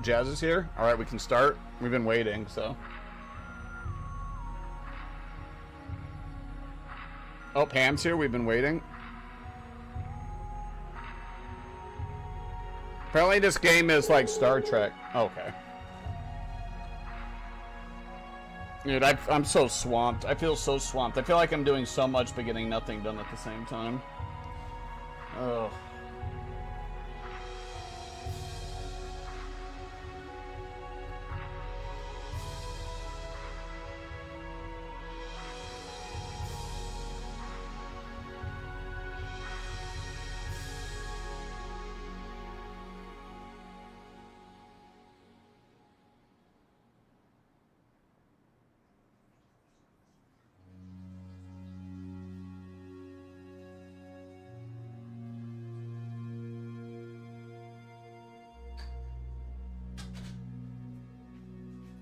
Jazz is here. All right, we can start. We've been waiting, so. Oh, Pam's here. We've been waiting. Apparently this game is like Star Trek. Okay. Dude, I'm so swamped. I feel so swamped. I feel like I'm doing so much but getting nothing done at the same time. Ugh.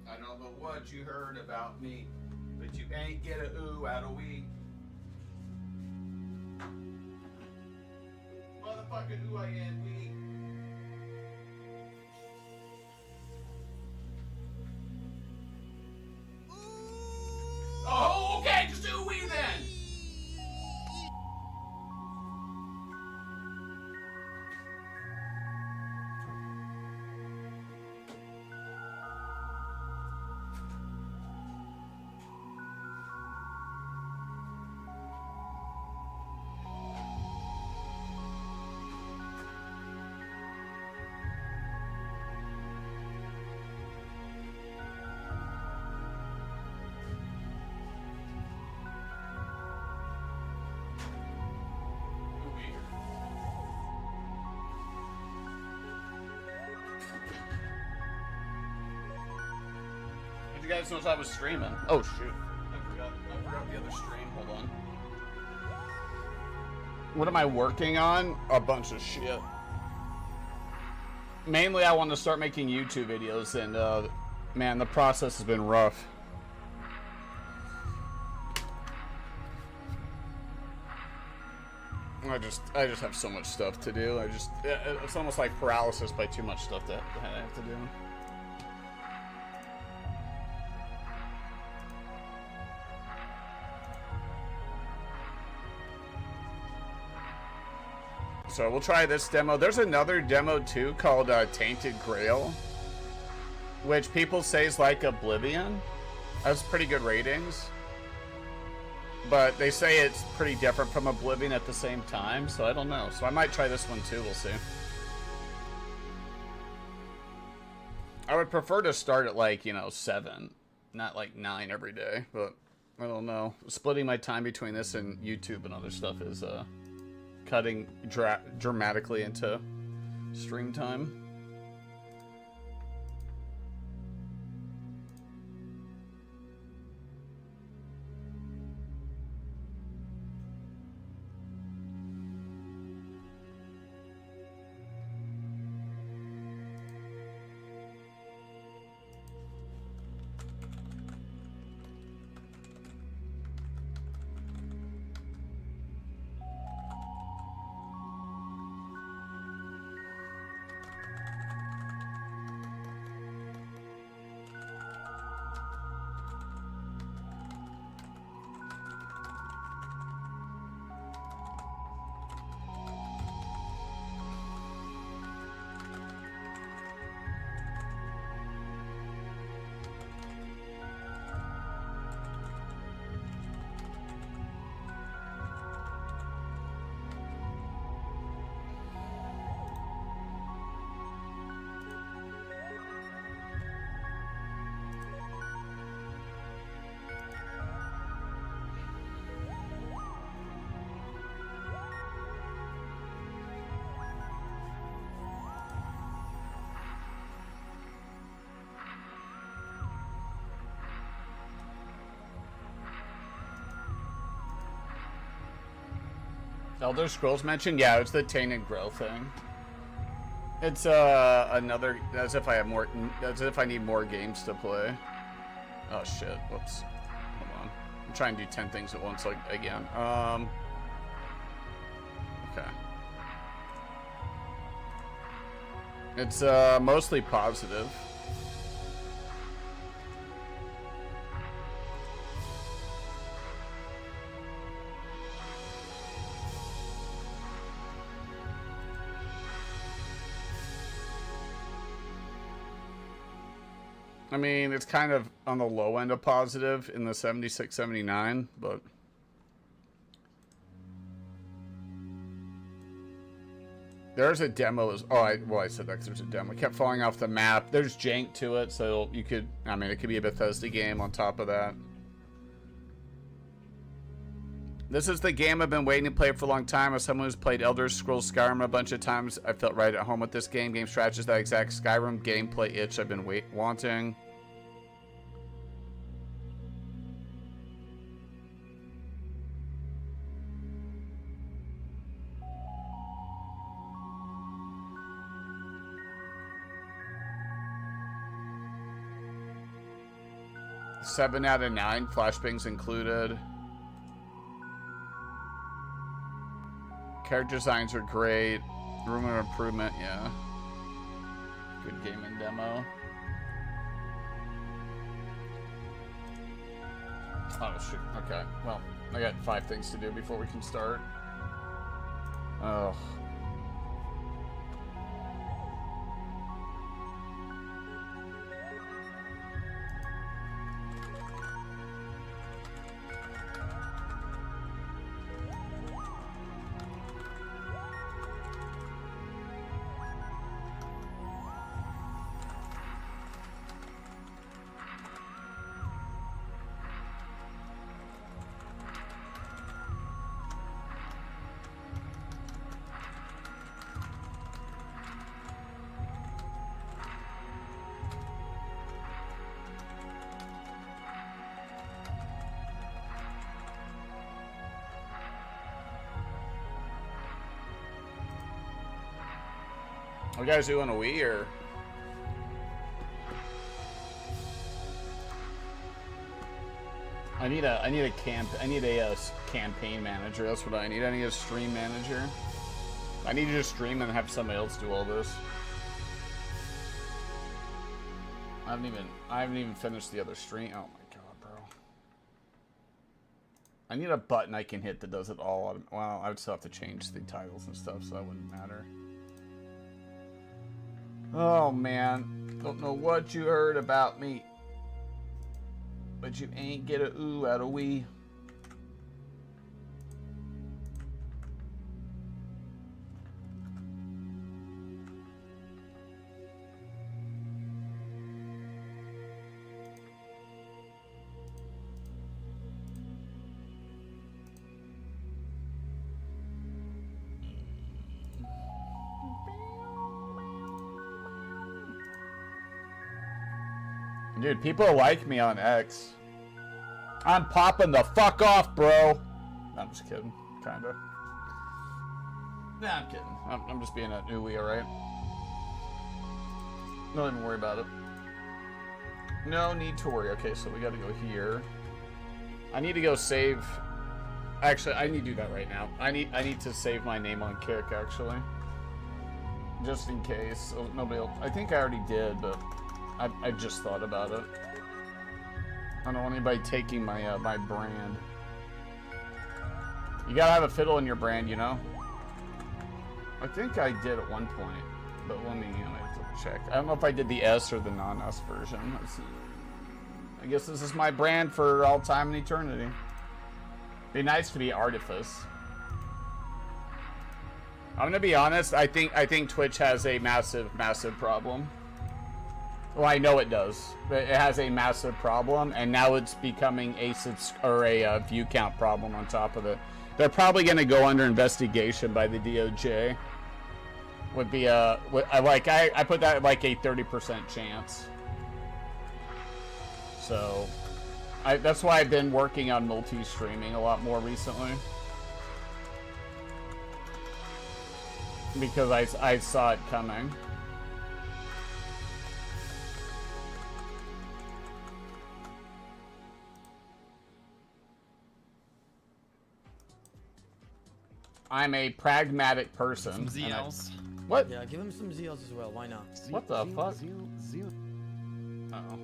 I don't know what you heard about me, but you ain't get a ooh out of we. Motherfucking who I am, we. Oh, okay, just do we then. You guys notice I was streaming. Oh shoot. I forgot the other stream. Hold on. What am I working on? A bunch of shit. Mainly I want to start making YouTube videos, and man, the process has been rough. I just have so much stuff to do. It's almost like paralysis by too much stuff that I have to do. So we'll try this demo. There's another demo too called Tainted Grail, which people say is like Oblivion. Has pretty good ratings, but they say it's pretty different from Oblivion at the same time, so I don't know. So I might try this one too, we'll see. I would prefer to start at like, 7, not like 9 every day, but I don't know. Splitting my time between this and YouTube and other stuff is cutting dramatically into stream time. Elder Scrolls mentioned? Yeah, it's the Tainted Grail thing. It's another, as if I need more games to play. Oh shit, whoops. Hold on. I'm trying to do 10 things at once again. Okay. It's mostly positive. I mean, it's kind of on the low end of positive in the 76, 79, but there's a demo. I said that because there's a demo. It kept falling off the map. There's jank to it, so you could, I mean, it could be a Bethesda game on top of that. This is the game I've been waiting to play for a long time. As someone who's played Elder Scrolls Skyrim a bunch of times, I felt right at home with this game. Game scratches that exact Skyrim gameplay itch I've been wanting. Seven out of 9, flashbangs included. Character designs are great. Room of improvement, yeah. Good game and demo. Oh, shoot. Okay. Well, I got 5 things to do before we can start. Oh. Are you guys doing a Wii or? I need a campaign manager. That's what I need. I need a stream manager. I need to just stream and have somebody else do all this. I haven't even finished the other stream. Oh my god, bro. I need a button I can hit that does it all. Well, I would still have to change the titles and stuff, so that wouldn't matter. Oh man, don't know what you heard about me, but you ain't get a ooh out of we. Dude, people like me on X. I'm popping the fuck off, bro. No, I'm just kidding. Kinda. Nah, I'm kidding. I'm just being a ooey, alright? Don't even worry about it. No need to worry. Okay, so we gotta go here. I need to go save... Actually, I need to do that right now. I need to save my name on Kick, actually. Just in case. So nobody else... I think I already did, but... I just thought about it. I don't want anybody taking my my brand. You gotta have a fiddle in your brand, you know? I think I did at one point, but let me have to check. I don't know if I did the S or the non-S version. Let's see. I guess this is my brand for all time and eternity. Be nice to be Artifice. I'm gonna be honest. I think Twitch has a massive problem. Well, I know it does. It has a massive problem, and now it's becoming a view count problem on top of it. They're probably going to go under investigation by the DOJ. Would be I put that at like a 30% chance. So, that's why I've been working on multi-streaming a lot more recently. Because I saw it coming. I'm a pragmatic person. Some ZLs. What? Yeah, give him some Zeals as well. Why not? What the fuck? Uh-oh.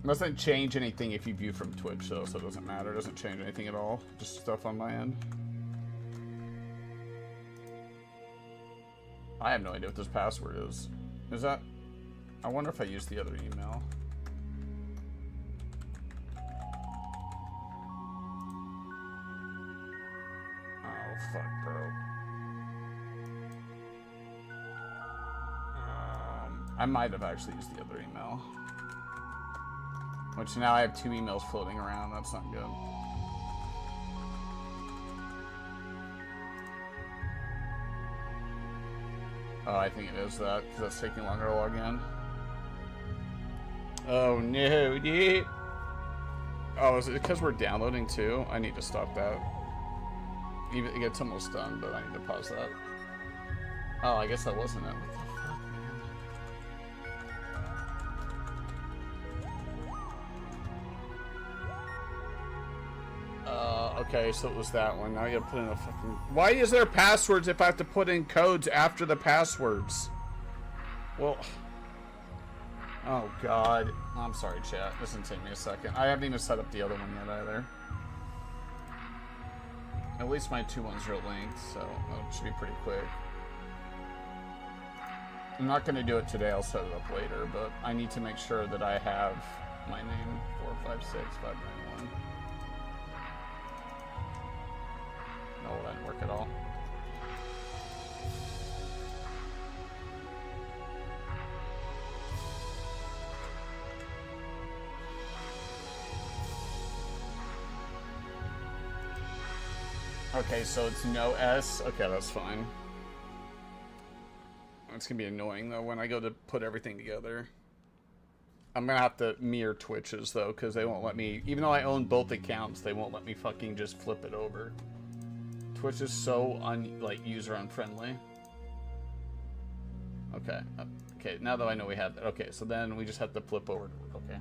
Doesn't change anything if you view from Twitch, though, so it doesn't matter. It doesn't change anything at all. Just stuff on my end. I have no idea what this password is. Is that... I wonder if I use the other email. Oh, fuck, bro. I might have actually used the other email. Which now I have 2 emails floating around. That's not good. Oh, I think it is that, because that's taking longer to log in. Oh no, dude. Oh, is it because we're downloading too? I need to stop that. Even it's almost done, but I need to pause that. Oh, I guess that wasn't it. What the fuck, man? Okay, so it was that one. Now you gotta put in a fucking... Why is there passwords if I have to put in codes after the passwords? Well... Oh, God. I'm sorry, chat. This is gonna take me a second. I haven't even set up the other one yet, either. At least my 2 ones are linked, so it should be pretty quick. I'm not gonna do it today. I'll set it up later, but I need to make sure that I have my name 456591. No, that didn't work at all. Okay, so it's no S. Okay, that's fine. It's gonna be annoying though when I go to put everything together. I'm gonna have to mirror Twitch's though, because they won't let me, even though I own both accounts, they won't let me fucking just flip it over. Twitch is so user unfriendly. Okay. Okay, now that I know we have that. Okay, so then we just have to flip over. Okay.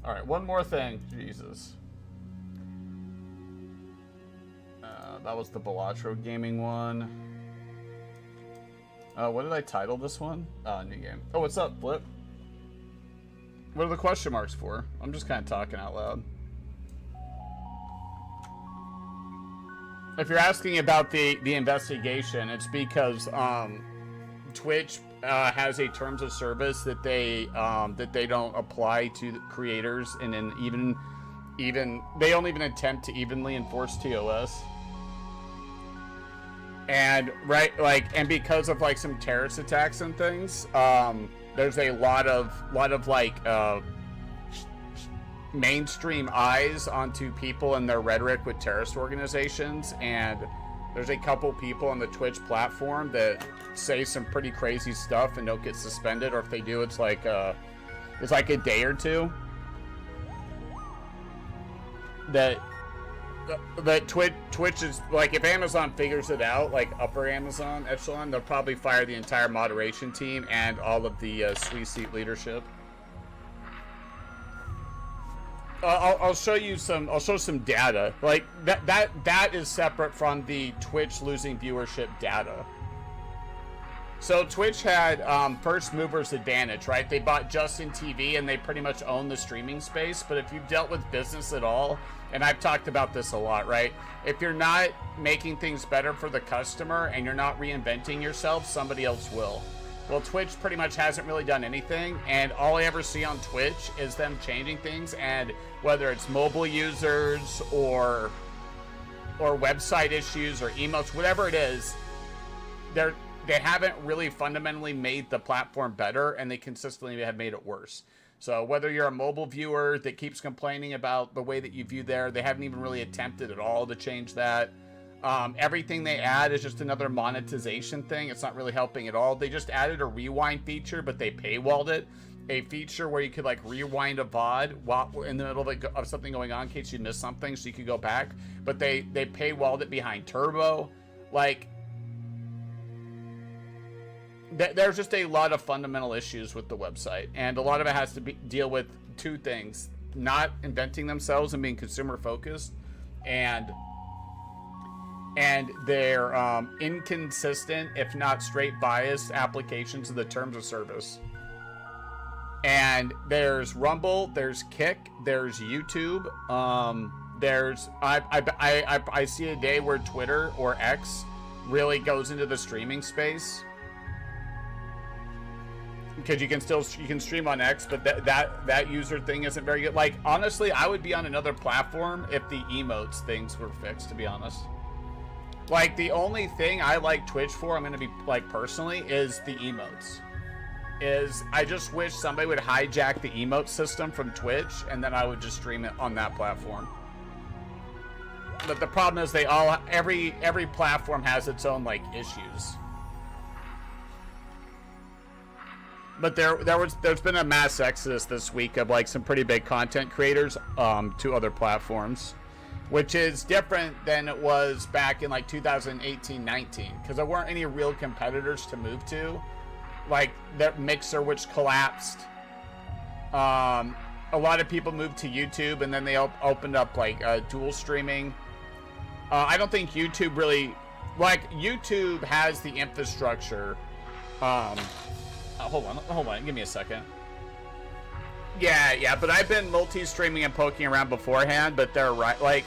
Alright, one more thing. Jesus. That was the Balatro Gaming one. What did I title this one? New game. Oh, what's up, Flip? What are the question marks for? I'm just kind of talking out loud. If you're asking about the investigation, it's because Twitch has a terms of service that they don't apply to the creators, and then even they don't even attempt to evenly enforce TOS. And and because of like some terrorist attacks and things, there's a lot of like mainstream eyes onto people and their rhetoric with terrorist organizations, and there's a couple people on the Twitch platform that say some pretty crazy stuff and don't get suspended, or if they do, it's like a day or two. That Twitch is like, if Amazon figures it out, like upper Amazon echelon, they'll probably fire the entire moderation team and all of the sweet seat leadership. I'll show you some. I'll show some data. Like that is separate from the Twitch losing viewership data. So Twitch had first movers advantage, right? They bought Justin TV and they pretty much own the streaming space. But if you've dealt with business at all, and I've talked about this a lot, right? If you're not making things better for the customer and you're not reinventing yourself, somebody else will. Well, Twitch pretty much hasn't really done anything, and all I ever see on Twitch is them changing things, and whether it's mobile users or website issues or emails, whatever it is, they haven't really fundamentally made the platform better, and they consistently have made it worse. So whether you're a mobile viewer that keeps complaining about the way that you view there, they haven't even really attempted at all to change that. Everything they add is just another monetization thing. It's not really helping at all. They just added a rewind feature, but they paywalled it. A feature where you could like rewind a VOD while in the middle of something going on in case you missed something, so you could go back. But they paywalled it behind Turbo. Like, there's just a lot of fundamental issues with the website, and a lot of it has to deal with two things. not inventing themselves and being consumer focused, and they're inconsistent, if not straight biased, applications of the terms of service. And there's Rumble, there's Kick, there's YouTube. There's I see a day where Twitter or X really goes into the streaming space, because you can stream on X, but that user thing isn't very good. Like, honestly, I would be on another platform if the emotes things were fixed, to be honest. Like, the only thing I like Twitch for, I'm gonna be like personally, is the emotes. I just wish somebody would hijack the emote system from Twitch, and then I would just stream it on that platform. But the problem is every platform has its own like issues. But there's been a mass exodus this week of like some pretty big content creators to other platforms, which is different than it was back in like 2018-19, because there weren't any real competitors to move to. Like that Mixer, which collapsed. A lot of people moved to YouTube, and then they opened up like dual streaming. I don't think YouTube really, like, YouTube has the infrastructure. Hold on, give me a second. Yeah, but I've been multi-streaming and poking around beforehand, but they're right. Like,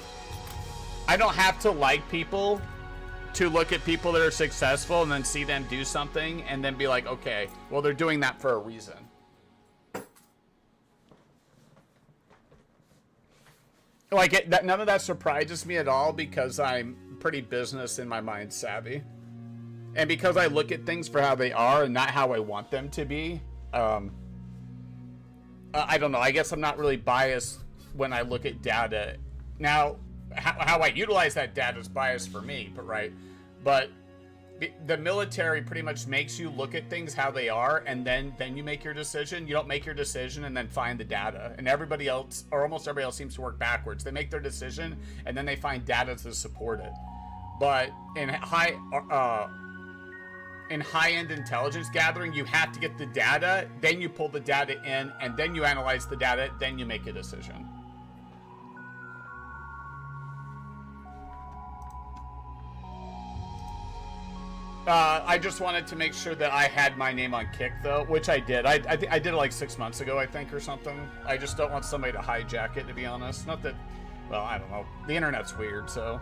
I don't have to like people to look at people that are successful and then see them do something and then be like, okay, well, they're doing that for a reason. Like, none of that surprises me at all, because I'm pretty business in my mind savvy. And because I look at things for how they are and not how I want them to be. I don't know. I guess I'm not really biased when I look at data. Now, how I utilize that data is biased for me, but the military pretty much makes you look at things how they are, and then you make your decision. You don't make your decision and then find the data. And everybody else, or almost everybody else, seems to work backwards. They make their decision and then they find data to support it. But in high-end intelligence gathering, you have to get the data, then you pull the data in, and then you analyze the data, then you make a decision. I just wanted to make sure that I had my name on Kick, though, which I did. I did it like 6 months ago, I think, or something. I just don't want somebody to hijack it, to be honest. Not that, well, I don't know. The internet's weird, so.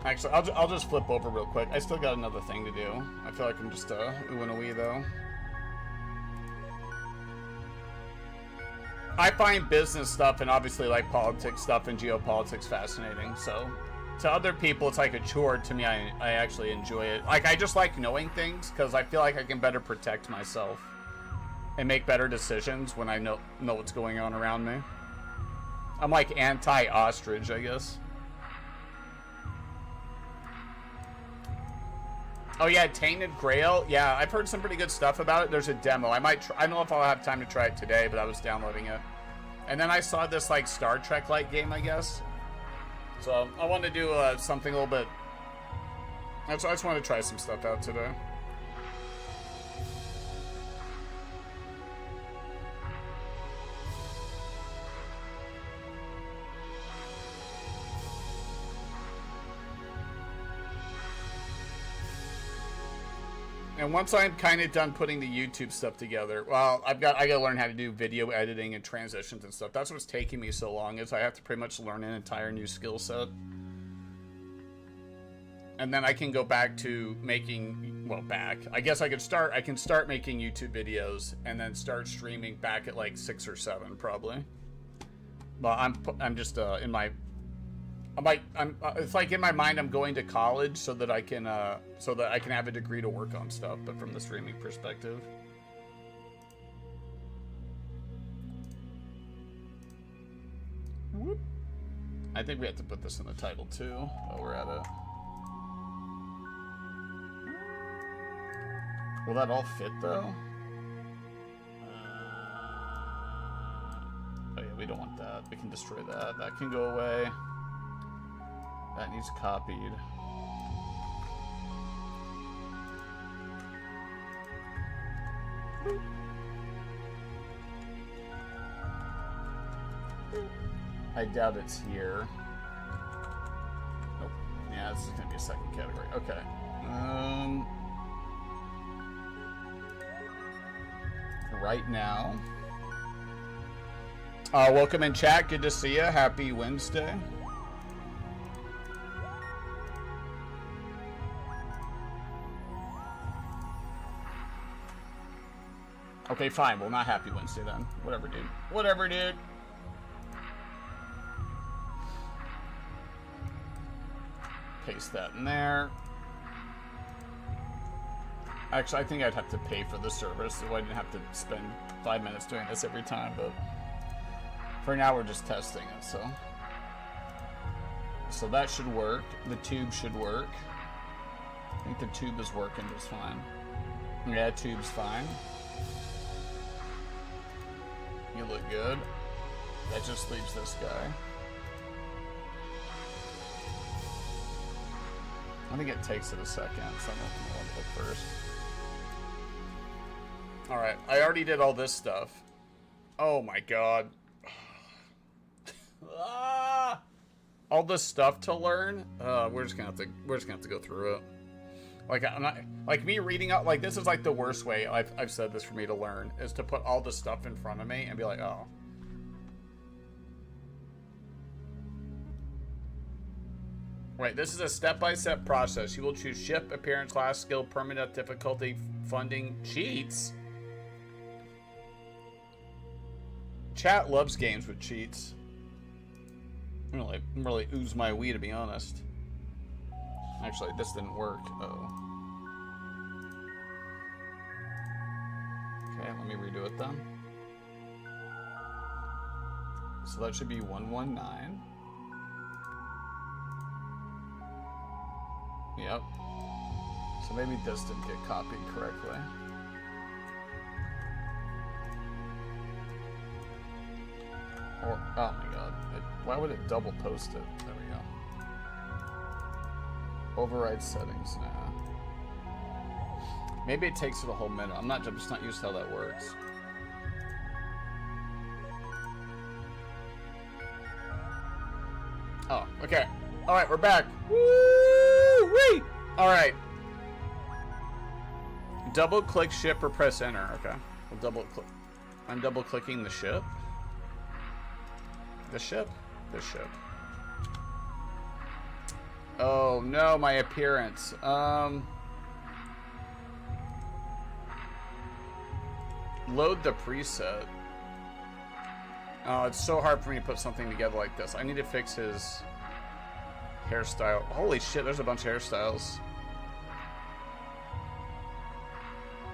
Actually, I'll just flip over real quick. I still got another thing to do. I feel like I'm just ooh and a wee, though. I find business stuff and obviously like politics stuff and geopolitics fascinating, so. To other people, it's like a chore. To me, I actually enjoy it. Like, I just like knowing things, because I feel like I can better protect myself and make better decisions when I know what's going on around me. I'm like anti-ostrich, I guess. Oh yeah, Tainted Grail. Yeah, I've heard some pretty good stuff about it. There's a demo. I might try. I don't know if I'll have time to try it today, but I was downloading it. And then I saw this like Star Trek-like game, I guess. So I want to do something a little bit. I just want to try some stuff out today. And once I'm kind of done putting the YouTube stuff together, well, I got to learn how to do video editing and transitions and stuff. That's what's taking me so long, is I have to pretty much learn an entire new skill set. And then I can go back to making, well, I guess I can start making YouTube videos and then start streaming back at like 6 or 7 probably. Well, I'm just it's like in my mind I'm going to college so that I can have a degree to work on stuff, but from the streaming perspective. Whoop. I think we have to put this in the title too while we're at it. Will that all fit though? Oh yeah, we don't want that. We can destroy that. That can go away. That needs copied. I doubt it's here. Nope. Yeah, this is gonna be a second category. Okay. Right now. Welcome in chat. Good to see you. Happy Wednesday. Okay, fine. Well, not happy Wednesday then. Whatever, dude. Whatever, dude. Paste that in there. Actually, I think I'd have to pay for the service, so I didn't have to spend 5 minutes doing this every time, but for now we're just testing it, so. So that should work. The tube should work. I think the tube is working just fine. Yeah, tube's fine. You look good. That just leaves this guy. I think it takes it a second, so I'm going to look first. Alright, I already did all this stuff. Oh my god. All this stuff to learn. We're just gonna have to go through it. Like I'm not like me reading out like this is like the worst way I've said this for me to learn is to put all the stuff in front of me and be like, oh. Right, this is a step-by-step process. You will choose ship, appearance, class, skill, permanent difficulty, funding, cheats. Chat loves games with cheats. I'm really ooze my wee, to be honest. Actually, this didn't work. Uh-oh. Okay, let me redo it then. So that should be 119. Yep. So maybe this didn't get copied correctly. Or, oh my god. Why would it double post it? There we go. Override settings now. Maybe it takes it a whole minute. I'm just not used to how that works. Oh, okay. Alright, we're back. Woo-wee! Alright. Double click ship or press enter. Okay. We'll double click. I'm double clicking the ship. The ship? The ship. Oh no, my appearance. Load the preset. Oh, it's so hard for me to put something together like this. I need to fix his hairstyle. Holy shit, there's a bunch of hairstyles.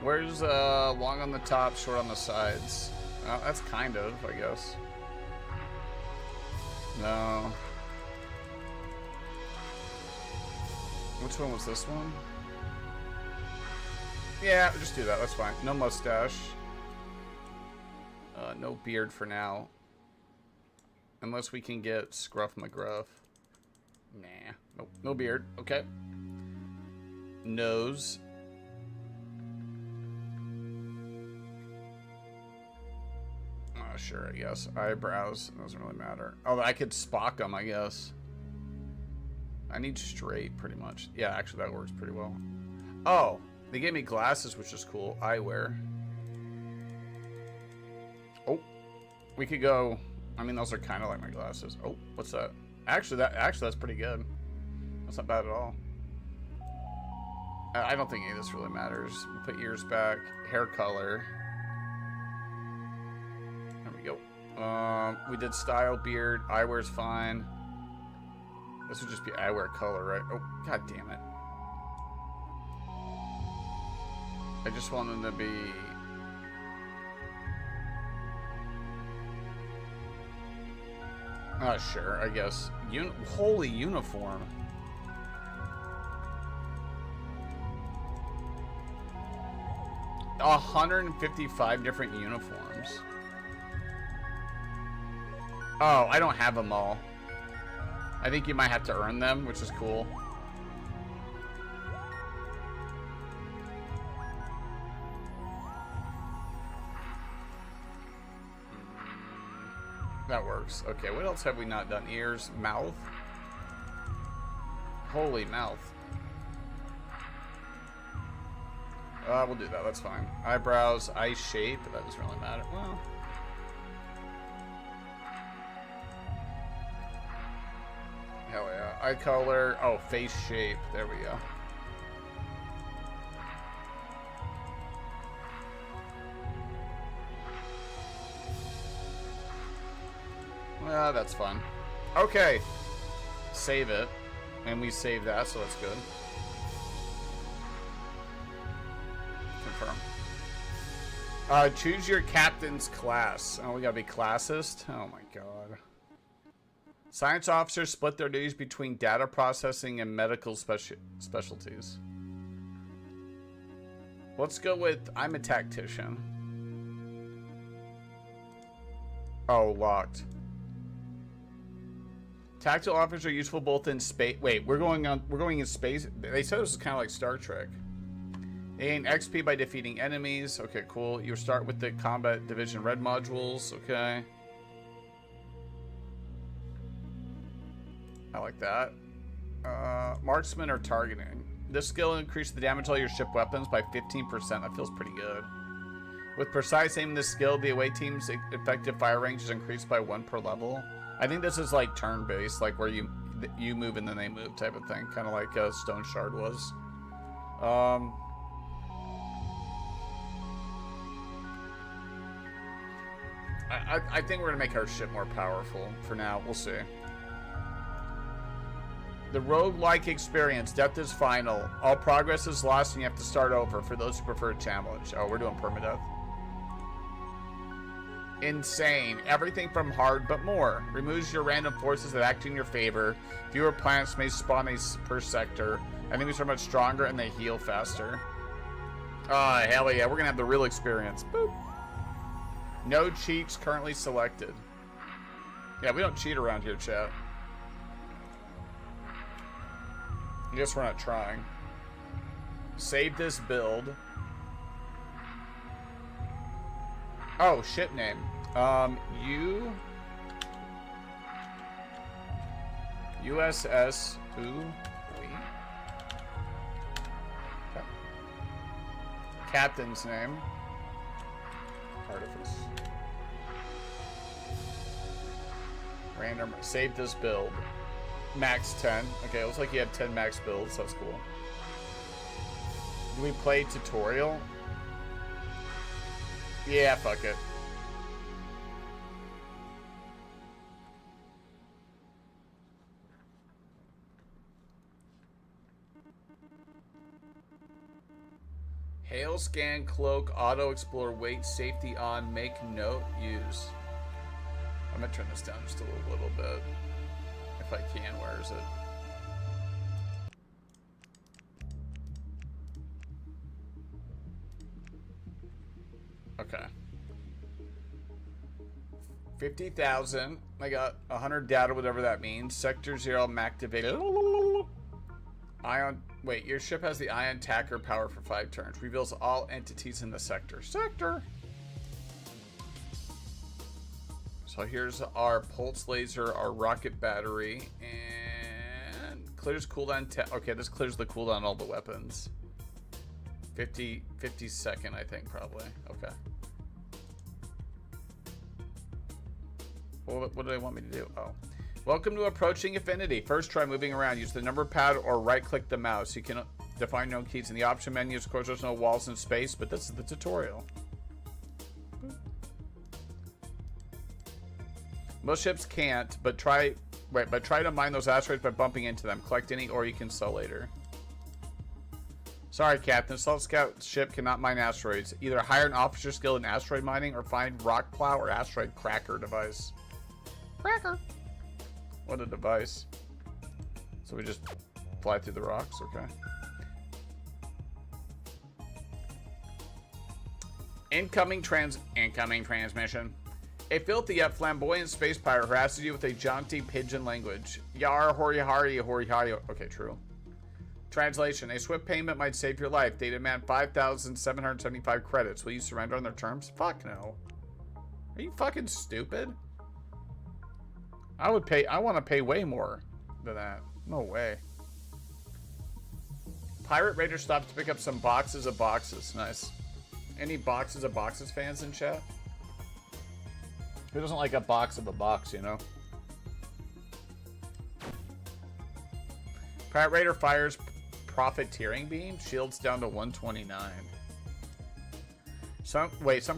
Where's long on the top, short on the sides? That's kind of, I guess. No. Which one was this one? Yeah, just do that. That's fine. No mustache. No beard for now. Unless we can get Scruff McGruff. Nah. Nope. No beard. Okay. Nose. Sure, I guess. Eyebrows. Doesn't really matter. Oh, I could Spock them, I guess. I need straight, pretty much. Yeah, actually, that works pretty well. Oh, they gave me glasses, which is cool. Eyewear. Oh, we could go. I mean, those are kind of like my glasses. Oh, what's that? Actually, that's pretty good. That's not bad at all. I don't think any of this really matters. We'll put ears back. Hair color. There we go. We did style, beard, eyewear's fine. This would just be eyewear color, right? Oh, god damn it. I just want them to be... sure, I guess. Holy uniform. A 155 different uniforms. Oh, I don't have them all. I think you might have to earn them, which is cool. That works. Okay, what else have we not done? Ears, mouth. Holy mouth. We'll do that. That's fine. Eyebrows, eye shape. That doesn't really matter. Well. Hell yeah. Eye color. Oh, face shape. There we go. That's fun. Okay. Save it. And we save that, so that's good. Confirm. Choose your captain's class. Oh, we gotta be classist? Oh my god. Science officers split their duties between data processing and medical specialties. Let's go with I'm a tactician. Oh, locked. Tactical officers are useful both in space. Wait, we're going in space. They said this was kind of like Star Trek. They gain XP by defeating enemies. Okay, cool. You start with the combat division red modules. Okay. I like that. Marksman or targeting. This skill increases the damage of all your ship weapons by 15%. That feels pretty good. With precise aim in this skill, the away team's effective fire range is increased by 1 per level. I think this is like turn-based, like where you move and then they move type of thing. Kind of like Stone Shard was. I think we're going to make our ship more powerful for now. We'll see. The roguelike experience. Death is final. All progress is lost and you have to start over for those who prefer a challenge. Oh, we're doing permadeath. Insane. Everything from hard, but more. Removes your random forces that act in your favor. Fewer planets may spawn per sector. Enemies are much stronger and they heal faster. Oh, hell yeah. We're going to have the real experience. Boop. No cheats currently selected. Yeah, we don't cheat around here, chat. I guess we're not trying. Save this build. Oh, ship name. USS. Ooh. Okay. Captain's name. Artifice. Random. Save this build. Max 10. Okay, it looks like you have 10 max builds. That's cool. Do we play tutorial? Yeah, fuck it. Hail, scan, cloak, auto explore, wait, safety on, make note, use. I'm gonna turn this down just a little bit. If I can, where is it? Okay. 50,000. I got 100 data, whatever that means. Sector 0, I'm activated. Ion. Wait, your ship has the Ion Tacker power for 5 turns. Reveals all entities in the sector. So here's our pulse laser, our rocket battery, and clears cooldown. Okay, this clears the cooldown on all the weapons. 50 second, I think, probably. Okay. Well, what do they want me to do? Oh. Welcome to Approaching Affinity. First, try moving around. Use the number pad or right-click the mouse. You can define known keys in the option menu. Of course, there's no walls in space, but this is the tutorial. Most ships can't, but try to mine those asteroids by bumping into them. Collect any ore you can sell later. Sorry, Captain. Assault Scout ship cannot mine asteroids. Either hire an officer skilled in asteroid mining or find rock plow or asteroid cracker device. Cracker. What a device. So we just fly through the rocks? Okay. Incoming transmission. A filthy yet flamboyant space pirate harasses you with a jaunty pigeon language. Yar hori hari hori hari. Okay, true. Translation. A swift payment might save your life. They demand 5,775 credits. Will you surrender on their terms? Fuck no. Are you fucking stupid? I would pay. I want to pay way more than that. No way. Pirate Raider stopped to pick up some boxes of boxes. Nice. Any boxes of boxes fans in chat? Who doesn't like a box of a box, you know? Pirate Raider fires profiteering beam. Shields down to 129. Some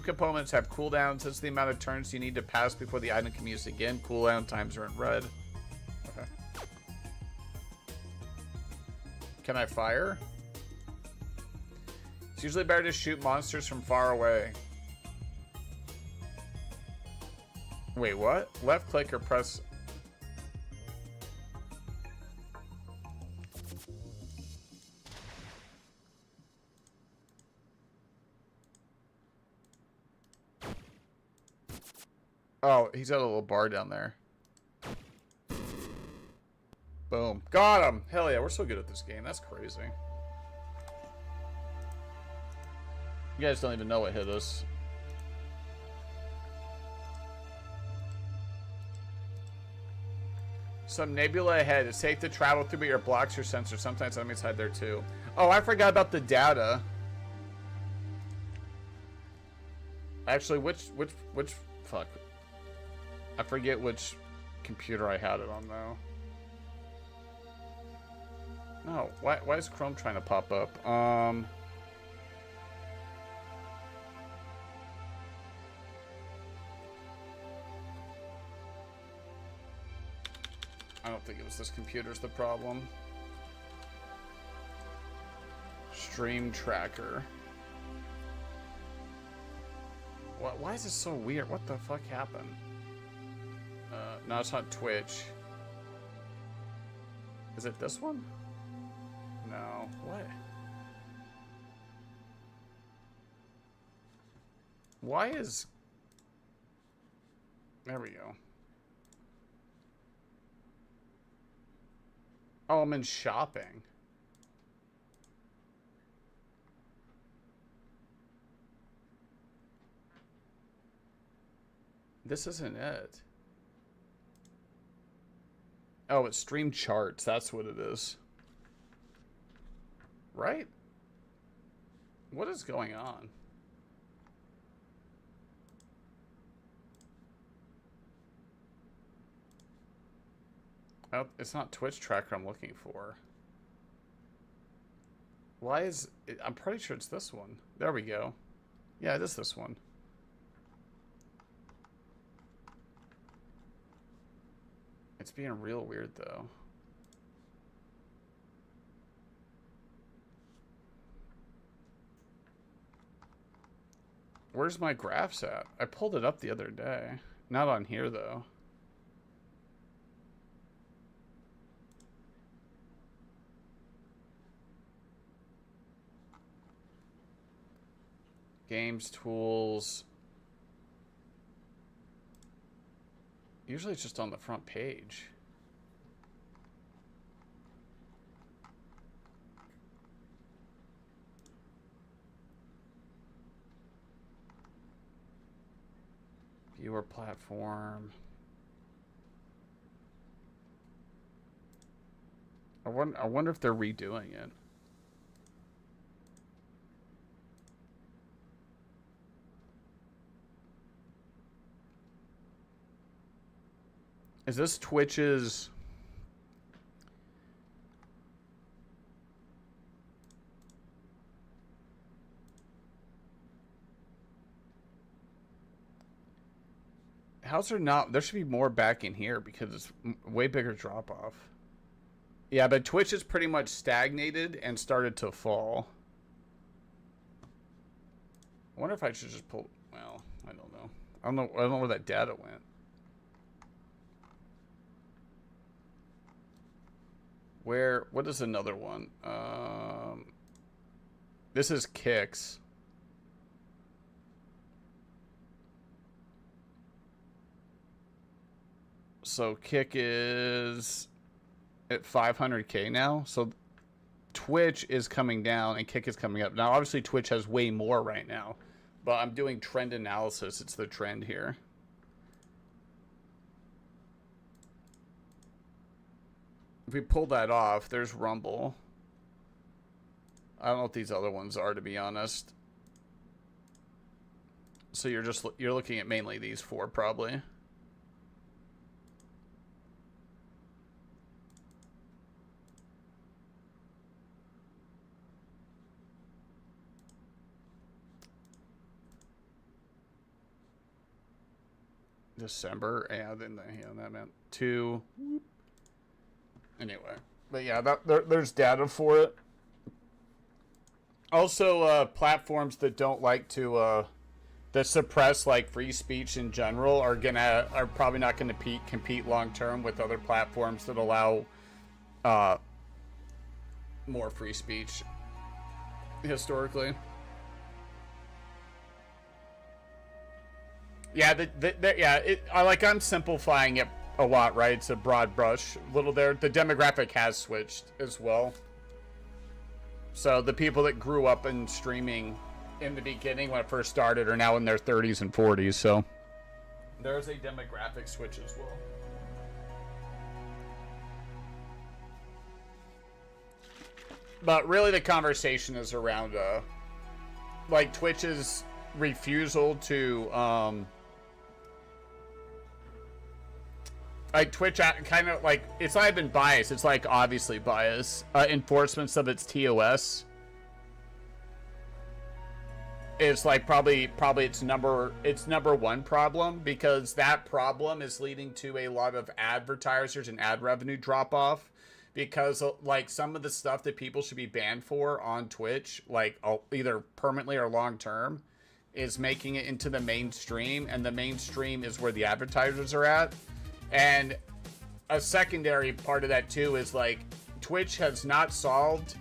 components have cooldowns. That's the amount of turns you need to pass before the item can be used again. Cooldown times are in red. Okay. Can I fire? It's usually better to shoot monsters from far away. Wait, what? Left click or press... Oh, he's got a little bar down there. Boom. Got him! Hell yeah, we're so good at this game. That's crazy. You guys don't even know what hit us. Some nebula ahead. It's safe to travel through, but your blocks your sensor. Sometimes enemies hide there too. Oh, I forgot about the data. Actually, which fuck. I forget which computer I had it on though. No, why is Chrome trying to pop up? I don't think it was this computer's the problem. Stream tracker. What? Why is this so weird? What the fuck happened? No, it's not Twitch. Is it this one? No. What? Why is... There we go. Oh, I'm in shopping. This isn't it. Oh, it's stream charts. That's what it is. Right? What is going on? Oh, it's not Twitch tracker I'm looking for. Why is it? I'm pretty sure it's this one. There we go. Yeah, it is this one. It's being real weird though. Where's my graphs at? I pulled it up the other day. Not on here though. Games, tools. Usually it's just on the front page. Viewer platform. I wonder if they're redoing it. Is this Twitch's... How's there not... There should be more back in here because it's way bigger drop off. Yeah, but Twitch has pretty much stagnated and started to fall. I wonder if I should just pull... Well, I don't know. I don't know where that data went. What is another one? This is Kicks. So Kick is at 500K now. So Twitch is coming down and Kick is coming up. Now, obviously, Twitch has way more right now. But I'm doing trend analysis. It's the trend here. If we pull that off, there's Rumble. I don't know what these other ones are, to be honest. So you're looking at mainly these four, probably. December, yeah, that meant 2. Anyway, but yeah, there's data for it. Also, platforms that don't like to that suppress like free speech in general are probably not gonna compete long term with other platforms that allow more free speech historically. Yeah, I'm simplifying it a lot, right? It's a broad brush. Little there. The demographic has switched as well. So the people that grew up in streaming in the beginning when it first started are now in their 30s and 40s. So there's a demographic switch as well. But really the conversation is around like Twitch's refusal to like Twitch kind of like, it's not even biased, it's like obviously biased. Enforcements of its TOS is like probably its number one problem, because that problem is leading to a lot of advertisers and ad revenue drop off, because like some of the stuff that people should be banned for on Twitch, like either permanently or long term, is making it into the mainstream, and the mainstream is where the advertisers are at. And a secondary part of that too is like Twitch has not solved,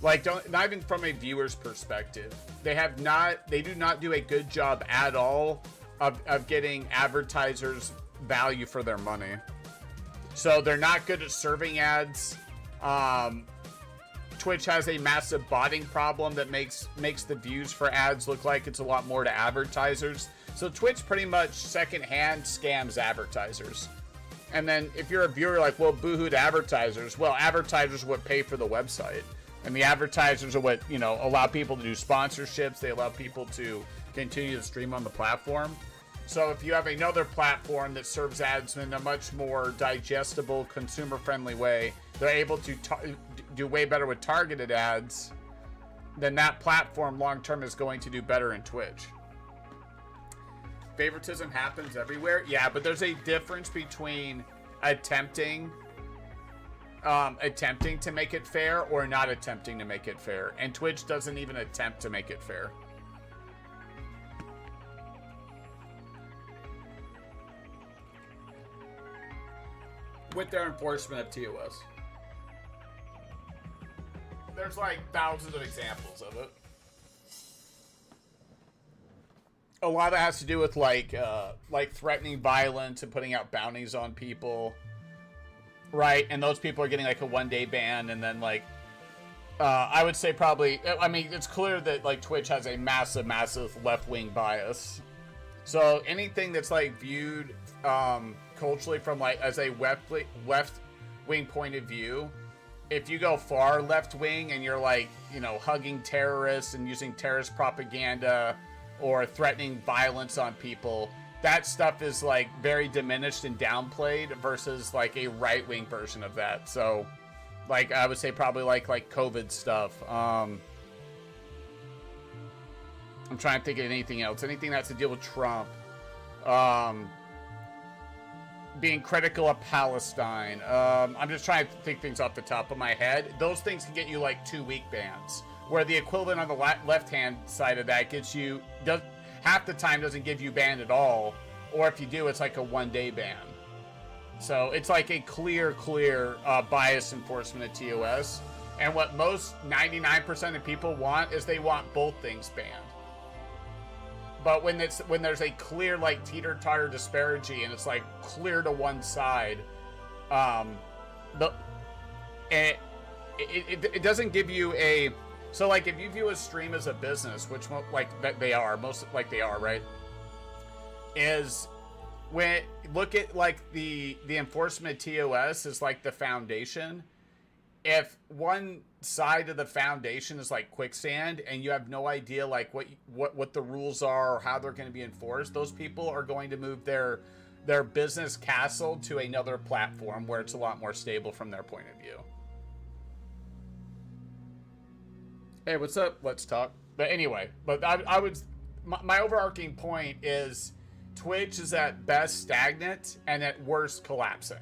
like, not even from a viewer's perspective, they do not do a good job at all of getting advertisers value for their money. So they're not good at serving ads. Twitch has a massive botting problem that makes the views for ads look like it's a lot more to advertisers. So Twitch pretty much secondhand scams advertisers. And then if you're a viewer, like, well, boohoo to advertisers. Well, advertisers would pay for the website. And the advertisers are what, allow people to do sponsorships. They allow people to continue to stream on the platform. So if you have another platform that serves ads in a much more digestible, consumer-friendly way, they're able to do way better with targeted ads, then that platform long-term is going to do better in Twitch. Favoritism happens everywhere. Yeah, but there's a difference between attempting to make it fair or not attempting to make it fair. And Twitch doesn't even attempt to make it fair. With their enforcement of TOS. There's like thousands of examples of it. A lot of it has to do with like threatening violence and putting out bounties on people, right? And those people are getting like a 1-day ban, and then like I would say probably, I mean, it's clear that like Twitch has a massive left-wing bias. So anything that's like viewed culturally from like as a left-wing point of view, if you go far left-wing and you're like, hugging terrorists and using terrorist propaganda or threatening violence on people, that stuff is like very diminished and downplayed versus like a right-wing version of that. So like I would say probably like COVID stuff. I'm trying to think of anything else. Anything that has to deal with Trump. Being critical of Palestine. I'm just trying to think things off the top of my head. Those things can get you like 2-week bans, where the equivalent on the left-hand side of that gets you, half the time doesn't give you ban at all, or if you do, it's like a 1-day ban. So it's like a clear bias enforcement of TOS. And what most 99% of people want is they want both things banned. But when there's a clear like teeter-totter disparity and it's like clear to one side, it doesn't give you a, so like if you view a stream as a business, which like that they are, most like they are, right? Is when look at like the enforcement TOS is like the foundation. If one side of the foundation is like quicksand and you have no idea like what the rules are or how they're going to be enforced, those people are going to move their business castle to another platform where it's a lot more stable from their point of view. Hey, what's up? Let's talk. But anyway, but I would, my overarching point is Twitch is at best stagnant and at worst collapsing.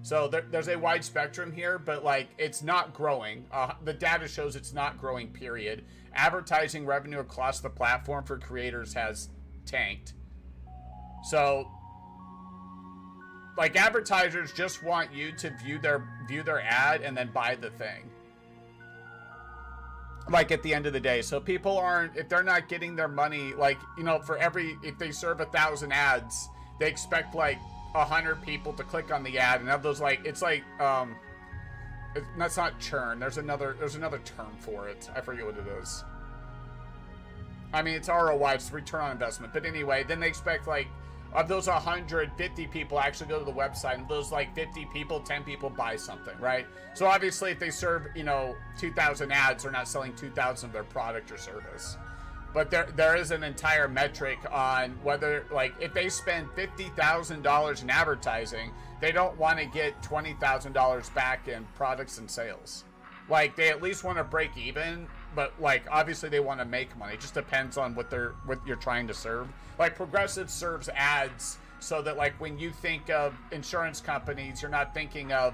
So there's a wide spectrum here, but like it's not growing. The data shows it's not growing, period. Advertising revenue across the platform for creators has tanked. So like advertisers just want you to view their ad and then buy the thing. Like at the end of the day. So people aren't, if they're not getting their money, like, you know, for every, if they serve 1,000 ads, they expect like 100 people to click on the ad, and of those, like, it's like that's not churn. There's another term for it. I forget what it is. I mean, it's ROI, it's return on investment. But anyway, then they expect like of those 150 people actually go to the website, and those like 50 people, 10 people buy something, right? So obviously, if they serve 2,000 ads, they're not selling 2,000 of their product or service. But there is an entire metric on whether, like, if they spend $50,000 in advertising, they don't want to get $20,000 back in products and sales. Like, they at least want to break even, but like obviously they want to make money. It just depends on what you're trying to serve. Like Progressive serves ads so that like when you think of insurance companies, you're not thinking of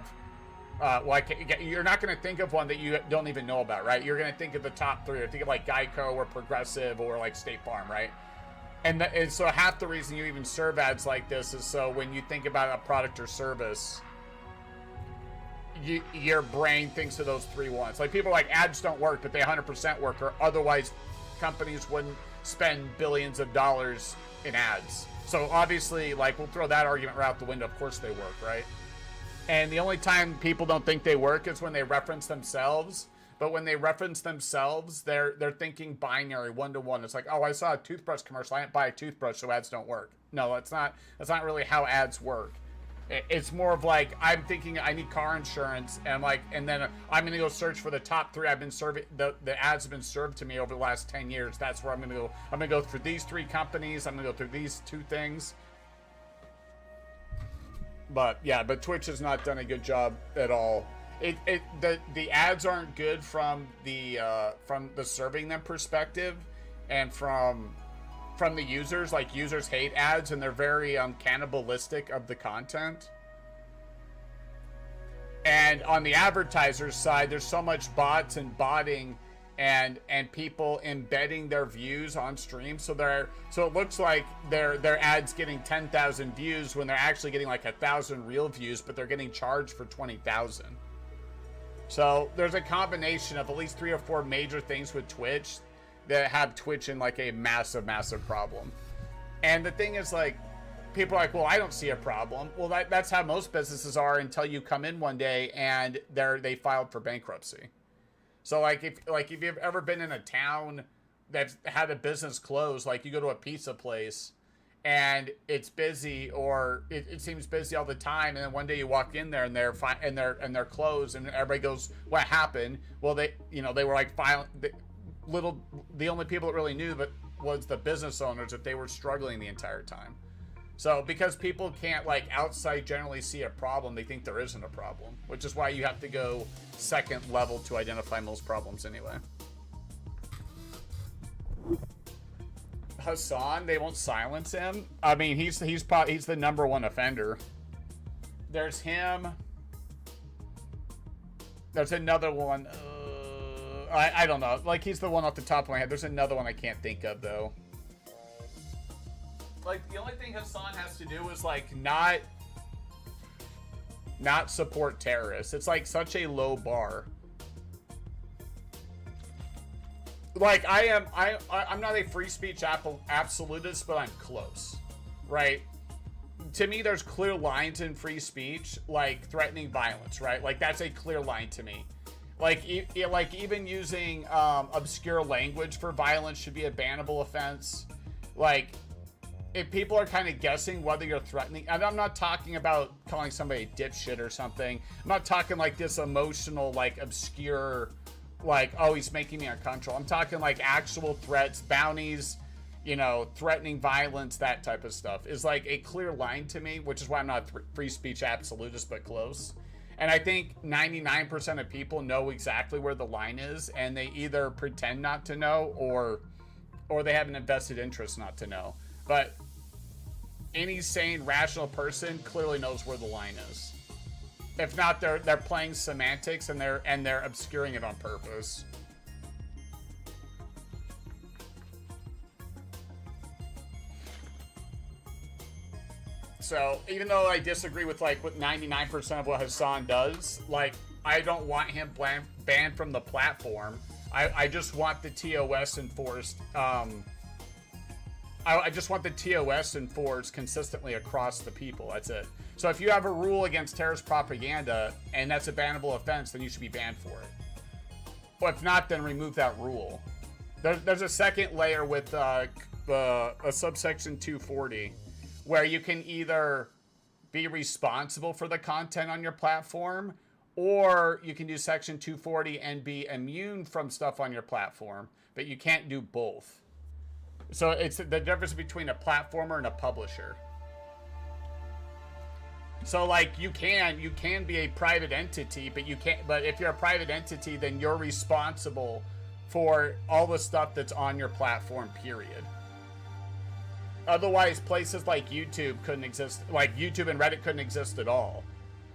you're not going to think of one that you don't even know about, right? You're going to think of the top three, or think of like Geico or Progressive or like State Farm, right? And so half the reason you even serve ads like this is so when you think about a product or service, your brain thinks of those three ones. Like people are like, ads don't work, but they 100% work, or otherwise companies wouldn't spend billions of dollars in ads. So obviously, like, we'll throw that argument right out the window. Of course they work, right? And the only time people don't think they work is when they reference themselves. But when they reference themselves, they're thinking binary, 1-to-1. It's like, oh, I saw a toothbrush commercial, I didn't buy a toothbrush, so ads don't work. No, that's not really how ads work. It's more of like, I'm thinking I need car insurance, and then I'm gonna go search for the top three. I've been serving, the ads have been served to me over the last 10 years. That's where I'm gonna go. I'm gonna go through these three companies. I'm gonna go through these two things. But yeah, but Twitch has not done a good job at all. The ads aren't good from the serving them perspective, and from the users. Like, users hate ads, and they're very cannibalistic of the content. And on the advertiser side, there's so much bots and botting and people embedding their views on stream, so it looks like their ads getting 10,000 views when they're actually getting like 1,000 real views, but they're getting charged for 20,000. So there's a combination of at least 3 or 4 major things with Twitch that have Twitch in like a massive problem. And the thing is, like, people are like, well, I don't see a problem. Well, that's how most businesses are until you come in one day and they filed for bankruptcy. So like if you've ever been in a town that's had a business close, like you go to a pizza place and it's busy, or it seems busy all the time, and then one day you walk in there and they're closed, and everybody goes, what happened? Well, they were like filing. The only people that really knew was the business owners, that they were struggling the entire time. So because people can't, like, outside generally see a problem, they think there isn't a problem, which is why you have to go second level to identify most problems anyway. Hassan, they won't silence him. I mean, he's the #1 offender. There's him. There's another one. I don't know. Like, he's the one off the top of my head. There's another one I can't think of, though. Like, the only thing Hassan has to do is, like, not support terrorists. It's, like, such a low bar. Like, I'm not a free speech absolutist, but I'm close, right? To me, there's clear lines in free speech, like threatening violence, right? Like, that's a clear line to me. Like even using obscure language for violence should be a bannable offense. Like, if people are kind of guessing whether you're threatening, and I'm not talking about calling somebody a dipshit or something. I'm not talking like this emotional, like obscure, like, oh, he's making me uncomfortable. I'm talking like actual threats, bounties, you know, threatening violence, that type of stuff is like a clear line to me, which is why I'm not free speech absolutist, but close. And I think 99% of people know exactly where the line is, and they either pretend not to know or they have an invested interest not to know. But any sane, rational person clearly knows where the line is. If not, they're playing semantics and they're obscuring it on purpose. So even though I disagree with like what 99% of what Hasan does, like I don't want him banned from the platform. I just want the TOS enforced. I just want the TOS enforced consistently across the people. That's it. So if you have a rule against terrorist propaganda and that's a bannable offense, then you should be banned for it. Or if not, then remove that rule. There's a second layer with a subsection 240 where you can either be responsible for the content on your platform, or you can do section 240 and be immune from stuff on your platform, but you can't do both. So it's the difference between a platformer and a publisher. So like you can be a private entity, but you can't. But if you're a private entity, then you're responsible for all the stuff that's on your platform. Period. Otherwise, places like YouTube couldn't exist. Like YouTube and Reddit couldn't exist at all,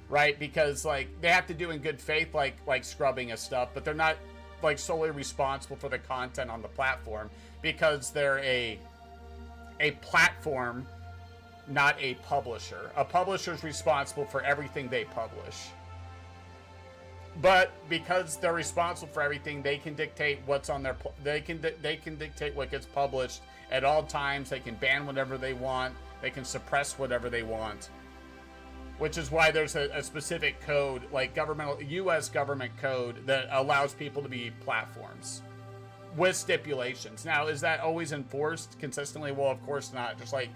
right? Because like they have to do in good faith, like scrubbing of stuff, but they're not like solely responsible for the content on the platform because they're a platform, not a publisher. A publisher is responsible for everything they publish. But because they're responsible for everything, they can dictate what's on their. They can dictate what gets published at all times. They can ban whatever they want. They can suppress whatever they want. Which is why there's a specific code, like U.S. government code, that allows people to be platforms with stipulations. Now, is that always enforced consistently? Well, of course not. Just like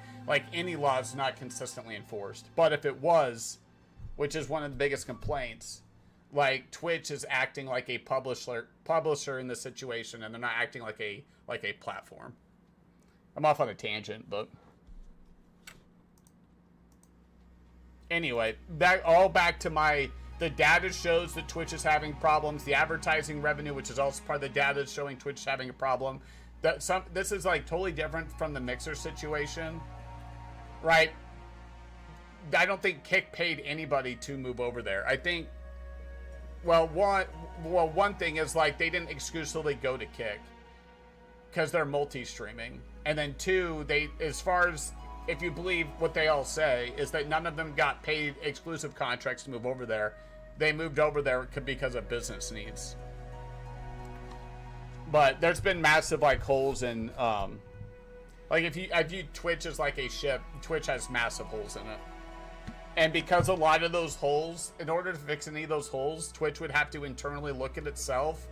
any law is not consistently enforced. But if it was, which is one of the biggest complaints. Like Twitch is acting like a publisher in this situation, and they're not acting like a platform. I'm off on a tangent, but anyway, that all back to the data shows that Twitch is having problems. The advertising revenue, which is also part of the data, is showing Twitch is having a problem. This is like totally different from the Mixer situation, right? I don't think Kick paid anybody to move over there. I think. Well, one thing is like they didn't exclusively go to Kick because they're multi-streaming, and then two, as far as if you believe what they all say, is that none of them got paid exclusive contracts to move over there. They moved over there because of business needs. But there's been massive like holes in like if you view Twitch as like a ship, Twitch has massive holes in it. And because a lot of those holes, in order to fix any of those holes, Twitch would have to internally look at itself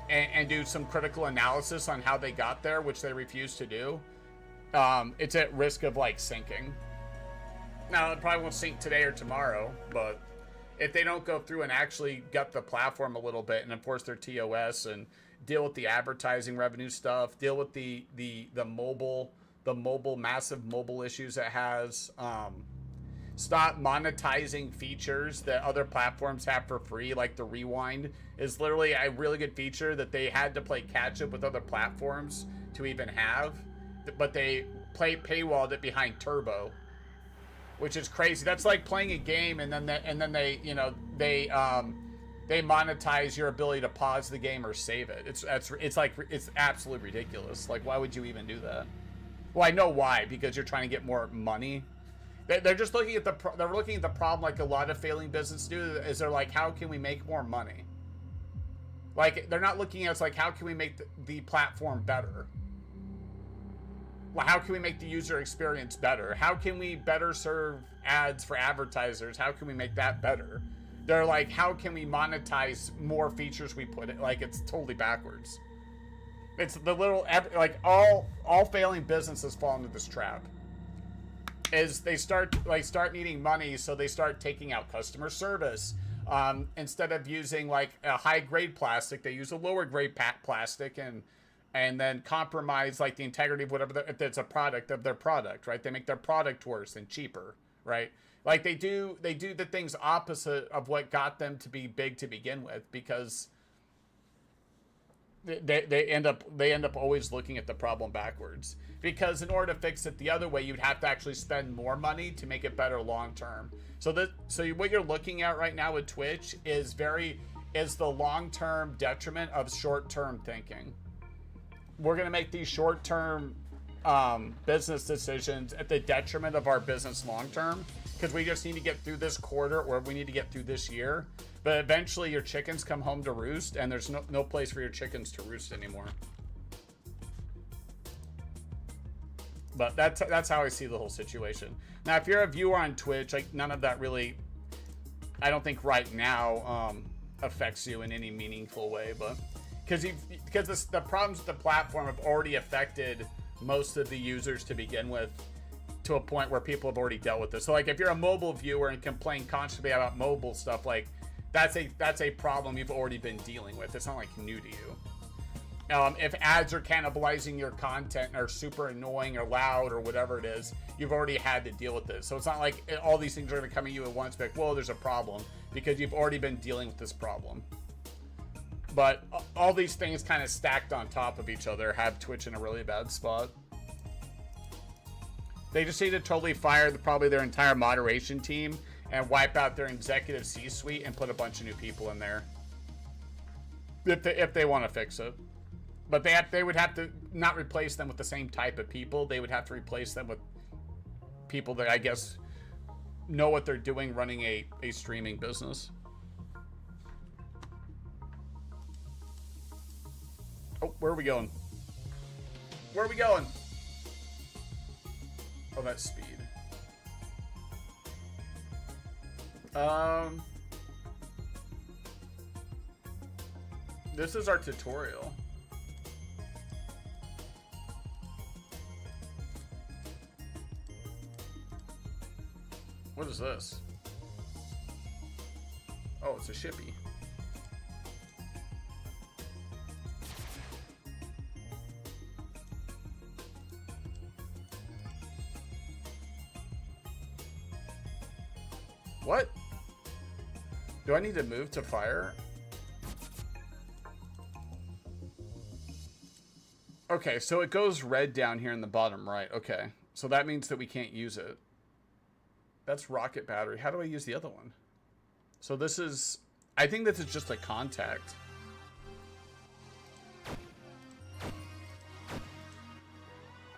and do some critical analysis on how they got there, which they refuse to do. It's at risk of like sinking. Now, it probably won't sink today or tomorrow, but if they don't go through and actually gut the platform a little bit and enforce their TOS and deal with the advertising revenue stuff, deal with the massive mobile issues it has, stop monetizing features that other platforms have for free, like the rewind is literally a really good feature that they had to play catch up with other platforms to even have, but they paywalled it behind Turbo, which is crazy. That's like playing a game and then they monetize your ability to pause the game or save it. It's absolutely ridiculous. Like, why would you even do that? Well, I know why, because you're trying to get more money. They're just looking at the problem like a lot of failing businesses do, is they're like, how can we make more money? Like, they're not looking at it's like, how can we make the platform better? Well, how can we make the user experience better? How can we better serve ads for advertisers? How can we make that better? They're like, how can we monetize more features we put in? Like, it's totally backwards. It's the little, like, all failing businesses fall into this trap. Is they start needing money, so they start taking out customer service. Instead of using like a high grade plastic, they use a lower grade plastic, and then compromise like the integrity of whatever if it's a product of their product, right? They make their product worse and cheaper, right? Like they do the things opposite of what got them to be big to begin with, because they end up always looking at the problem backwards. Because in order to fix it the other way, you'd have to actually spend more money to make it better long term. So what you're looking at right now with Twitch is the long term detriment of short term thinking. We're gonna make these short term business decisions at the detriment of our business long term, because we just need to get through this quarter, or we need to get through this year. But eventually your chickens come home to roost, and there's no place for your chickens to roost anymore. But that's how I see the whole situation. Now, if you're a viewer on Twitch, like, none of that really, I don't think right now affects you in any meaningful way. But because the problems with the platform have already affected most of the users to begin with, to a point where people have already dealt with this. So, like, if you're a mobile viewer and complain constantly about mobile stuff, like, that's a problem you've already been dealing with. It's not like new to you. If ads are cannibalizing your content and are super annoying or loud or whatever it is, you've already had to deal with this. So it's not like all these things are going to come at you at once, like, whoa, there's a problem, because you've already been dealing with this problem. But all these things kind of stacked on top of each other have Twitch in a really bad spot. They just need to totally fire probably their entire moderation team and wipe out their executive C-suite and put a bunch of new people in there. If they want to fix it. But they would have to not replace them with the same type of people. They would have to replace them with people that, I guess, know what they're doing running a streaming business. Oh, where are we going? Where are we going? Oh, that's speed. This is our tutorial. What is this? Oh, it's a shippy. What? Do I need to move to fire? Okay, so it goes red down here in the bottom right. Okay, so that means that we can't use it. That's rocket battery. How do I use the other one? So this is, I think this is just a contact.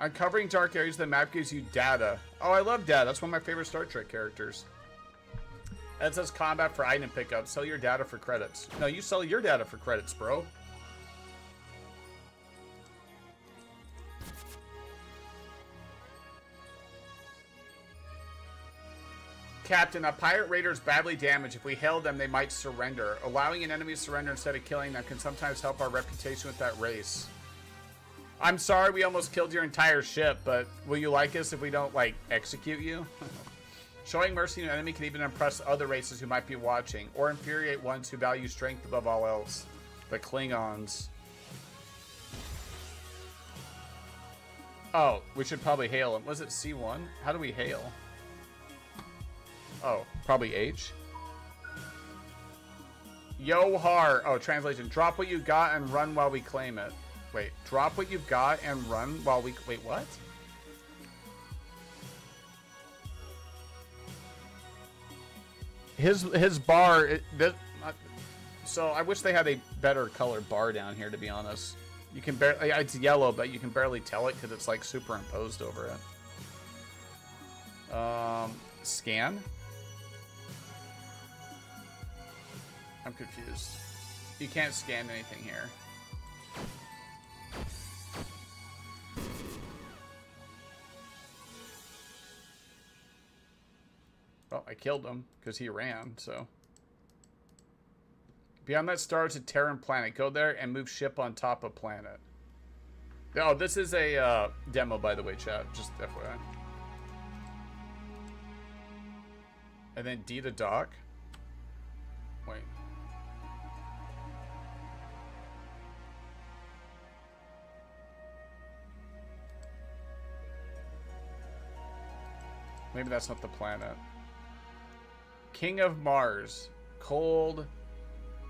Uncovering dark areas of the map gives you data. Oh, I love data. That's one of my favorite Star Trek characters. That says combat for item pickup. Sell your data for credits. No, you sell your data for credits, bro. Captain, a pirate raider is badly damaged. If we hail them, they might surrender. Allowing an enemy to surrender instead of killing them can sometimes help our reputation with that race. I'm sorry we almost killed your entire ship, but will you like us if we don't, like, execute you? Showing mercy to an enemy can even impress other races who might be watching, or infuriate ones who value strength above all else. The Klingons. Oh, we should probably hail them. Was it C1? How do we hail? Oh, probably H. Yo har. Oh, translation. Drop what you got and run while we claim it. Wait, drop what you've got and run while we... Wait, what? His bar... so I wish they had a better colored bar down here, to be honest. You can barely... It's yellow, but you can barely tell it because it's, like, superimposed over it. Scan? I'm confused. You can't scan anything here. Well, I killed him because he ran, so. Beyond that star is a Terran planet. Go there and move ship on top of planet. Oh, this is a demo, by the way, chat. Just FYI. And then D to dock. Wait. Maybe that's not the planet. King of Mars. Cold.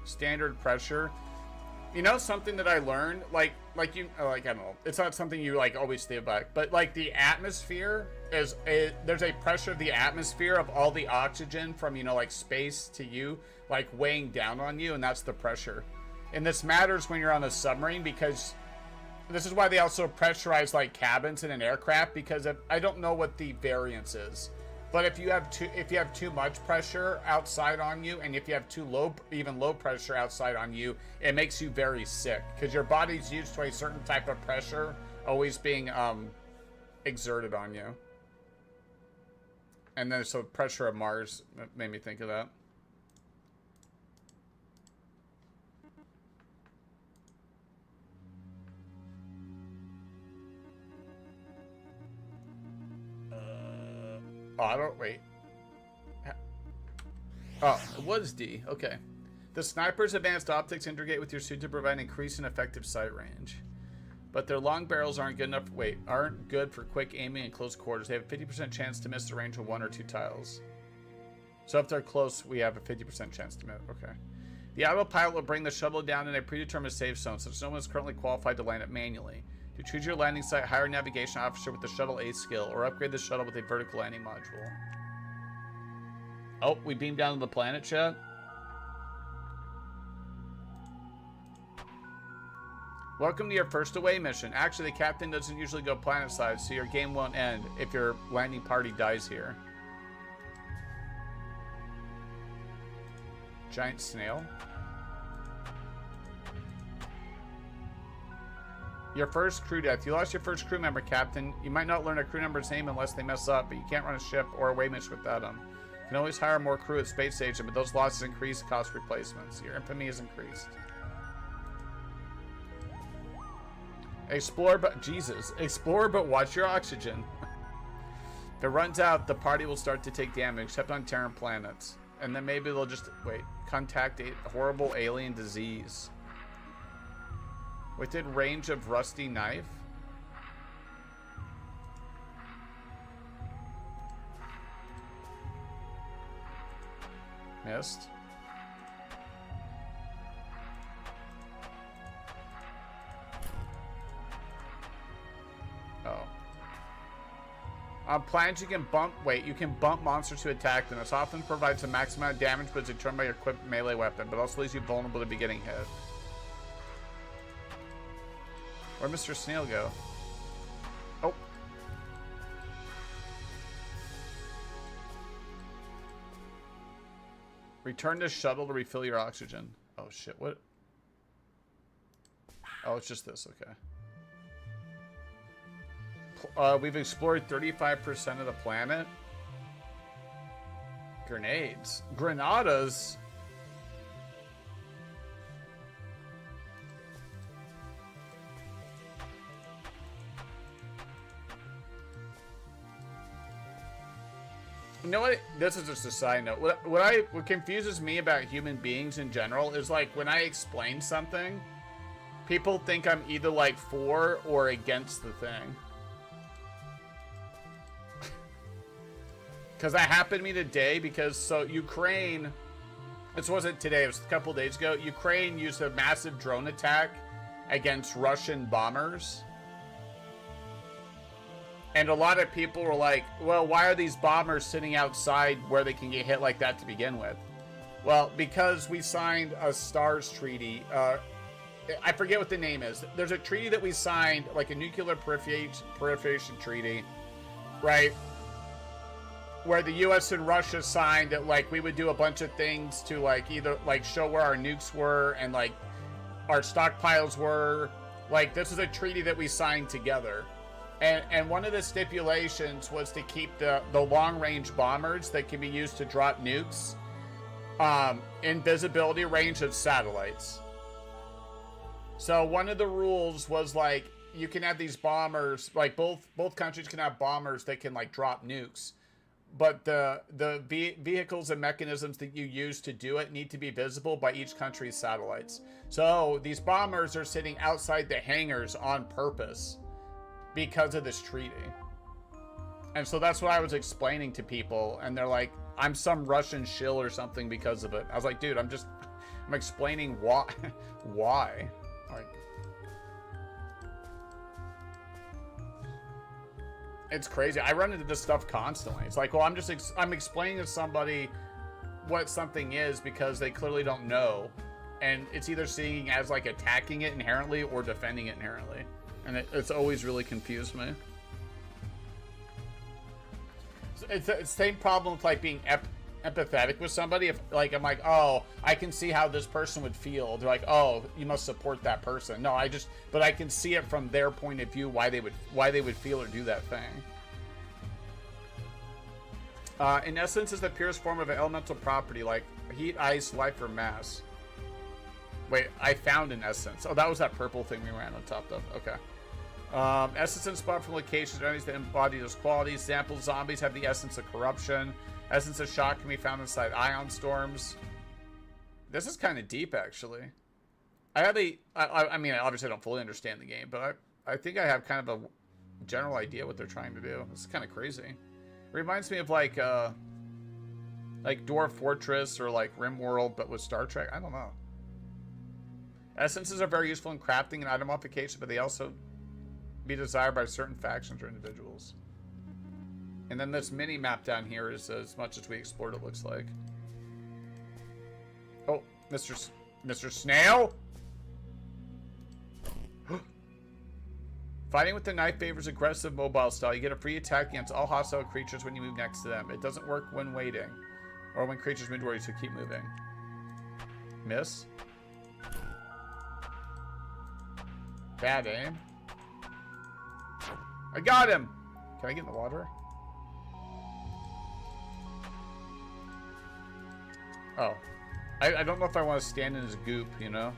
Standard pressure. You know something that I learned? I don't know. It's not something you like always think about. But like the atmosphere is there's a pressure of the atmosphere of all the oxygen from, you know, like space to you, like weighing down on you, and that's the pressure. And this matters when you're on a submarine, because this is why they also pressurize like cabins in an aircraft, because I don't know what the variance is. But if you have too much pressure outside on you, and if you have too low, even low pressure outside on you, it makes you very sick, because your body's used to a certain type of pressure always being exerted on you. And then so pressure of Mars made me think of that. Oh, I don't, wait. Oh, it was D. Okay. The sniper's advanced optics integrate with your suit to provide increased and effective sight range. But their long barrels aren't good enough, aren't good for quick aiming in close quarters. They have a 50% chance to miss the range of 1 or 2 tiles. So if they're close, we have a 50% chance to miss. Okay. The autopilot will bring the shuttle down in a predetermined safe zone, since no one is currently qualified to land it manually. To choose your landing site, hire a navigation officer with the Shuttle A skill, or upgrade the shuttle with a vertical landing module. Oh, we beamed down to the planet, chat? Welcome to your first away mission. Actually, the captain doesn't usually go planet side, so your game won't end if your landing party dies here. Giant snail. Your first crew death. You lost your first crew member, Captain. You might not learn a crew member's name unless they mess up, but you can't run a ship or away mission without them. You can always hire more crew at space station, but those losses increase cost replacements. Your infamy is increased. Explore, but Jesus. Explore, but watch your oxygen. If it runs out, the party will start to take damage, except on Terran planets. And then maybe they'll just, contact a horrible alien disease. Within range of rusty knife? Missed. Oh. On planets you can bump, you can bump monsters to attack them. This often provides a maximum amount of damage, but is determined by your equipped melee weapon, but also leaves you vulnerable to be getting hit. Where'd Mr. Snail go? Oh. Return to shuttle to refill your oxygen. Oh shit, what? Oh, it's just this, okay. We've explored 35% of the planet. Grenades. Granadas? You know what? This is just a side note. What confuses me about human beings in general is like when I explain something, people think I'm either like for or against the thing. Because that happened to me today, because so Ukraine, this wasn't today, it was a couple days ago, Ukraine used a massive drone attack against Russian bombers. And a lot of people were like, well, why are these bombers sitting outside where they can get hit like that to begin with? Well, because we signed a STARS treaty. I forget what the name is. There's a treaty that we signed, like a nuclear proliferation treaty, right? Where the US and Russia signed that, like, we would do a bunch of things to, like, either, like, show where our nukes were and, like, our stockpiles were. Like, this is a treaty that we signed together. And one of the stipulations was to keep the long-range bombers that can be used to drop nukes in visibility range of satellites. So one of the rules was, like, you can have these bombers, like both countries can have bombers that can like drop nukes, but the vehicles and mechanisms that you use to do it need to be visible by each country's satellites. So these bombers are sitting outside the hangars on purpose because of this treaty. And so that's what I was explaining to people, and they're like, I'm some Russian shill or something because of it. I was like, dude, I'm explaining why. Why? Like, it's crazy. I run into this stuff constantly. It's like, well, I'm explaining to somebody what something is because they clearly don't know, and it's either seeing as like attacking it inherently or defending it inherently, and it's always really confused me. It's the same problem with like being empathetic with somebody. If like I'm like, oh, I can see how this person would feel. They're like, oh, you must support that person. No, but I can see it from their point of view why they would feel or do that thing. In essence, is the purest form of an elemental property like heat, ice, life, or mass. Wait, I found an essence. Oh, that was that purple thing we ran on top of. Okay. Essence inspired from locations or enemies that embody those qualities. Example, zombies have the essence of corruption. Essence of shock can be found inside ion storms. This is kind of deep, actually. I mean, obviously I don't fully understand the game, but I think I have kind of a general idea what they're trying to do. This is kind of crazy. It reminds me of like Dwarf Fortress or like RimWorld, but with Star Trek. I don't know. Essences are very useful in crafting and item modification, but they also be desired by certain factions or individuals. And then this mini map down here is as much as we explored, it looks like. Oh, Mr. Snail? Fighting with the knife favors aggressive mobile style. You get a free attack against all hostile creatures when you move next to them. It doesn't work when waiting, or when creatures move towards you, so keep moving. Miss? Bad aim. I got him! Can I get in the water? Oh. I don't know if I want to stand in his goop, you know?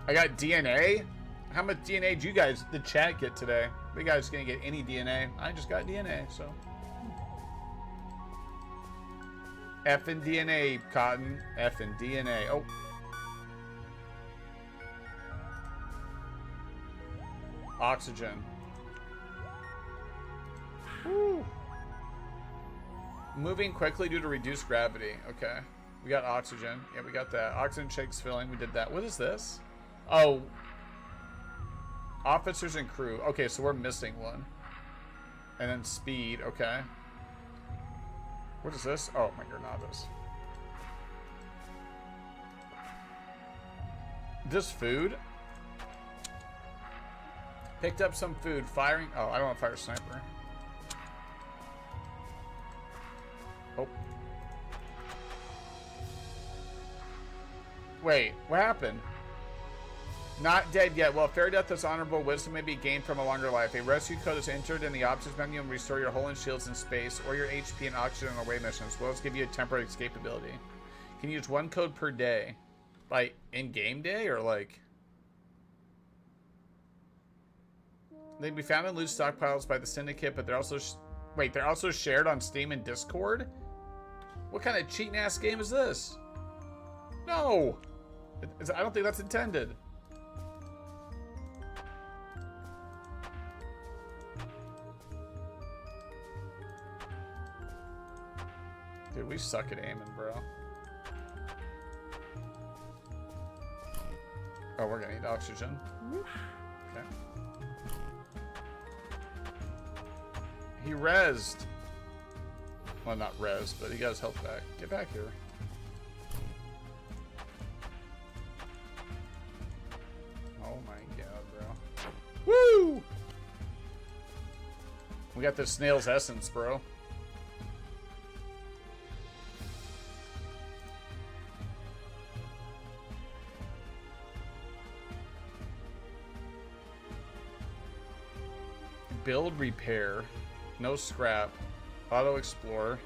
I got DNA? How much DNA did you guys, the chat, get today? You guys gonna get any DNA? I just got DNA, so. Effing DNA, Cotton. Effing DNA. Oh. Oxygen. Woo. Moving quickly due to reduced gravity. Okay. We got oxygen. Yeah, we got that. Oxygen shakes filling. We did that. What is this? Oh. Officers and crew. Okay, so we're missing one. And then speed. Okay. What is this? Oh, my Granadas. This food? Picked up some food. Firing. Oh, I don't want to fire a sniper. Oh. Wait, what happened? Not dead yet. Well, fair death is honorable. Wisdom may be gained from a longer life. A rescue code is entered in the options menu and restore your hull and shields in space, or your HP and oxygen on away missions, as well as give you a temporary escape ability. You can use one code per day. Like, in-game day, or like... They can be found in loot stockpiles by the Syndicate, but they're also... Wait, they're also shared on Steam and Discord? What kind of cheating-ass game is this? No! I don't think that's intended. Dude, we suck at aiming, bro. Oh, we're gonna need oxygen. Okay. He rezzed. Well, not rezzed, but he got his health back. Get back here. Oh my god, bro. Woo! We got the snail's essence, bro. Build repair. No scrap. Auto explore.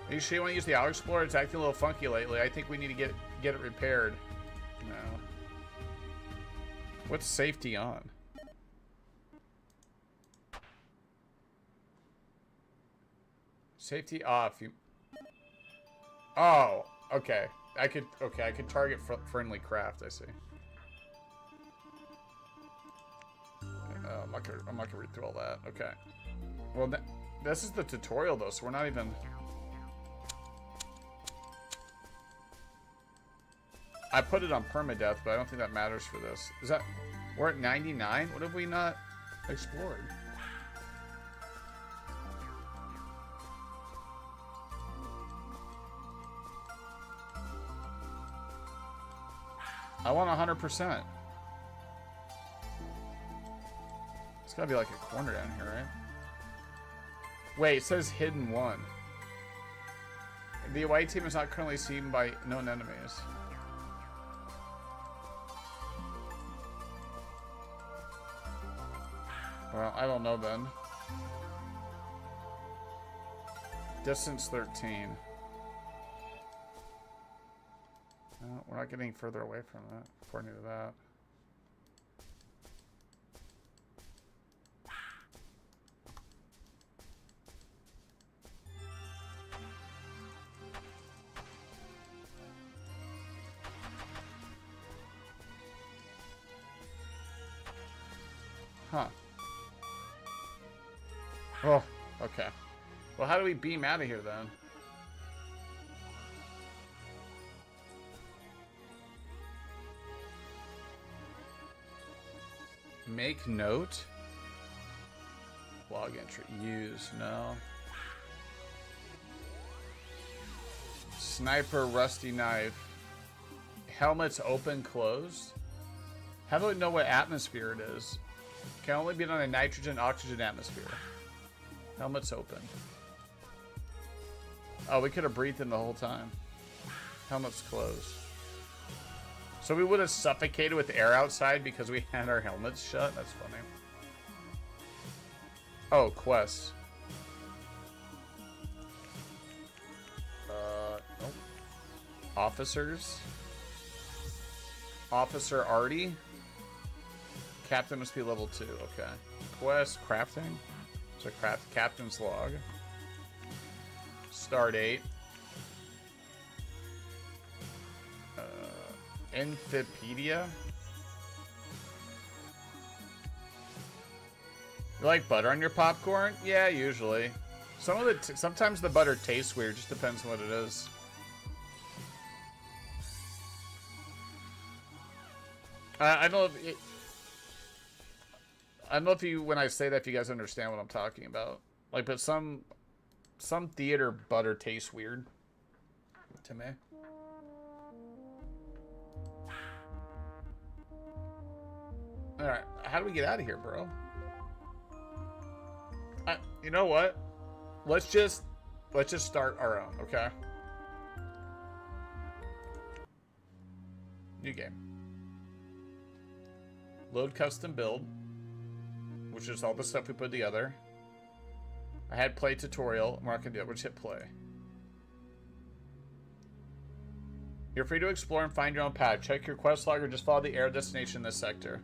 Are you sure you want to use the auto explorer? It's acting a little funky lately. I think we need to get it repaired. No. What's safety on? Safety off. You. Oh, okay. I could target friendly craft. I see. I'm not gonna read through all that. Okay. Well, this is the tutorial though, so we're not even. I put it on permadeath, but I don't think that matters for this. Is that... We're at 99? What have we not explored? I want 100%. It's gotta be like a corner down here, right? Wait, it says hidden 1. The away team is not currently seen by known enemies. Well, I don't know then. Distance 13. We're not getting further away from that, according to that. Huh. Oh, okay. Well, how do we beam out of here then? Make note. Log entry. Use. No. Sniper rusty knife. Helmets open, closed. How do I know what atmosphere it is? Can only be on a nitrogen oxygen atmosphere. Helmets open. Oh, we could have breathed in the whole time. Helmets closed. So we would have suffocated with air outside because we had our helmets shut? That's funny. Oh, quests. Nope. Officers. Officer Artie. Captain must be level 2. Okay. Quest crafting. So craft captain's log. Start date. Infipedia. You like butter on your popcorn? Yeah, usually. Sometimes the butter tastes weird. Just depends on what it is. I don't know if I don't know if you, when I say that, if you guys understand what I'm talking about. Like, but some theater butter tastes weird to me. All right, how do we get out of here, bro? You know what? Let's just start our own, okay? New game. Load custom build, which is all the stuff we put together. I had play tutorial. We're not gonna do it. We'll just hit play. You're free to explore and find your own path. Check your quest log or just follow the arrow destination in this sector.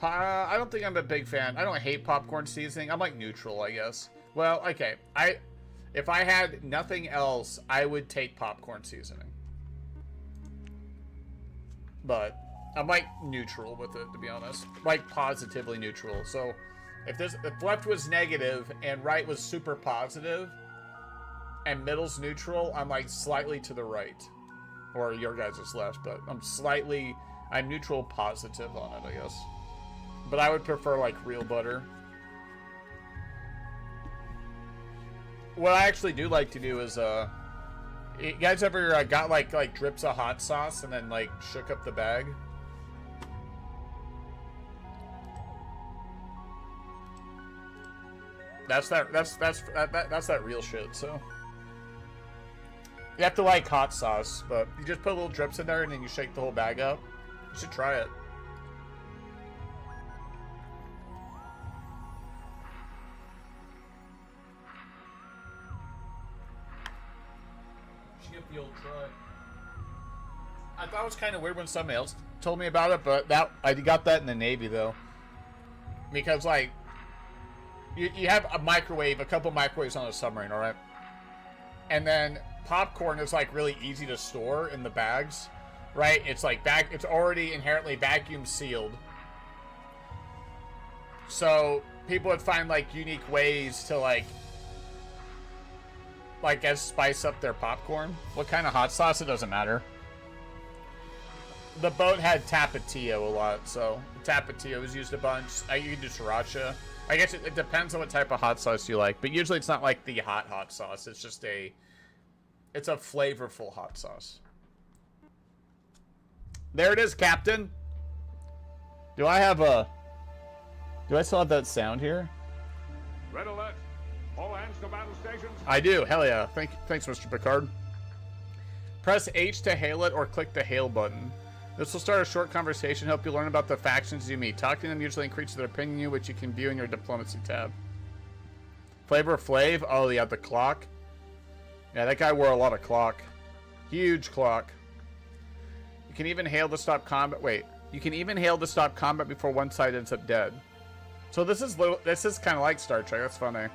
I don't think I'm a big fan. I don't hate popcorn seasoning. I'm like neutral, I guess. Well, okay. If I had nothing else, I would take popcorn seasoning. But I'm like neutral with it, to be honest. Like positively neutral. So if left was negative and right was super positive and middle's neutral, I'm like slightly to the right. Or your guys' is left, but I'm neutral positive on it, I guess. But I would prefer like real butter. What I actually do like to do is you guys ever got like drips of hot sauce and then like shook up the bag? That's that real shit. So you have to like hot sauce, but you just put little drips in there and then you shake the whole bag up. You should try it. Give the old try. I thought it was kind of weird when somebody else told me about it, but that I got that in the Navy though, because like you have a microwave, a couple microwaves on a submarine, all right, and then popcorn is like really easy to store in the bags, right? It's like it's already inherently vacuum sealed, so people would find like unique ways to like guess spice up their popcorn. What kind of hot sauce? It doesn't matter. The boat had Tapatio a lot, so Tapatio was used a bunch. You can do sriracha. I guess it depends on what type of hot sauce you like, but usually it's not like the hot sauce. It's just it's a flavorful hot sauce. There it is, Captain. Do I still have that sound here? Red alert. All hands to battle stations. I do. Hell yeah. Thanks, Mr. Picard. Press H to hail it or click the hail button. This will start a short conversation, help you learn about the factions you meet. Talking to them usually increases their opinion of you, which you can view in your diplomacy tab. Flavor Flav. Oh, yeah, the clock. Yeah, that guy wore a lot of clock. Huge clock. You can even hail to stop combat. Wait. You can even hail to stop combat before one side ends up dead. So this is kind of like Star Trek. That's funny.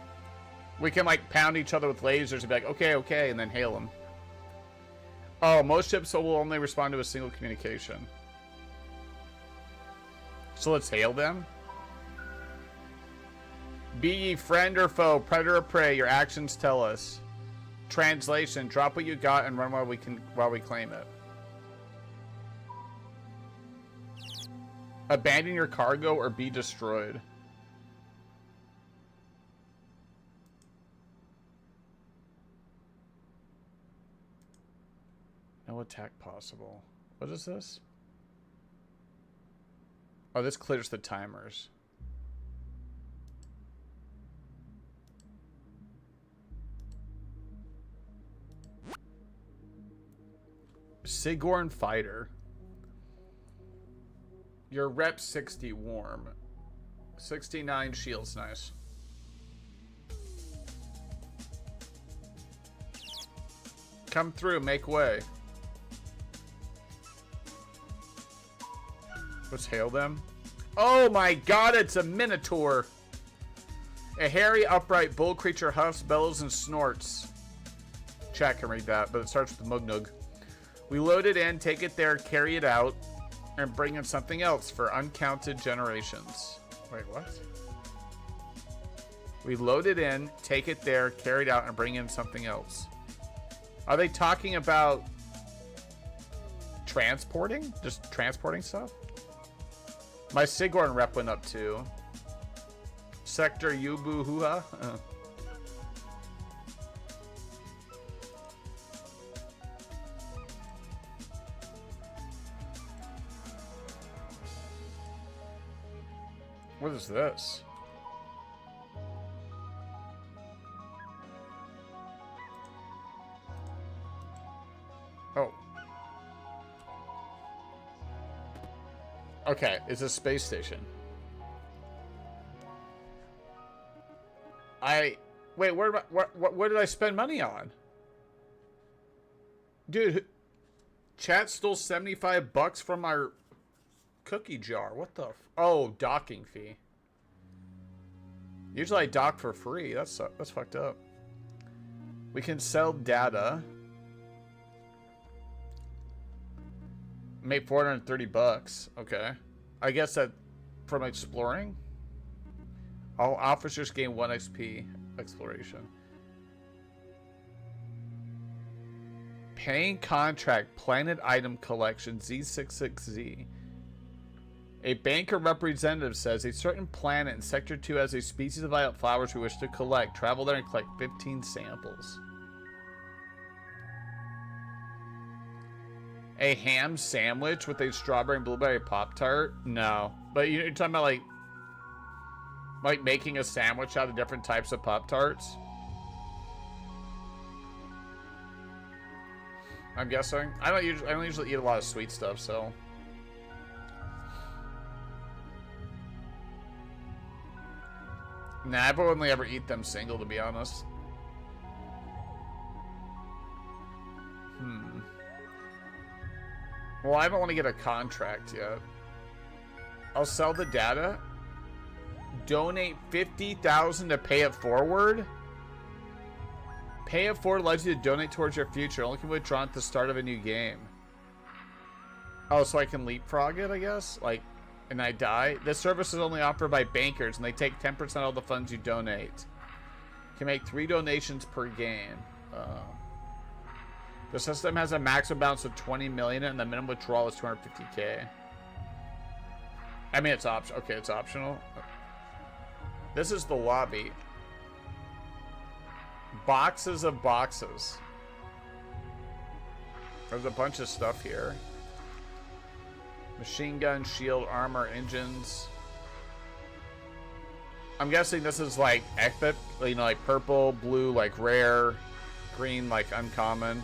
We can like pound each other with lasers and be like, okay, and then hail them. Oh, most ships will only respond to a single communication. So let's hail them. Be ye friend or foe, predator or prey, your actions tell us. Translation, drop what you got and run while we claim it. Abandon your cargo or be destroyed. No attack possible. What is this? Oh, this clears the timers. Sigourn Fighter. Your rep 60 warm. 69 shields, nice. Come through, make way. Let's hail them. Oh my god, it's a Minotaur. A hairy, upright bull creature huffs, bellows, and snorts. Chat can read that, but it starts with Mugnug. We load it in, take it there, carry it out, and bring in something else for uncounted generations. Wait, what? We load it in, take it there, carry it out, and bring in something else. Are they talking about transporting? Just transporting stuff? My Sigourn rep went up too. Sector Yubu Hua. What is this? Oh. Okay, it's a space station. Wait, what did I spend money on? Dude, chat stole 75 bucks from our cookie jar. What the oh, docking fee. Usually I dock for free. That's fucked up. We can sell data. Make 430 bucks. Okay. I guess that from exploring. All officers gain 1 XP exploration. Paying contract planet item collection Z66Z. A banker representative says a certain planet in Sector 2 has a species of violet flowers we wish to collect. Travel there and collect 15 samples. A ham sandwich with a strawberry and blueberry Pop-Tart? No. But you're talking about like making a sandwich out of different types of Pop-Tarts? I'm guessing. I don't usually eat a lot of sweet stuff, so. Nah, I've only ever eat them single, to be honest. Well, I don't want to get a contract yet. I'll sell the data. Donate 50,000 to pay it forward. Pay it forward allows you to donate towards your future. Only can be withdrawn at the start of a new game. Oh, so I can leapfrog it, I guess? Like, and I die? This service is only offered by bankers, and they take 10% of the funds you donate. You can make 3 donations per game. The system has a maximum balance of 20 million, and the minimum withdrawal is 250K. I mean, it's optional. Okay, it's optional. This is the lobby. Boxes of boxes. There's a bunch of stuff here. Machine gun, shield, armor, engines. I'm guessing this is like epic, you know, like purple, blue, like rare, green, like uncommon.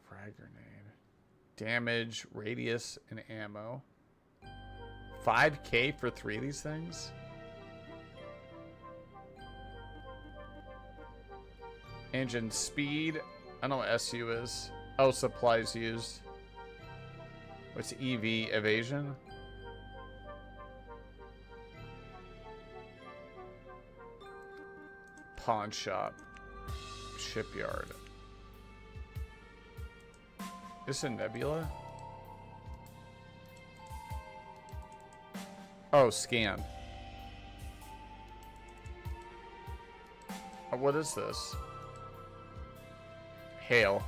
Frag grenade. Damage, radius, and ammo. 5K for 3 of these things? Engine speed. I don't know what SU is. Oh, supplies used. What's EV? Evasion? Pawn shop. Shipyard. Is this a nebula? Oh, scan. What is this? Hail.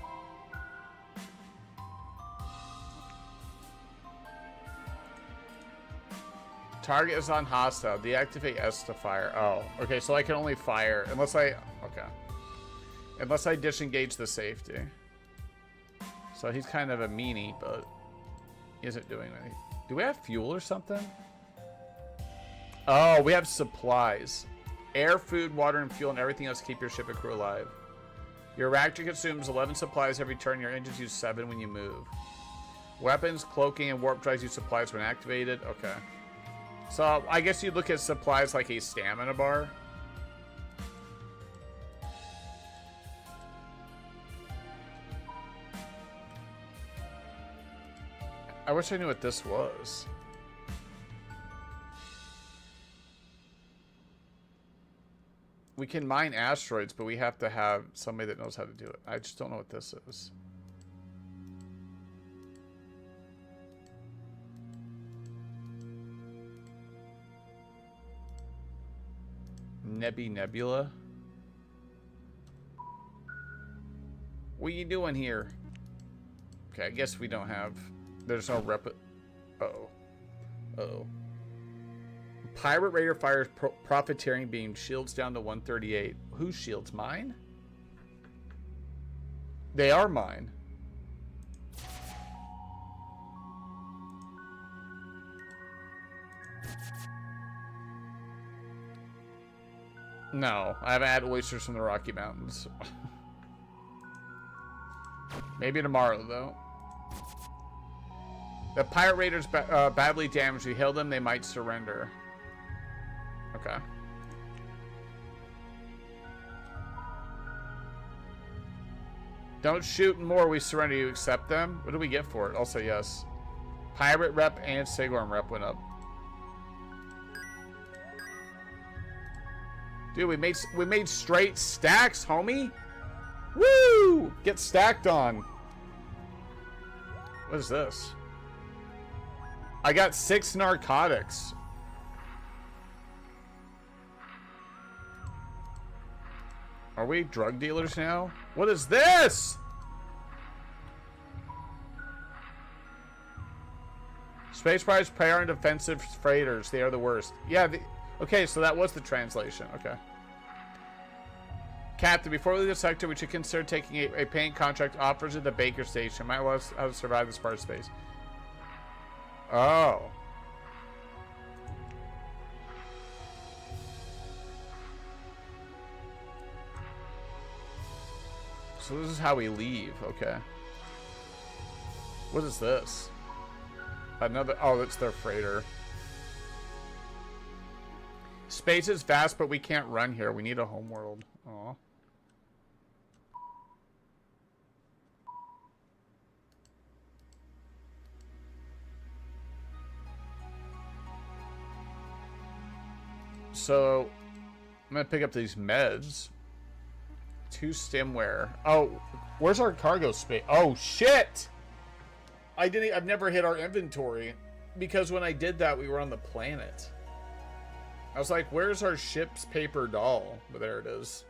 Target is on hostile. Deactivate S to fire. Oh, okay. So I can only fire unless I... Okay. Unless I disengage the safety. So he's kind of a meanie, but he isn't doing anything. Do we have fuel or something? Oh, we have supplies. Air, food, water, and fuel, and everything else to keep your ship and crew alive. Your reactor consumes 11 supplies every turn. Your engines use 7 when you move. Weapons, cloaking, and warp drives use supplies when activated. Okay. So I guess you look at supplies like a stamina bar. I wish I knew what this was. We can mine asteroids, but we have to have somebody that knows how to do it. I just don't know what this is. Nebula. What are you doing here? Okay, I guess we don't have... There's no rep... Uh-oh. Uh-oh. Pirate Raider fires profiteering beam. Shields down to 138. Whose shields? Mine? They are mine. No, I haven't had oysters from the Rocky Mountains. Maybe tomorrow, though. The Pirate Raiders badly damaged. We hail them, they might surrender. Okay. Don't shoot more, we surrender. You accept them? What do we get for it? I'll say yes. Pirate rep and Sigorum rep went up. Dude, we made straight stacks, homie. Woo! Get stacked on. What is this? I got 6 narcotics. Are we drug dealers now? What is this? Space Pirates prey on defensive freighters. They are the worst. Yeah, okay, so that was the translation. Okay. Captain, before we leave the sector, we should consider taking a paying contract offers at the Baker Station. Might allow us how to survive this part of space. Oh. So this is how we leave. Okay. What is this? Another... Oh, that's their freighter. Space is vast, but we can't run here. We need a homeworld. Aw. So I'm gonna pick up these meds. 2 stemware. Oh, where's our cargo space? Oh shit! I've never hit our inventory because when I did that, we were on the planet. I was like, where's our ship's paper doll? But there it is.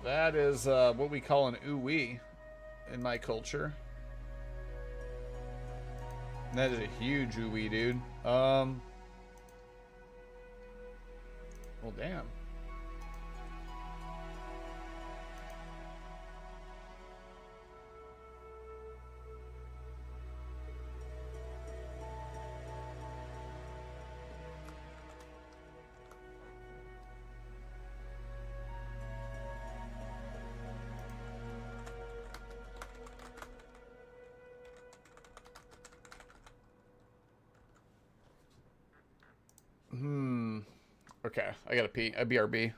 That is what we call an ooh-wee in my culture. That is a huge ooh-wee, dude. Well, damn. Okay, I gotta pee. A BRB.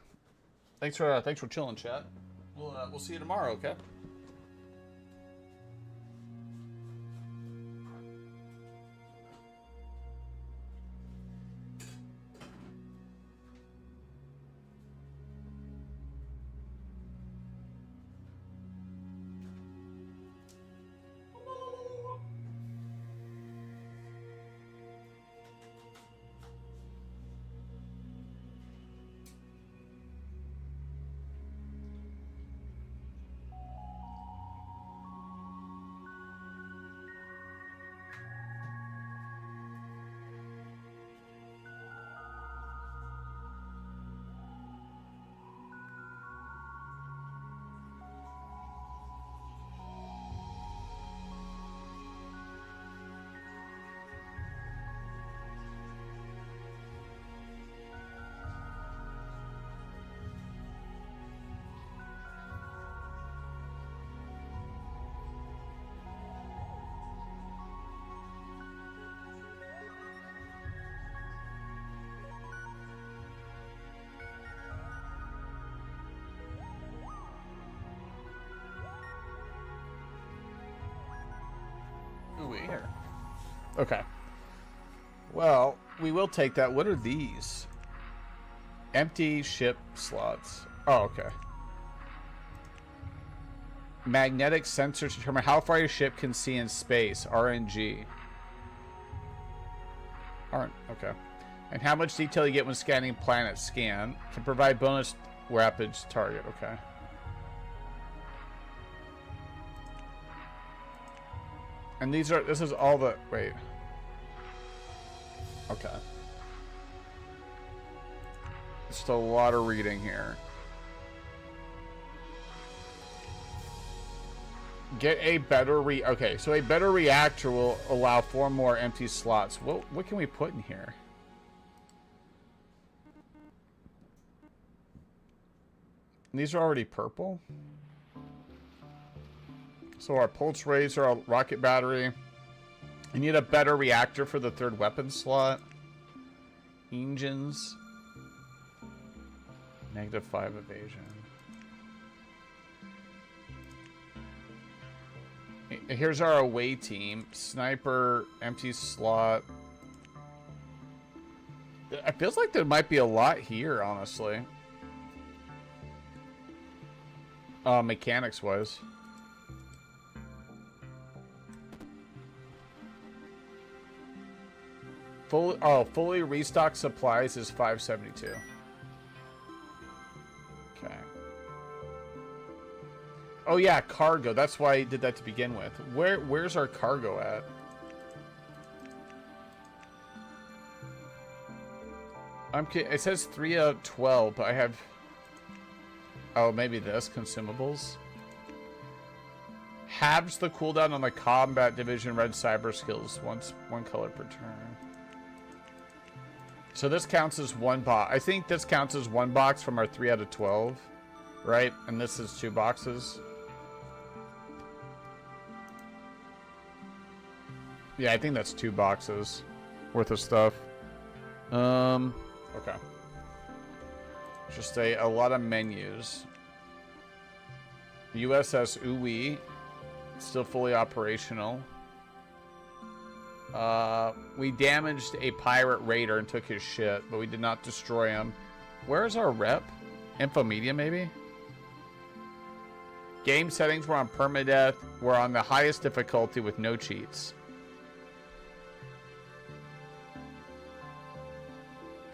Thanks for chilling, chat. We'll see you tomorrow. Okay. Here. Okay. Well, we will take that. What are these? Empty ship slots. Oh, okay. Magnetic sensors determine how far your ship can see in space. RNG. Okay. And how much detail you get when scanning planet scan. Can provide bonus rapids target. Okay. And this is all the, wait. Okay. Just a lot of reading here. Get a better okay, so a better reactor will allow 4 more empty slots. What can we put in here? And these are already purple? So our pulse razor, our rocket battery. We need a better reactor for the 3rd weapon slot. Engines. -5 evasion. Here's our away team. Sniper, empty slot. It feels like there might be a lot here, honestly. Mechanics-wise. Fully restocked supplies is 572. Okay. Oh yeah, cargo. That's why I did that to begin with. Where's our cargo at? It says 3 out of 12, but I have. Oh, maybe this consumables. Halves the cooldown on the combat division red cyber skills. One color per turn. So this counts as 1 box. I think this counts as 1 box from our 3 out of 12, right? And this is 2 boxes. Yeah, I think that's 2 boxes worth of stuff. Okay. Just a lot of menus. USS Uwe, still fully operational. We damaged a pirate raider and took his shit, but we did not destroy him. Where is our rep? Infomedia, maybe? Game settings were on permadeath. We're on the highest difficulty with no cheats.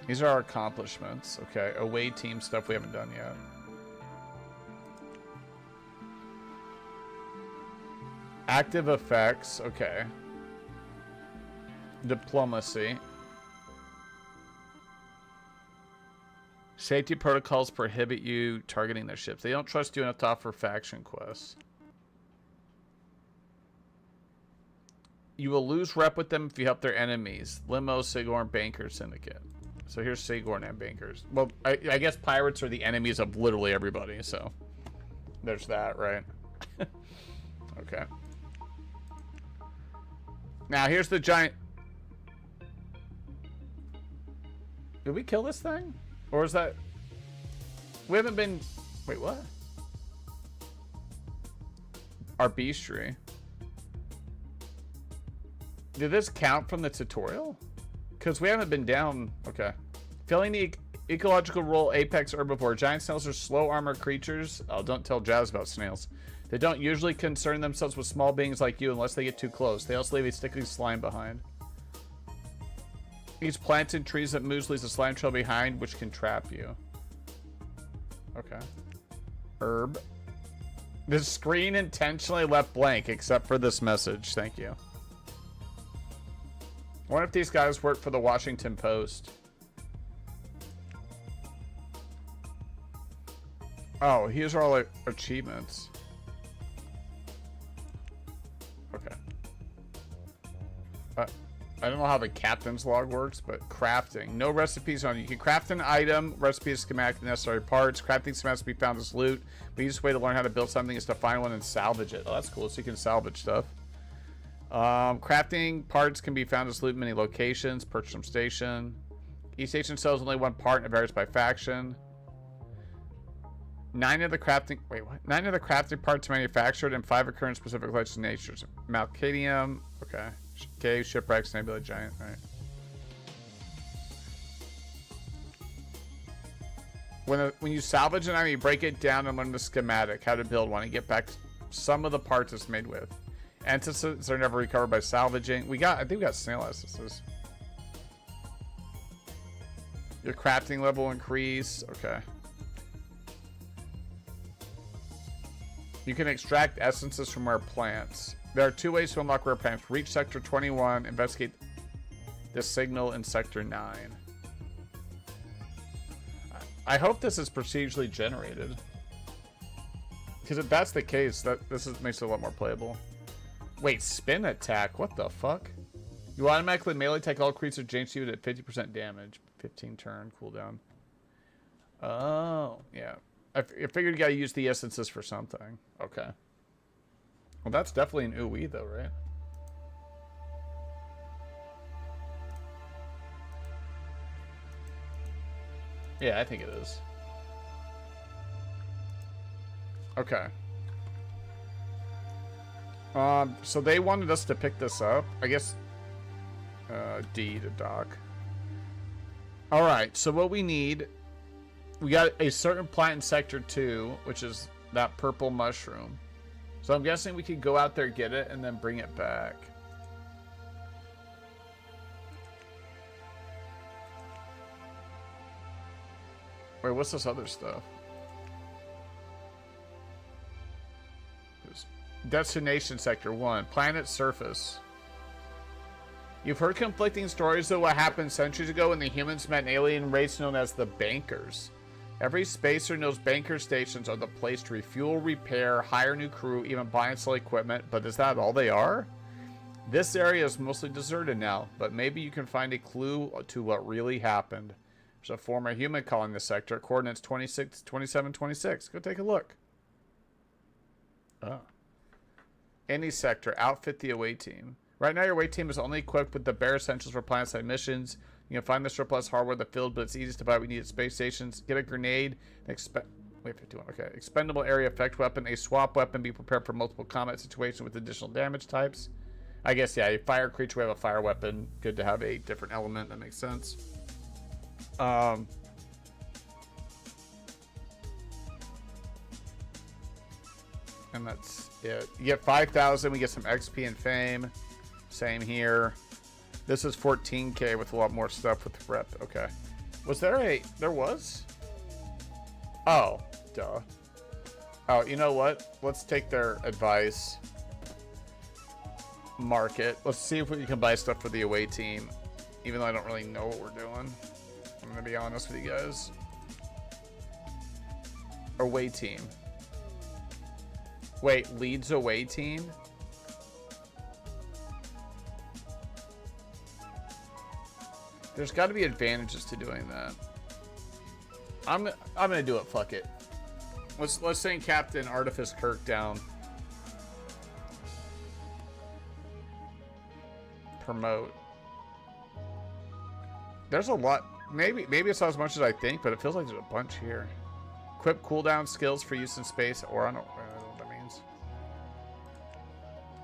These are our accomplishments. Okay, away team stuff we haven't done yet. Active effects, okay. Diplomacy. Safety protocols prohibit you targeting their ships. They don't trust you enough to offer faction quests. You will lose rep with them if you help their enemies. Limo, Sigorn, Banker, Syndicate. So here's Sigorn and Bankers. Well, I guess pirates are the enemies of literally everybody, so there's that, right? Okay. Now here's the giant... Did we kill this thing? Or is that... We haven't been... Wait, what? Our beastry. Did this count from the tutorial? Because we haven't been down... Okay. Filling the ecological role, apex herbivore. Giant snails are slow armored creatures. Oh, don't tell Jazz about snails. They don't usually concern themselves with small beings like you unless they get too close. They also leave a sticky slime behind. Each plants and trees that moves leaves a slime trail behind, which can trap you. Okay. Herb. The screen intentionally left blank, except for this message. Thank you. I wonder if these guys work for the Washington Post. Oh, here's all our achievements. Okay. I don't know how the captain's log works, but crafting. No recipes on you. You can craft an item, recipe, schematic, necessary parts. Crafting schematics can be found as loot. The easiest way to learn how to build something is to find one and salvage it. Oh, that's cool. So you can salvage stuff. Crafting parts can be found as loot in many locations. Purchase from station. Each station sells only one part and it varies by faction. 9 of the crafting... Wait, what? 9 of the crafting parts are manufactured and 5 occur in specific destinations. Malcadium. Okay. Cave, shipwrecks, nebula, giant. Right. When you salvage an item, you break it down and learn the schematic, how to build one, and get back some of the parts it's made with. Essences are never recovered by salvaging. I think we got snail essences. Your crafting level increase. Okay. You can extract essences from rare plants. There are 2 ways to unlock rare plants. Reach Sector 21. Investigate the signal in Sector 9. I hope this is procedurally generated. Because if that's the case, makes it a lot more playable. Wait, spin attack? What the fuck? You automatically melee attack all creatures adjacent to you at 50% damage. 15 turn cooldown. Oh, yeah. I figured you gotta use the essences for something. Okay. Well, that's definitely an ooey, though, right? Yeah, I think it is. Okay. So they wanted us to pick this up. I guess... D to dock. Alright, so what we need... We got a certain plant in Sector 2, which is that purple mushroom. So I'm guessing we could go out there, get it, and then bring it back. Wait, what's this other stuff? Destination Sector 1. Planet surface. You've heard conflicting stories of what happened centuries ago when the humans met an alien race known as the Bankers. Every spacer knows banker stations are the place to refuel, repair, hire new crew, even buy and sell equipment, but is that all they are? This area is mostly deserted now, but maybe you can find a clue to what really happened. There's a former human colony in the sector, coordinates 2726. Go take a look. Oh. Any sector, outfit the away team. Right now your away team is only equipped with the bare essentials for planet-side missions. You can find the surplus hardware in the field, but it's easiest to buy. We need at space stations. Get a grenade. Wait, 51. Okay. Expendable area effect weapon. A swap weapon. Be prepared for multiple combat situations with additional damage types. I guess, yeah, a fire creature, we have a fire weapon. Good to have a different element. That makes sense. And that's it. You get 5,000. We get some XP and fame. Same here. This is 14k with a lot more stuff with rep. Okay. Was there a... There was? Oh, duh. Oh, you know what? Let's take their advice. Market. Let's see if we can buy stuff for the away team. Even though I don't really know what we're doing. I'm going to be honest with you guys. Away team. Wait, Leeds away team? There's got to be advantages to doing that. I'm gonna do it. Fuck it. Let's send Captain Artifice Kirk down. Promote. There's a lot. Maybe it's not as much as I think, but it feels like there's a bunch here. Equip cooldown skills for use in space, or I don't know what that means.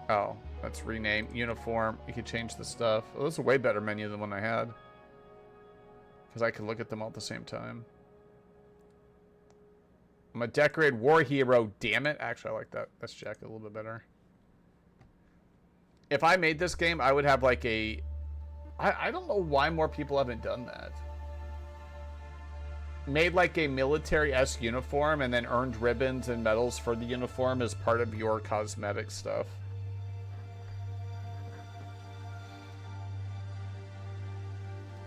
Oh, let's rename uniform. You can change the stuff. Oh, this is a way better menu than one I had. Because I can look at them all at the same time. I'm a decorated war hero. Damn it. Actually, I like that. That's Jack a little bit better. If I made this game, I would have like a... I don't know why more people haven't done that. Made like a military-esque uniform and then earned ribbons and medals for the uniform as part of your cosmetic stuff.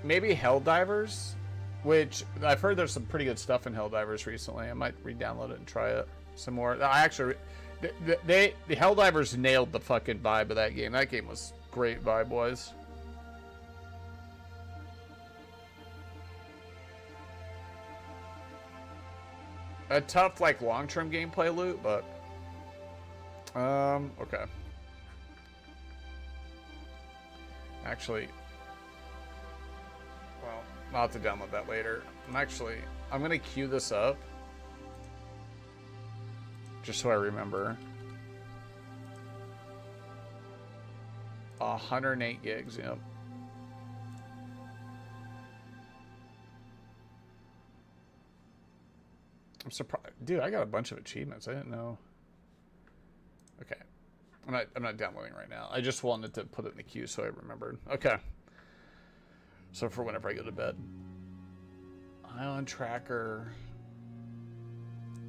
Maybe Helldivers, which I've heard there's some pretty good stuff in Helldivers recently. I might re-download it and try it some more. I actually, the Helldivers nailed the fucking vibe of that game. That game was great vibe-wise. A tough, like, long-term gameplay loop, but okay. Actually, well, I'll have to download that later. I'm gonna queue this up just so I remember. 108 gigs, yep. I'm surprised, dude. I got a bunch of achievements. I didn't know. Okay, I'm not downloading right now. I just wanted to put it in the queue so I remembered. Okay. So for whenever I go to bed. Island tracker.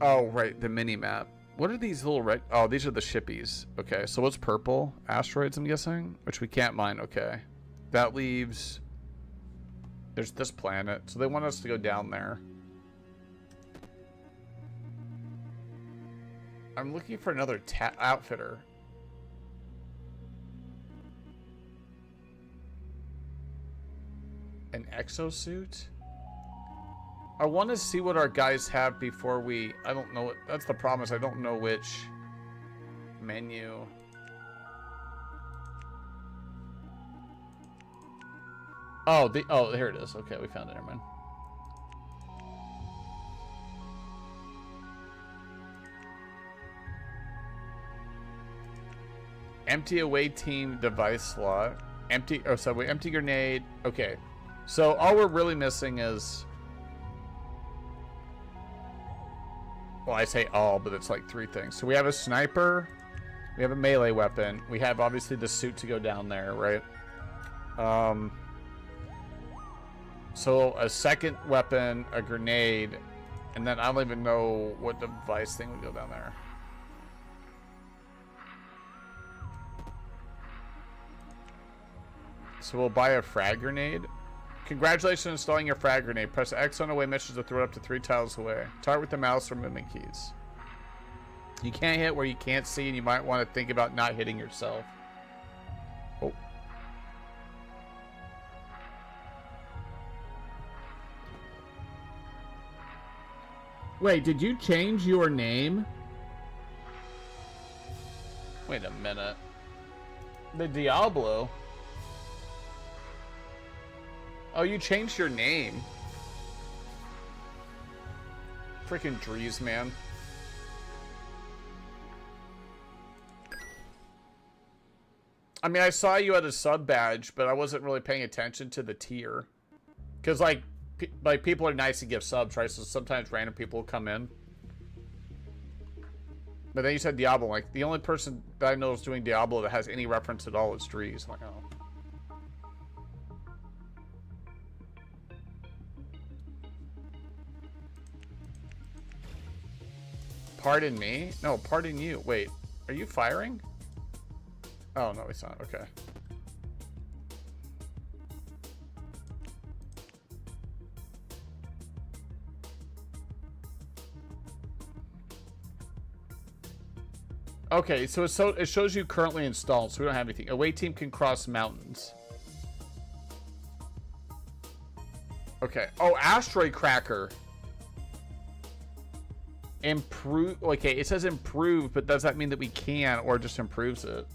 Oh, right, the mini map. What are these little red? Oh, these are the shippies. Okay, so what's purple? Asteroids, I'm guessing, which we can't mine. Okay, that leaves. There's this planet, so they want us to go down there. I'm looking for another outfitter. An exosuit? I want to see what our guys have before we... I don't know. That's the problem, is I don't know which menu. Oh, here it is. Okay, we found it. Never mind. Empty away team device slot. Empty. Oh, so we empty grenade. Okay. So all we're really missing is... Well, I say all, but it's like 3 things. So we have a sniper. We have a melee weapon. We have obviously the suit to go down there, right? So a second weapon, a grenade, and then I don't even know what device thing would go down there. So we'll buy a frag grenade. Congratulations on installing your frag grenade. Press X on away missions to throw it up to 3 tiles away. Target with the mouse or movement keys. You can't hit where you can't see, and you might want to think about not hitting yourself. Oh. Wait, did you change your name? Wait a minute. The Diablo? Oh, you changed your name. Freaking Drees, man. I mean, I saw you had a sub badge, but I wasn't really paying attention to the tier. Because, like people are nice to give subs, right? So sometimes random people will come in. But then you said Diablo. Like, the only person that I know is doing Diablo that has any reference at all is Dries. Like, oh. Pardon me? No, pardon you. Wait, are you firing? Oh, no, he's not. Okay. Okay, so it shows you currently installed, so we don't have anything. Away team can cross mountains. Okay. Oh, Asteroid Cracker. Improve. Okay, it says improve, but does that mean that we can, or just improves it?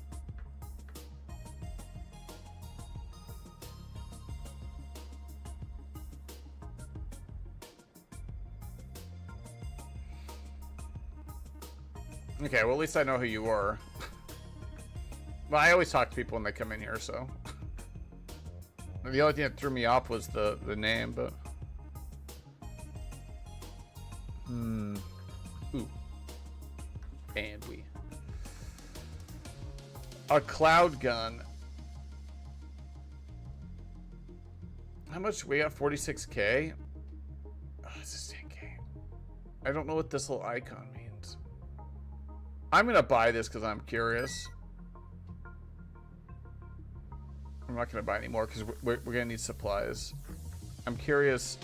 Okay, well, at least I know who you are. Well, I always talk to people when they come in here, so. The only thing that threw me off was the name, but. Ooh. And we. A cloud gun. How much? We got 46k? Oh, this is 10k. I don't know what this little icon means. I'm gonna buy this because I'm curious. I'm not gonna buy any more because we're gonna need supplies. I'm curious.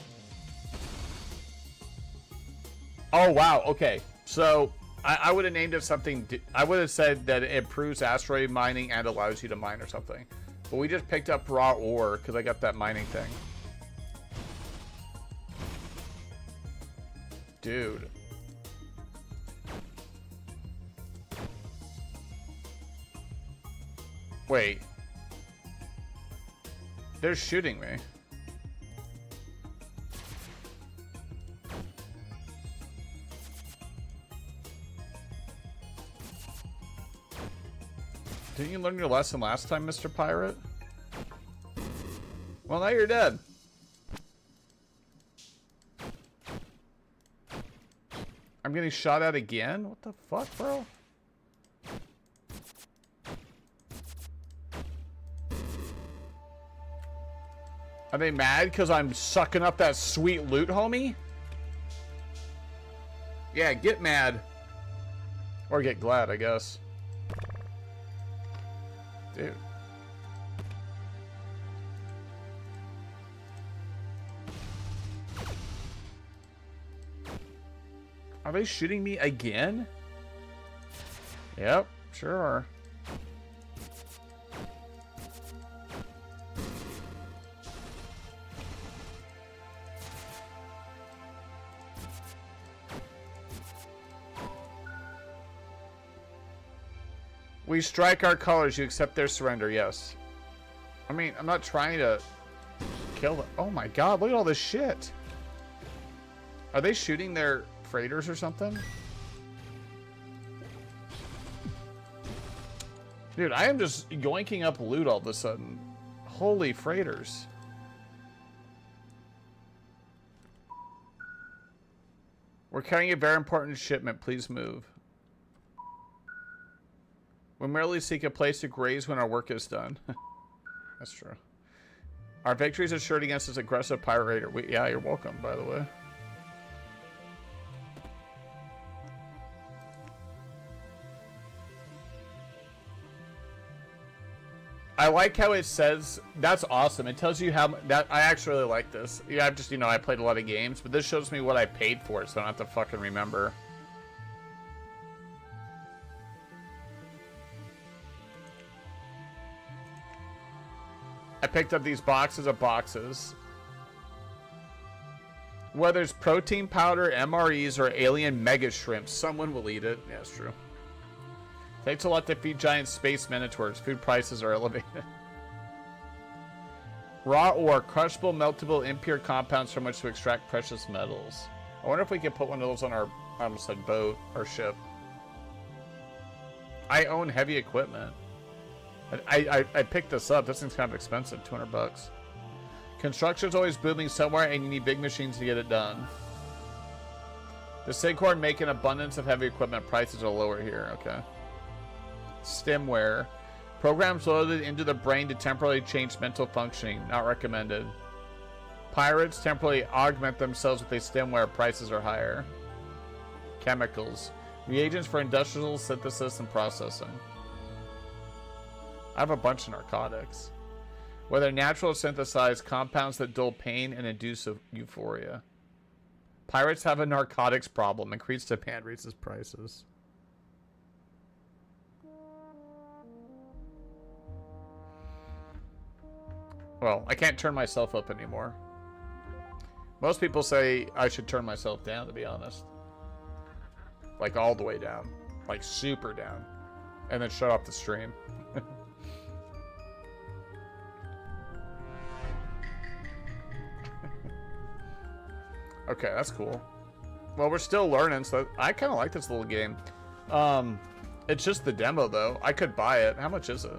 Oh wow, okay. So I would have named it something. I would have said that it improves asteroid mining and allows you to mine or something. But we just picked up raw ore because I got that mining thing. Dude. Wait. They're shooting me. Didn't you learn your lesson last time, Mr. Pirate? Well, now you're dead. I'm getting shot at again? What the fuck, bro? Are they mad because I'm sucking up that sweet loot, homie? Yeah, get mad. Or get glad, I guess. Dude. Are they shooting me again? Yep, sure are. We strike our colors, you accept their surrender, yes. I mean, I'm not trying to kill them. Oh my god, look at all this shit. Are they shooting their freighters or something? Dude, I am just yoinking up loot all of a sudden. Holy freighters. We're carrying a very important shipment, please move. We merely seek a place to graze when our work is done. That's true. Our victory is assured against this aggressive pirate raider. Yeah, you're welcome, by the way. I like how it says, that's awesome. It tells you how, that I actually really like this. Yeah, I've just, you know, I played a lot of games, but this shows me what I paid for it, so I don't have to fucking remember. I picked up these boxes of boxes. Whether it's protein powder, MREs, or alien mega shrimp, someone will eat it. Yeah, it's true. Takes a lot to feed giant space minotaurs. Food prices are elevated. Raw ore, crushable, meltable, impure compounds from which to extract precious metals. I wonder if we could put one of those on our, I almost said boat or ship. I own heavy equipment. I picked this up. This thing's kind of expensive, 200 bucks. Construction's always booming somewhere, and you need big machines to get it done. The Sigcorn make an abundance of heavy equipment. Prices are lower here. Okay. Stemware. Programs loaded into the brain to temporarily change mental functioning. Not recommended. Pirates temporarily augment themselves with a stemware. Prices are higher. Chemicals. Reagents for industrial synthesis and processing. I have a bunch of narcotics. Whether natural or synthesized, compounds that dull pain and induce euphoria. Pirates have a narcotics problem. Increased demand raises prices. Well, I can't turn myself up anymore. Most people say I should turn myself down, to be honest. Like all the way down. Like super down. And then shut off the stream. Okay, that's cool. Well, we're still learning, so I kind of like this little game. It's just the demo, though. I could buy it. How much is it?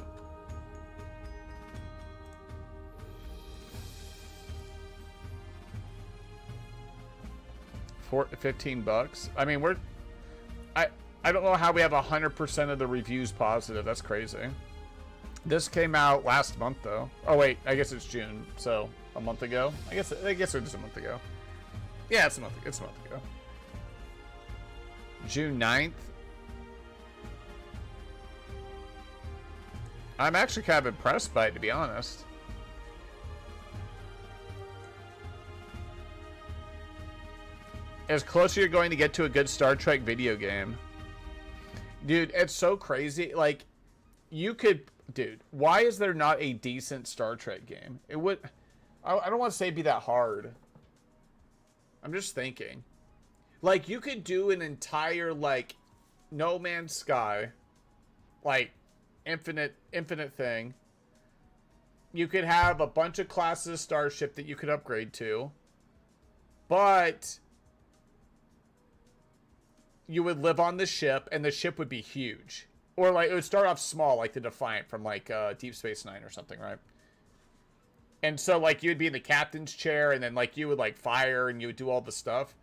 $15. I mean, I don't know how we have 100% of the reviews positive. That's crazy. This came out last month, though. Oh wait, I guess it's June, so a month ago. I guess it was a month ago. Yeah, it's a month ago. June 9th. I'm actually kind of impressed by it, to be honest. As close as you're going to get to a good Star Trek video game. Dude, it's so crazy. Like, you could... Dude, why is there not a decent Star Trek game? It would... I don't want to say it'd be that hard. I'm just thinking. Like, you could do an entire, like, No Man's Sky. Like, infinite thing. You could have a bunch of classes of Starship that you could upgrade to. But... you would live on the ship, and the ship would be huge. Or, like, it would start off small, like the Defiant from, like, Deep Space Nine or something, right? And so, like, you would be in the captain's chair, and then, like, you would, like, fire, and you would do all the stuff.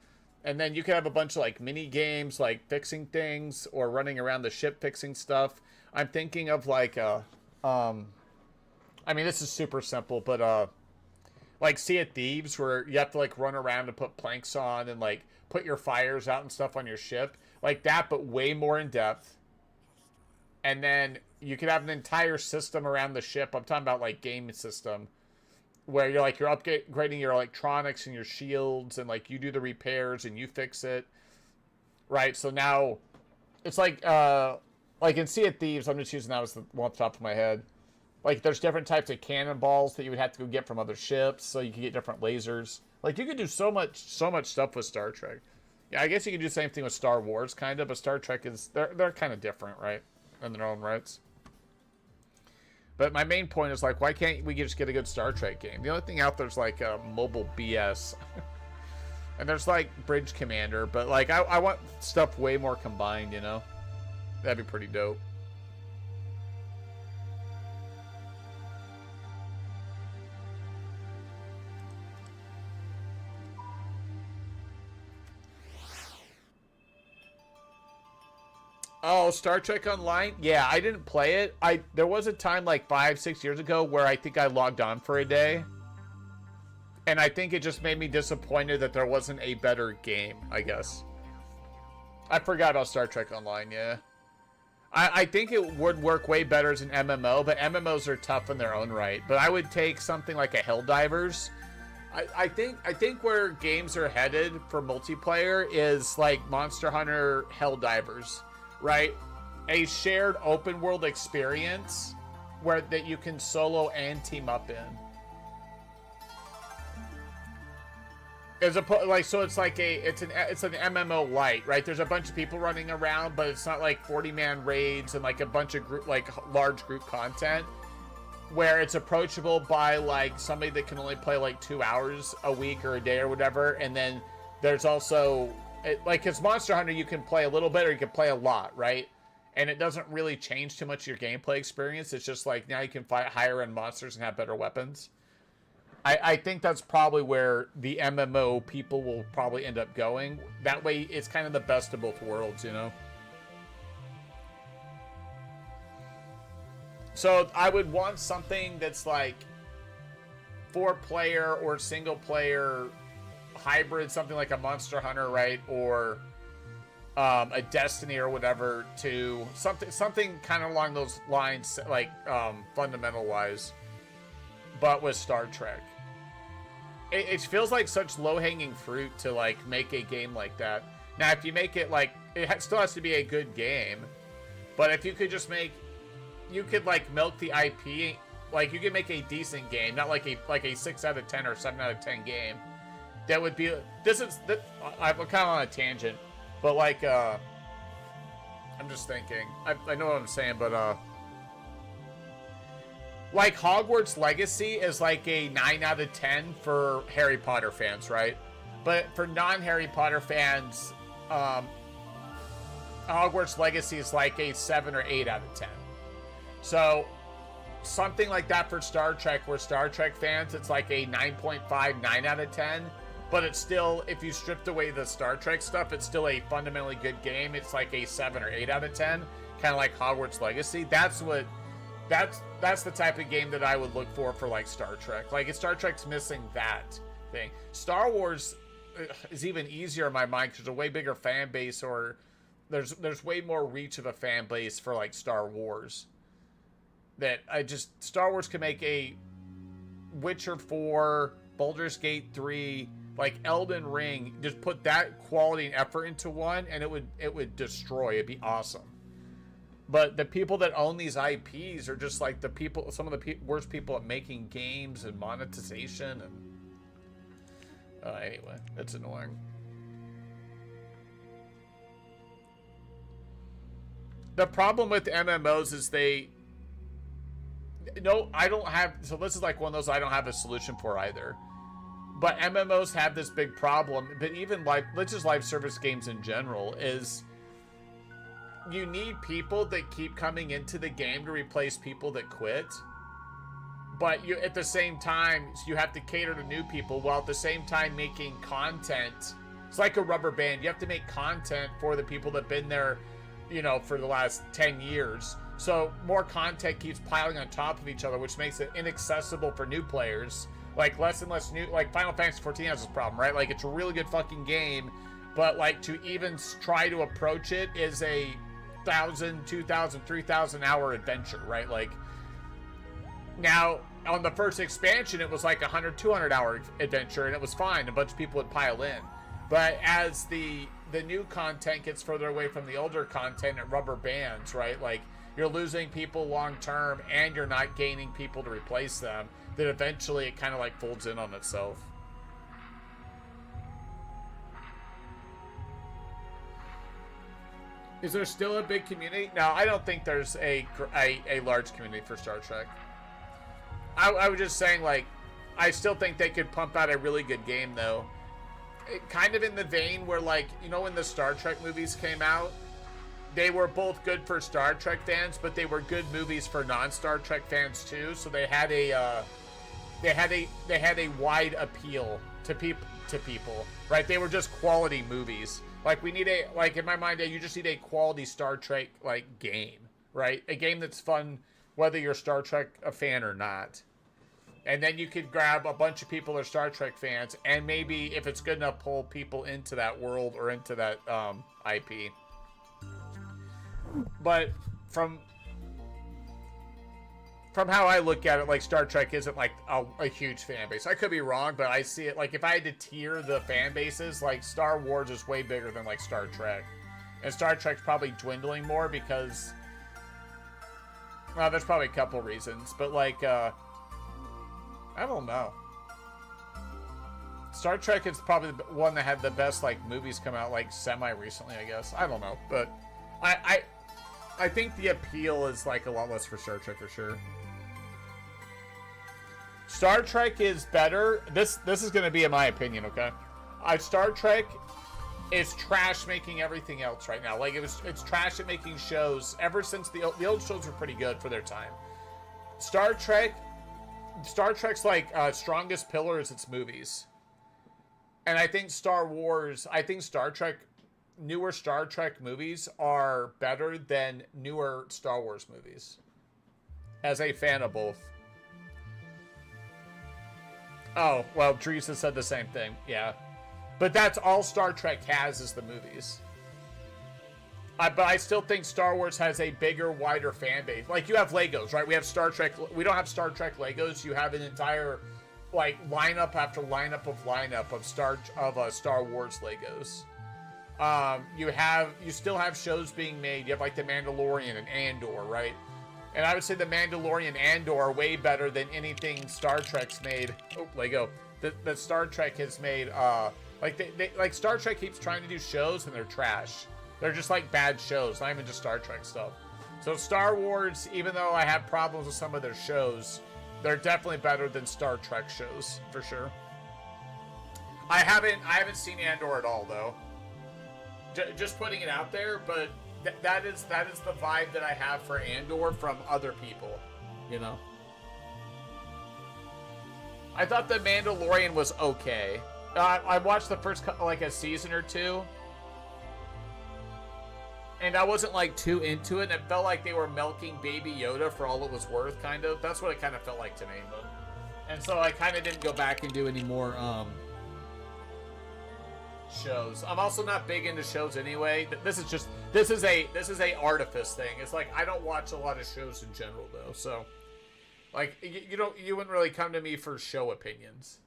And then you could have a bunch of, like, mini games, like, fixing things, or running around the ship fixing stuff. I'm thinking of, like, I mean, this is super simple, but, like, Sea of Thieves, where you have to, like, run around and put planks on, and, like, put your fires out and stuff on your ship. Like that, but way more in depth. And then you could have an entire system around the ship. I'm talking about like game system. Where you're like, you're upgrading your electronics and your shields. And like you do the repairs and you fix it. Right? So now it's like in Sea of Thieves, I'm just using that as the one off the top of my head. Like there's different types of cannonballs that you would have to go get from other ships. So you can get different lasers. Like, you could do so much stuff with Star Trek. Yeah, I guess you could do the same thing with Star Wars, kind of, but Star Trek is... They're kind of different, right? In their own rights. But my main point is, like, why can't we just get a good Star Trek game? The only thing out there is, like, mobile BS. And there's, like, Bridge Commander, but, like, I want stuff way more combined, you know? That'd be pretty dope. Oh, Star Trek Online? Yeah, I didn't play it. There was a time like 5-6 years ago where I think I logged on for a day. And I think it just made me disappointed that there wasn't a better game, I guess. I forgot about Star Trek Online, yeah. I think it would work way better as an MMO, but MMOs are tough in their own right. But I would take something like a Helldivers. I think where games are headed for multiplayer is like Monster Hunter Helldivers. Right? A shared open world experience where that you can solo and team up in. As a like, so it's like it's an MMO light, right? There's a bunch of people running around, but it's not like 40-man raids and like a bunch of large group content where it's approachable by like somebody that can only play like 2 hours a week or a day or whatever. And then there's also like, it's Monster Hunter, you can play a little bit or you can play a lot, right? and it doesn't really change too much of your gameplay experience. It's just like now you can fight higher end monsters and have better weapons. I think that's probably where the MMO people will probably end up going. That way, it's kind of the best of both worlds, you know? So I would want something that's like 4-player or single-player hybrid, something like a Monster Hunter, right? Or a Destiny or whatever, to something kind of along those lines, like fundamental-wise, but with Star Trek. It feels like such low-hanging fruit to like make a game like that. Now, if you make it like, still has to be a good game, but if you could just make, you could like milk the IP, like you could make a decent game, not like a 6 out of 10 or 7 out of 10 game. That would be, I'm kind of on a tangent, but like, I'm just thinking, I know what I'm saying, but like Hogwarts Legacy is like a 9 out of 10 for Harry Potter fans, right? But for non-Harry Potter fans, Hogwarts Legacy is like a 7 or 8 out of 10. So something like that for Star Trek, where Star Trek fans, it's like a 9.5, 9 out of 10. But it's still, if you stripped away the Star Trek stuff, it's still a fundamentally good game. It's like a 7 or 8 out of 10, kind of like Hogwarts Legacy. That's the type of game that I would look for like Star Trek. Like, if Star Trek's missing that thing. Star Wars is even easier in my mind because there's a way bigger fan base, or there's way more reach of a fan base for like Star Wars. That Star Wars can make a Witcher 4, Baldur's Gate 3, like Elden Ring, just put that quality and effort into one, and it would destroy. It'd be awesome. But the people that own these IPs are just like some of the worst people at making games and monetization. And anyway, that's annoying. The problem with MMOs is I don't have, so this is like one of those I don't have a solution for either. But MMOs have this big problem, but even let's just live service games in general, is you need people that keep coming into the game to replace people that quit. But you, at the same time, you have to cater to new people while at the same time making content. It's like a rubber band. You have to make content for the people that have been there, for the last 10 years. So more content keeps piling on top of each other, which makes it inaccessible for new players. Like, less and less new, like Final Fantasy 14 has this problem, right? Like, it's a really good fucking game, but like to even try to approach it is a 1,000, 2,000, 3,000 hour adventure, right? Like, now on the first expansion, it was like 100, 200 hour adventure, and it was fine. A bunch of people would pile in. But as the new content gets further away from the older content, it rubber bands, right? Like, you're losing people long term, and you're not gaining people to replace them. That eventually it kind of like folds in on itself. Is there still a big community? No, I don't think there's a large community for Star Trek. I was just saying, like, I still think they could pump out a really good game, though. Kind of in the vein where, like, when the Star Trek movies came out, they were both good for Star Trek fans, but they were good movies for non-Star Trek fans too. So they had a wide appeal to people, right? They were just quality movies. Like, in my mind, you just need a quality Star Trek like game, right? A game that's fun, whether you're Star Trek a fan or not. And then you could grab a bunch of people that are Star Trek fans, and maybe if it's good enough, pull people into that world or into that IP. But from how I look at it, like, Star Trek isn't like a huge fan base. I could be wrong, but I see it like, if I had to tier the fan bases, like, Star Wars is way bigger than like Star Trek, and Star Trek's probably dwindling more because, well, there's probably a couple reasons, but like I don't know. Star Trek is probably the one that had the best like movies come out like semi recently, I guess. I don't know, but I think the appeal is like a lot less for Star Trek for sure. Star Trek is better. This is going to be in my opinion, okay? Star Trek is trash making everything else right now. Like it's trash at making shows ever since the old shows were pretty good for their time. Star Trek's like strongest pillar is its movies. And I think Star Trek, newer Star Trek movies are better than newer Star Wars movies. As a fan of both. Oh, well, Teresa said the same thing. Yeah. But that's all Star Trek has is the movies. But I still think Star Wars has a bigger, wider fan base. Like, you have Legos, right? We have Star Trek. We don't have Star Trek Legos. You have an entire, like, lineup after lineup of Star Wars Legos. You still have shows being made. You have, like, The Mandalorian and Andor, right? And I would say The Mandalorian and Andor are way better than anything Star Trek's made. Oh, Lego. That Star Trek has made, like Star Trek keeps trying to do shows and they're trash. They're just like bad shows, not even just Star Trek stuff. So Star Wars, even though I have problems with some of their shows, they're definitely better than Star Trek shows, for sure. I haven't seen Andor at all, though. Just putting it out there, but that is the vibe that I have for Andor from other people, you know? I thought The Mandalorian was okay. I watched the first, like, a season or two, and I wasn't, like, too into it, and it felt like they were milking Baby Yoda for all it was worth, kind of. That's what it kind of felt like to me. And so I kind of didn't go back and do any more, shows. I'm also not big into shows anyway. This is a artifice thing. It's like, I don't watch a lot of shows in general, though, so... Like, you wouldn't really come to me for show opinions.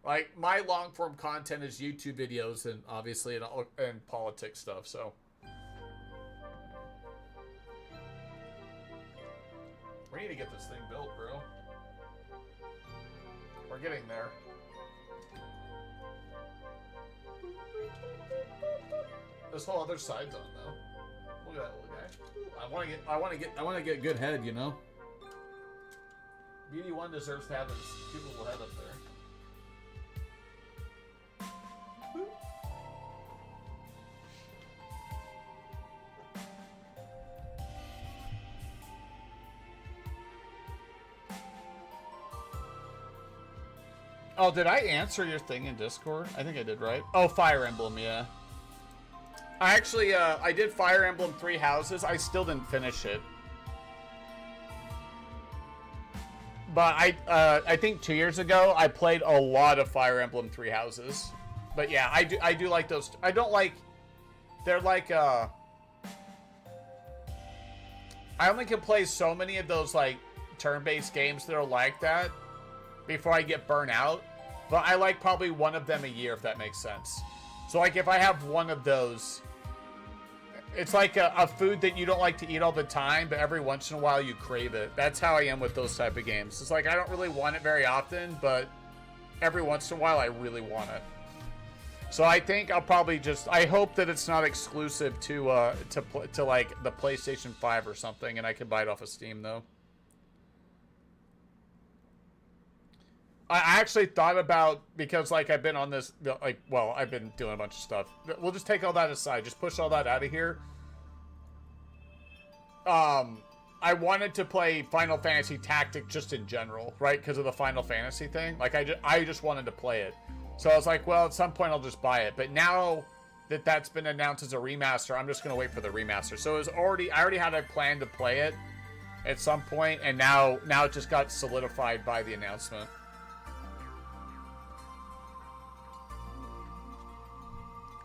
Like, my long form content is YouTube videos and obviously and politics stuff, so. We need to get this thing built, bro. We're getting there. This whole other side's on though. Look at that little guy. I want to get good head, you know. BD1 deserves to have his beautiful head up there. Oh, did I answer your thing in Discord? I think I did, right? Oh, Fire Emblem, yeah. I actually, I did Fire Emblem 3 Houses. I still didn't finish it. But I think 2 years ago, I played a lot of Fire Emblem 3 Houses. But yeah, I do like those. I don't like, they're like, I only can play so many of those, like, turn-based games that are like that before I get burnt out. But I like probably one of them a year, if that makes sense. So, like, if I have one of those, it's like a food that you don't like to eat all the time, but every once in a while you crave it. That's how I am with those type of games. It's like I don't really want it very often, but every once in a while I really want it. So I think I'll probably just, I hope that it's not exclusive to like the PlayStation 5 or something, and I can buy it off of Steam though. I actually thought about, because like I've been on this, like, well, I've been doing a bunch of stuff. We'll just take all that aside. Just push all that out of here. I wanted to play Final Fantasy Tactics just in general, right? Because of the Final Fantasy thing. Like, I just wanted to play it. So I was like, well, at some point I'll just buy it. But now that that's been announced as a remaster, I'm just going to wait for the remaster. So I already had a plan to play it at some point, and now it just got solidified by the announcement.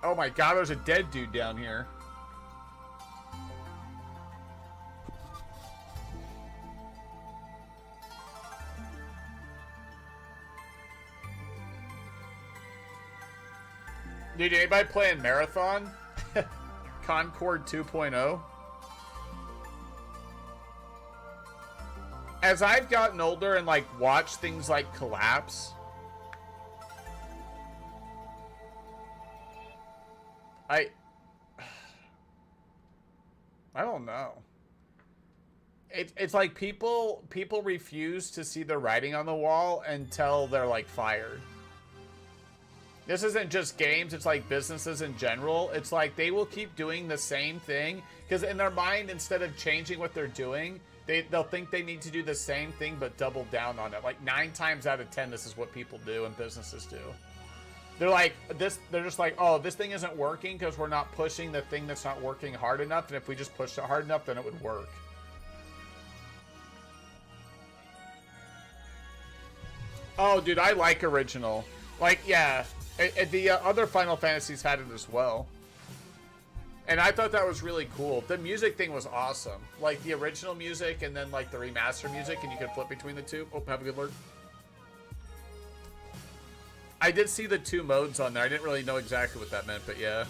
Oh my god, there's a dead dude down here. Dude, anybody playing Marathon? Concord 2.0? As I've gotten older and, like, watched things like collapse, I don't know. It's like people refuse to see the writing on the wall until they're, like, fired. This isn't just games, it's like businesses in general. It's like they will keep doing the same thing because in their mind, instead of changing what they're doing, they'll think they need to do the same thing but double down on it. Like 9 times out of 10, this is what people do and businesses do. They're like they're just like, oh, this thing isn't working because we're not pushing the thing that's not working hard enough, and if we just pushed it hard enough, then it would work. Oh, dude, I like original. Like, yeah, the other Final Fantasies had it as well. And I thought that was really cool. The music thing was awesome. Like, the original music and then, like, the remaster music, and you could flip between the two. Oh, have a good lurk. I did see the 2 modes on there. I didn't really know exactly what that meant, but yeah.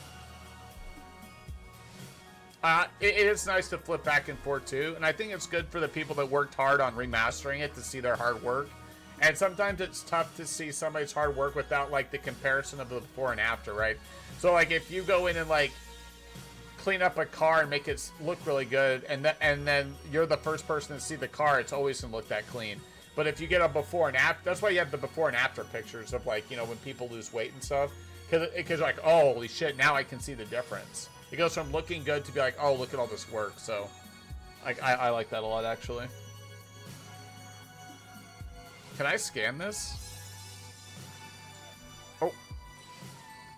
It is nice to flip back and forth, too. And I think it's good for the people that worked hard on remastering it to see their hard work. And sometimes it's tough to see somebody's hard work without, like, the comparison of the before and after, right? So, like, if you go in and, like, clean up a car and make it look really good, and then you're the first person to see the car, it's always going to look that clean. But if you get a before and after, that's why you have the before and after pictures of, like, you know, when people lose weight and stuff. Because like, oh, holy shit, now I can see the difference. It goes from looking good to be like, oh, look at all this work. So, like, I like that a lot, actually. Can I scan this? Oh.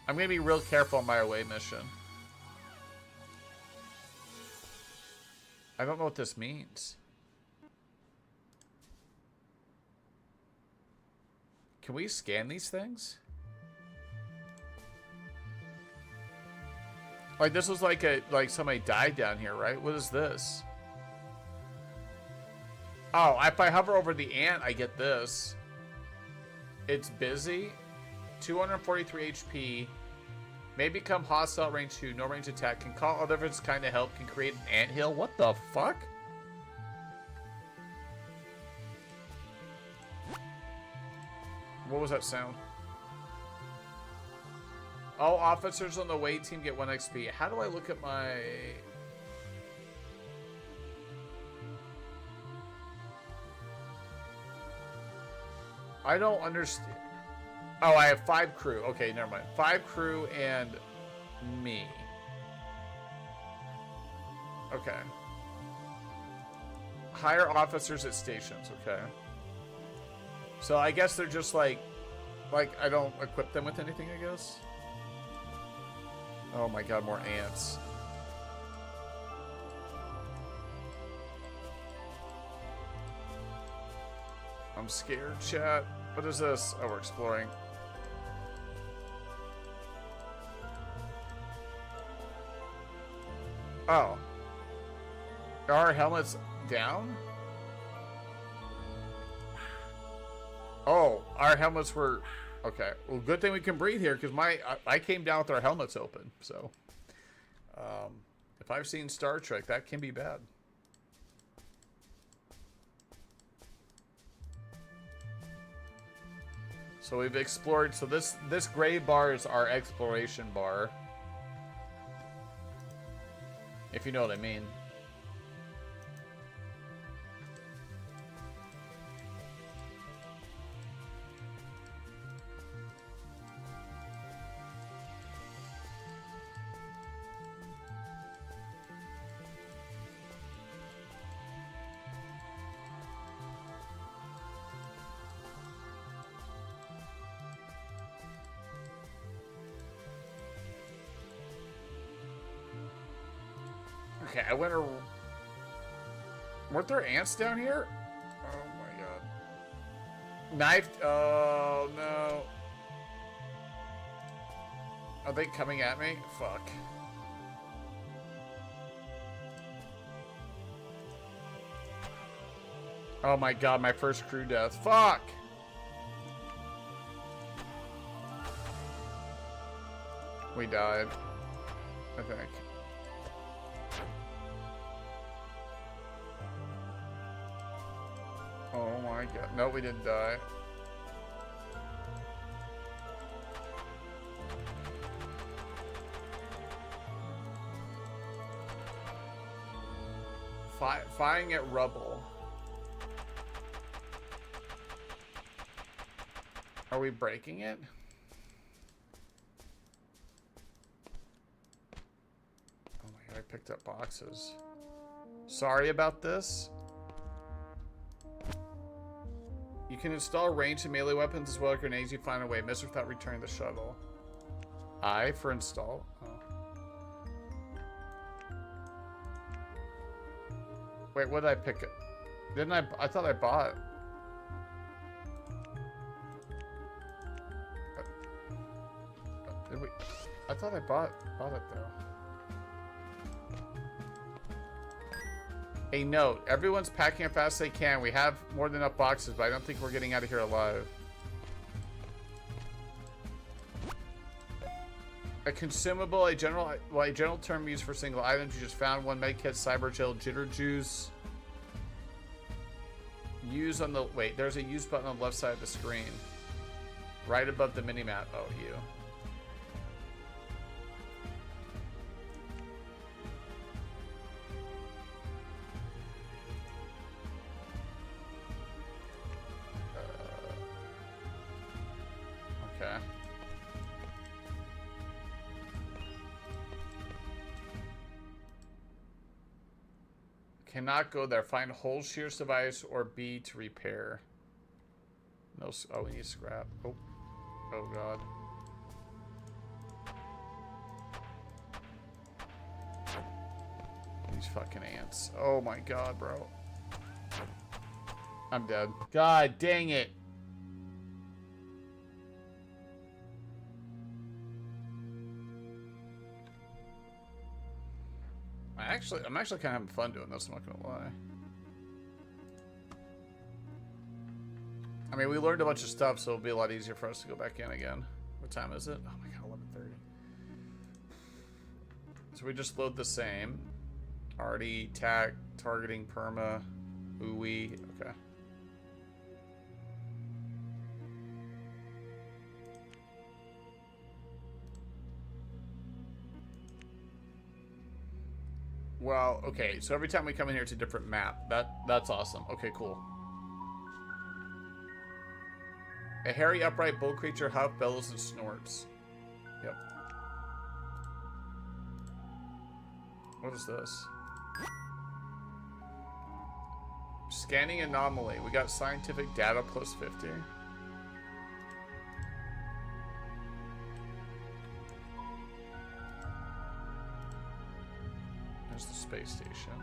I'm going to be real careful on my away mission. I don't know what this means. Can we scan these things? Like, this was like somebody died down here, right? What is this? Oh, if I hover over the ant, I get this. It's busy. 243 HP. May become hostile range 2. No range attack. Can call other of its kind of help. Can create an anthill. What the fuck? What was that sound? All officers on the away team get 1 XP. How do I look at my... I don't understand. Oh, I have 5 crew. Okay, never mind. 5 crew and me. Okay. Hire officers at stations. Okay. So I guess they're just like I don't equip them with anything, I guess. Oh my god, more ants. I'm scared, chat. What is this? Oh, we're exploring. Oh. Are our helmets down? Oh, our helmets were... Okay. Well, good thing we can breathe here, because I came down with our helmets open, so... if I've seen Star Trek, that can be bad. So we've explored... So this gray bar is our exploration bar. If you know what I mean. Okay, I went. Weren't there ants down here? Oh my god. Knifed. Oh no. Are they coming at me? Fuck. Oh my god, my first crew death. Fuck! We died, I think. Oh my god. No, we didn't die. Firing at rubble. Are we breaking it? Okay, I picked up boxes. Sorry about this. You can install ranged and melee weapons as well as grenades you find a way. Miss without returning the shuttle. I for install. Oh. Wait, what did I pick? Didn't I? I thought I bought. Did we? I thought I bought it though. A note. Everyone's packing as fast as they can. We have more than enough boxes, but I don't think we're getting out of here alive. A consumable, a general term used for single items. You just found one medkit, cyber gel, jitter juice. Use on the, wait, there's a use button on the left side of the screen. Right above the minimap. Oh, you. Okay. Cannot go there. Find hold shears device or B to repair. No. Oh, we need scrap. Oh. Oh god. These fucking ants. Oh my god, bro. I'm dead. God dang it. I'm actually kind of having fun doing this, I'm not gonna lie. I mean, we learned a bunch of stuff, so it'll be a lot easier for us to go back in again. What time is it? Oh my god, 11:30. So we just load the same. Already tac, targeting, perma, ooey. Okay. Well, okay, so every time we come in here, it's a different map. That's awesome. Okay, cool. A hairy, upright bull creature huff, bellows, and snorts. Yep. What is this? Scanning anomaly. We got scientific data plus 50. There's the space station.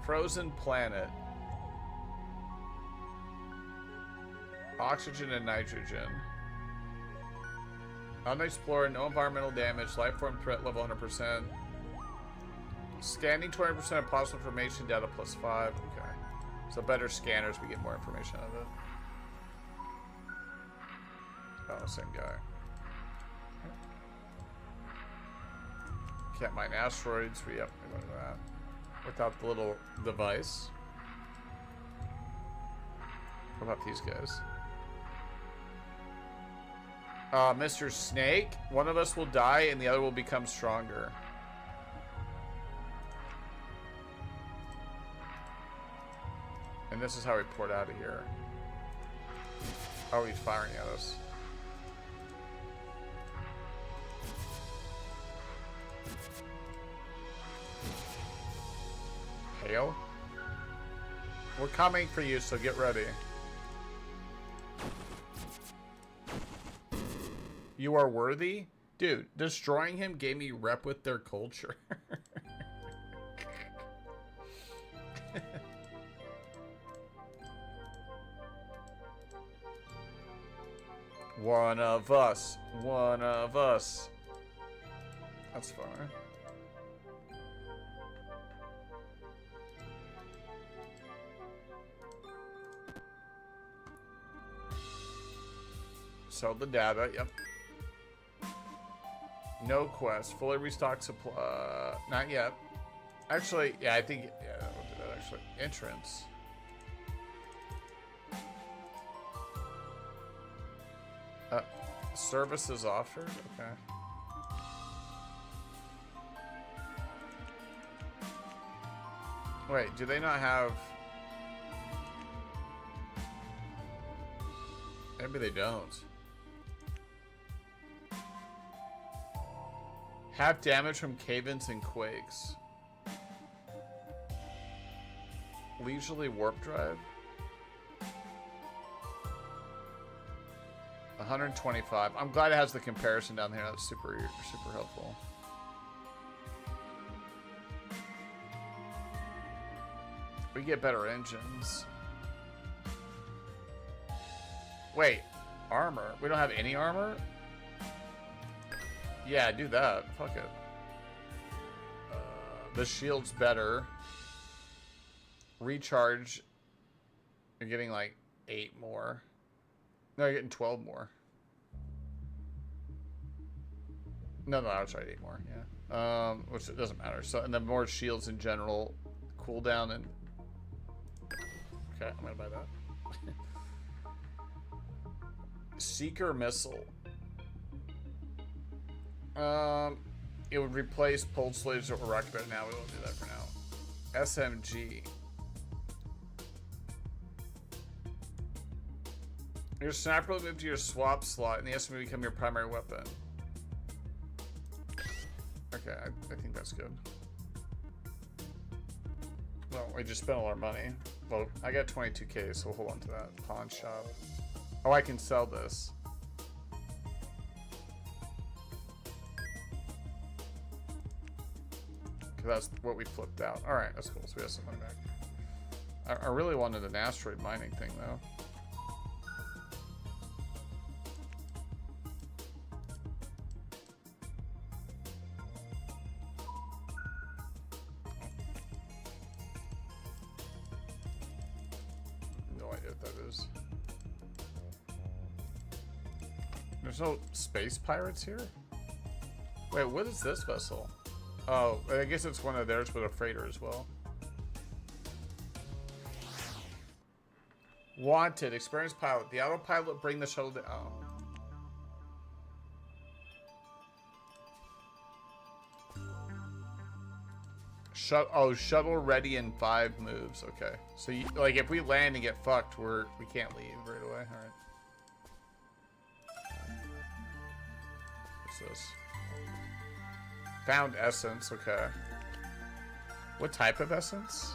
Frozen planet. Oxygen and nitrogen. Unexplored, no environmental damage, lifeform threat level 100%. Scanning 20% of possible information, data plus 5. Okay. So better scanners, we get more information out of it. Oh, same guy. Can't mine asteroids. We go to that. Without the little device. What about these guys? Mr. Snake. One of us will die and the other will become stronger. And this is how we port out of here. Oh, he's firing at us. Hail? We're coming for you, so get ready. You are worthy? Dude, destroying him gave me rep with their culture. One of us. One of us. That's fine. Sell the data, yep. No quest. Fully restocked supply. Not yet. Actually, yeah, I think, yeah, we'll do that actually. Entrance. Services offered? Okay. Wait, do they not have... Maybe they don't. Half damage from cave-ins and quakes. Leisurely warp drive. 125. I'm glad it has the comparison down here. That's super helpful. We get better engines. Wait, armor. We don't have any armor? Yeah, do that. Fuck it. The shield's better. Recharge. You're getting like 8 more. No, you're getting 12 more. No, I was right, 8 more, yeah. Which it doesn't matter. So, and then more shields in general. Cooldown and... Okay, I'm gonna buy that. Seeker missile. It would replace pulse lasers or rocket better now. We won't do that for now. SMG. Your sniper will move to your swap slot and the SMG will become your primary weapon. Okay, I think that's good. Well, we just spent all our money. Well, I got 22k, so we'll hold on to that. Pawn shop. Oh, I can sell this. Because that's what we flipped out. Alright, that's cool. So we have some money back. I really wanted an asteroid mining thing, though. There's no space pirates here? Wait, what is this vessel? Oh, I guess it's one of theirs, but a freighter as well. Wanted, experienced pilot. The autopilot will bring the shuttle to... Oh. Shuttle ready in 5 moves. Okay. So, like, if we land and get fucked, we can't leave right away. All right. This? Found essence, okay. What type of essence?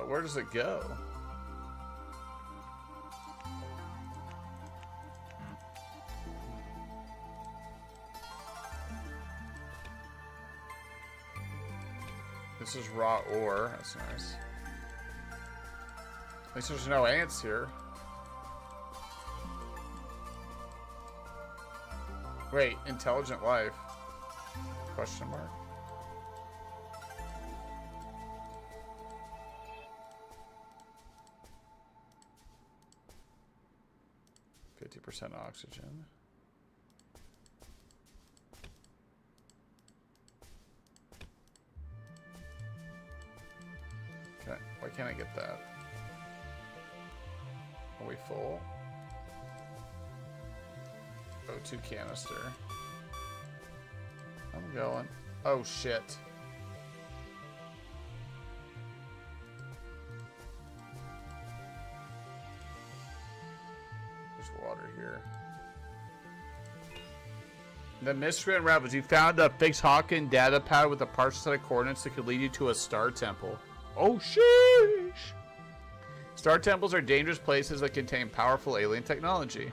Where does it go? This is raw ore, that's nice. At least there's no ants here. Wait, intelligent life? Question mark. %, oxygen. Okay, why can't I get that? Are we full? O2 canister. I'm going. Oh shit. There's water here. The mystery unravels. You found a fixed Hawken data pad with a partial set of coordinates that could lead you to a star temple. Oh sheesh! Star temples are dangerous places that contain powerful alien technology.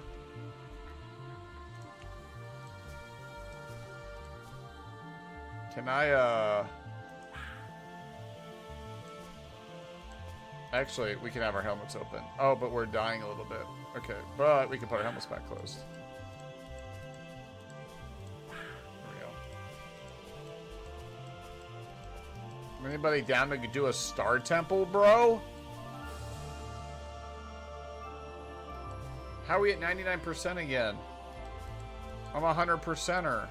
Can I, Actually, we can have our helmets open. Oh, but we're dying a little bit. Okay, but we can put our helmets back closed. There we go. Anybody down to do a star temple, bro? How are we at 99% again? I'm a 100%er.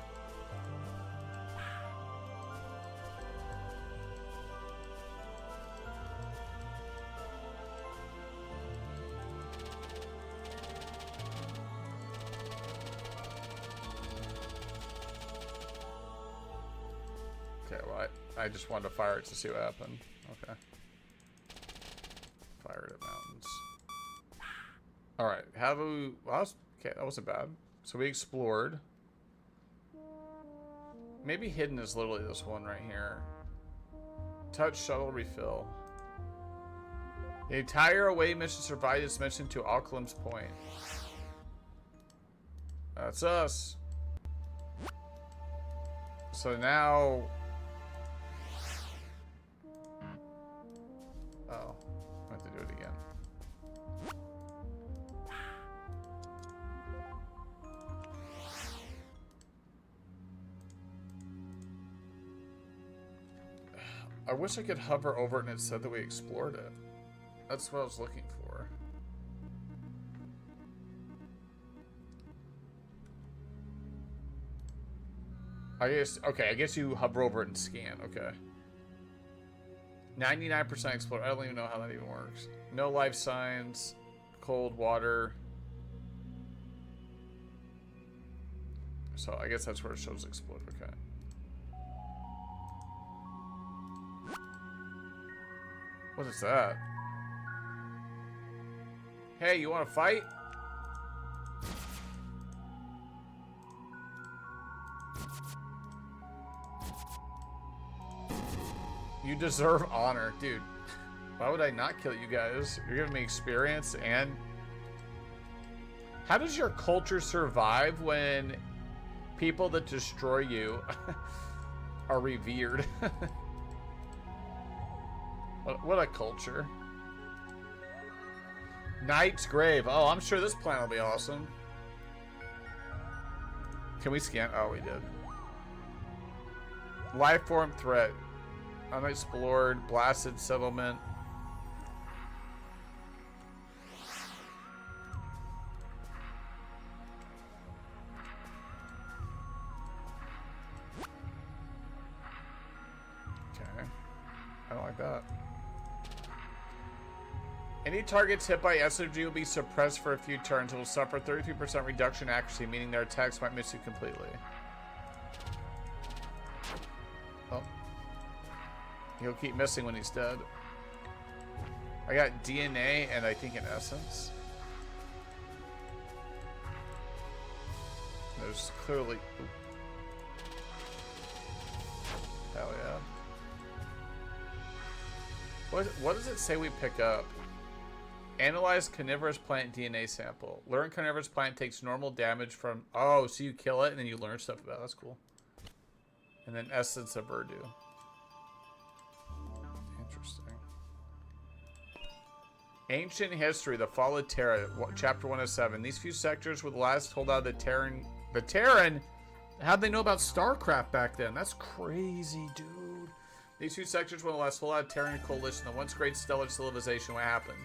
I just wanted to fire it to see what happened. Okay. Fire it at mountains. Alright, how do we... Well, okay, that wasn't bad. So we explored. Maybe hidden is literally this one right here. Touch shuttle refill. The entire away mission survived its mission to Auckland's Point. That's us. So now... Oh, I have to do it again. I wish I could hover over it and it said that we explored it. That's what I was looking for. I guess you hover over it and scan. Okay. 99% explore. I don't even know how that even works. No life signs. Cold water. So I guess that's where it shows explode. Okay. What is that? Hey, you want to fight? You deserve honor. Dude, why would I not kill you guys? You're giving me experience and... How does your culture survive when people that destroy you are revered? What a culture. Knight's Grave. Oh, I'm sure this planet will be awesome. Can we scan? Oh, we did. Lifeform threat. Unexplored. Blasted settlement. Okay. I don't like that. Any targets hit by SOG will be suppressed for a few turns. It will suffer 33% reduction in accuracy, meaning their attacks might miss you completely. Oh. He'll keep missing when he's dead. I got DNA and I think an essence. There's clearly... Ooh. Hell yeah. What does it say we pick up? Analyze carnivorous plant DNA sample. Learn carnivorous plant takes normal damage from... Oh, so you kill it and then you learn stuff about it. That's cool. And then essence of Urdu. Interesting. Ancient history, the fall of Terra, chapter 107. These few sectors were the last holdout of the Terran. The Terran? How'd they know about StarCraft back then? That's crazy, dude. These few sectors were the last holdout of Terran coalition, the once great stellar civilization. What happened?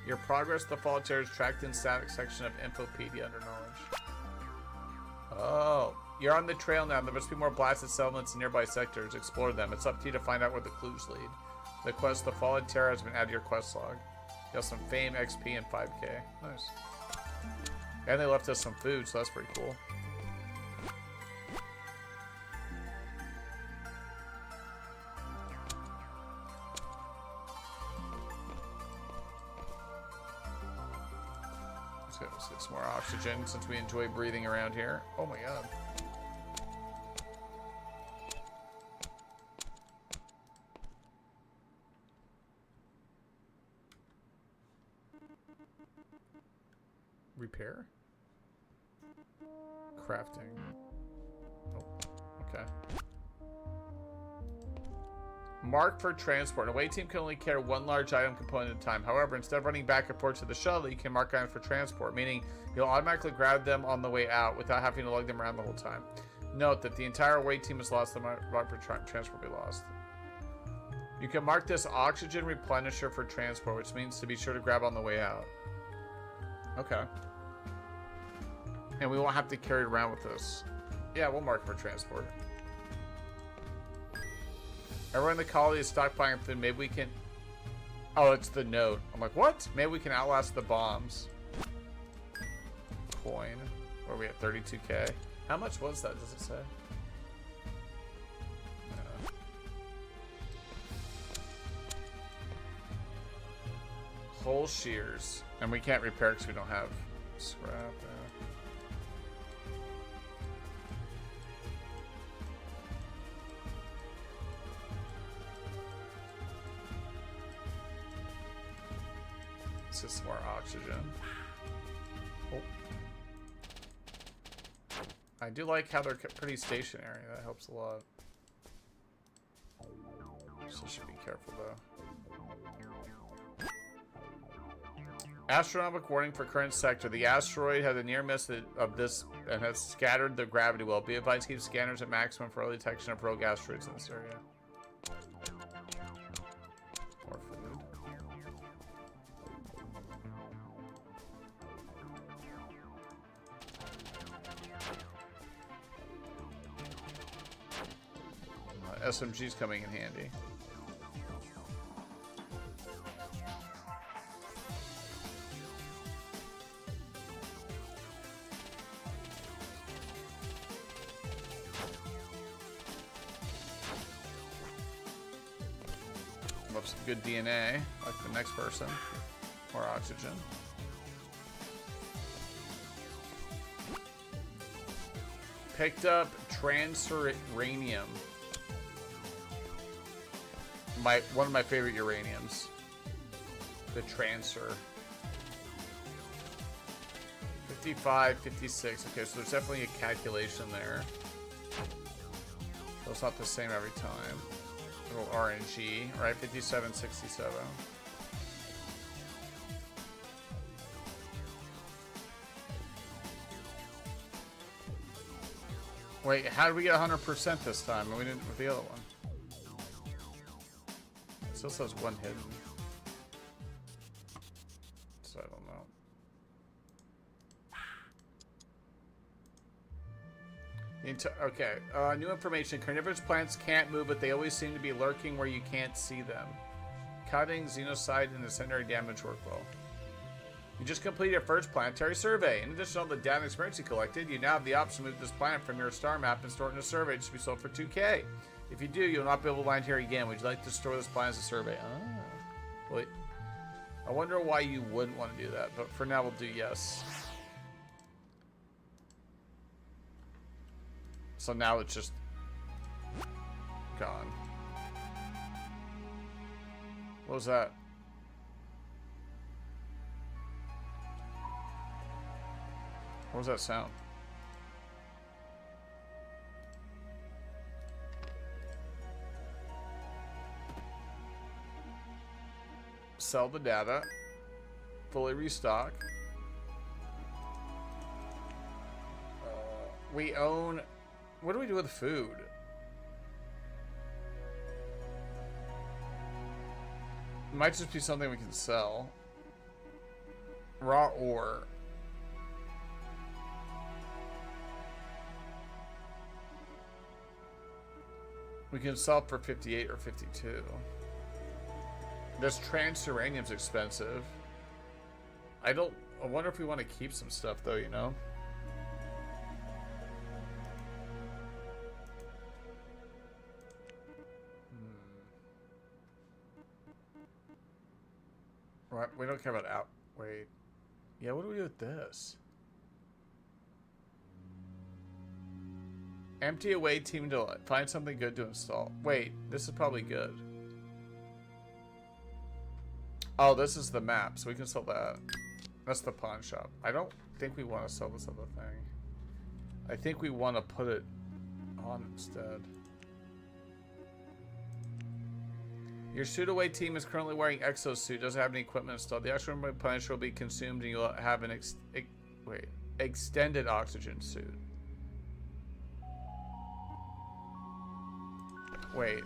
Your progress to the fall of Terra is tracked in static section of Infopedia under knowledge. Oh, you're on the trail now. There must be more blasted settlements in nearby sectors. Explore them. It's up to you to find out where the clues lead. The quest, the fall of Terra, has been added to your quest log. You have some fame, XP, and 5k. Nice. And they left us some food, so that's pretty cool. Let's get some more oxygen since we enjoy breathing around here. Oh my god. Repair? Crafting. Oh, okay. Mark for transport. An away team can only carry one large item component at a time. However, instead of running back and forth to the shuttle, you can mark items for transport, meaning you'll automatically grab them on the way out without having to lug them around the whole time. Note that the entire away team is lost, the mark for transport will be lost. You can mark this oxygen replenisher for transport, which means to be sure to grab on the way out. Okay. And we won't have to carry it around with us. Yeah, we'll mark for transport. Everyone in the colony is stockpiling food. Maybe we can... Oh, it's the note. I'm like, what? Maybe we can outlast the bombs. Coin. Where are we at? 32k. How much was that, does it say? Whole shears. And we can't repair because we don't have scrap. us some more oxygen. Oh. I do like how they're pretty stationary. That helps a lot. So should be careful though. Astronomical warning for current sector. The asteroid had a near miss of this and has scattered the gravity well. Be advised to keep scanners at maximum for early detection of rogue asteroids in this area. More food. SMG's coming in handy. Love some good DNA, like the next person. More oxygen. Picked up transuranium. One of my favorite uraniums. The transur. 55, 56. Okay, so there's definitely a calculation there. So it's not the same every time. A little RNG, right? 57, 67. Wait, how did we get 100% this time? And we didn't with the other one. It still says one hidden. So I don't know. Okay, new information. Carnivorous plants can't move, but they always seem to be lurking where you can't see them. Cutting, xenocide, and incendiary damage work well. You just completed your first planetary survey. In addition to all the data and experience you collected, you now have the option to move this planet from your star map and store it in a survey to be sold for 2K. If you do, you'll not be able to land here again. Would you like to store this planet as a survey? Ah. Wait. I wonder why you wouldn't want to do that, but for now we'll do yes. So now it's just gone. What was that? What was that sound? Sell the data. Fully restock. We own... What do we do with food? It might just be something we can sell. Raw ore. We can sell for 58 or 52. This transuranium's expensive. I wonder if we want to keep some stuff though, you know? Right, we don't care about wait. Yeah, what do we do with this? Empty away team to find something good to install. Wait, this is probably good. Oh, this is the map, so we can sell that. That's the pawn shop. I don't think we want to sell this other thing. I think we want to put it on instead. Your suit away team is currently wearing exosuit. Doesn't have any equipment installed. The actual replenisher will be consumed, and you'll have an extended oxygen suit. Wait.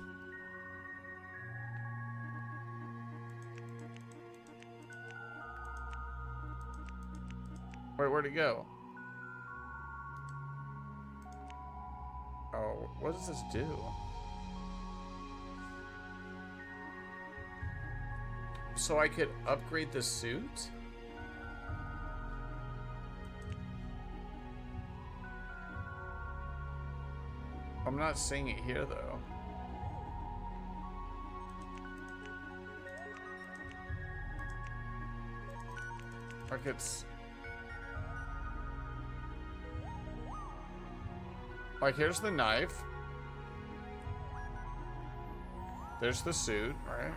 Wait, where'd it go? Oh, what does this do? So I could upgrade the suit? I'm not seeing it here though. Like it's... Like here's the knife. There's the suit, right?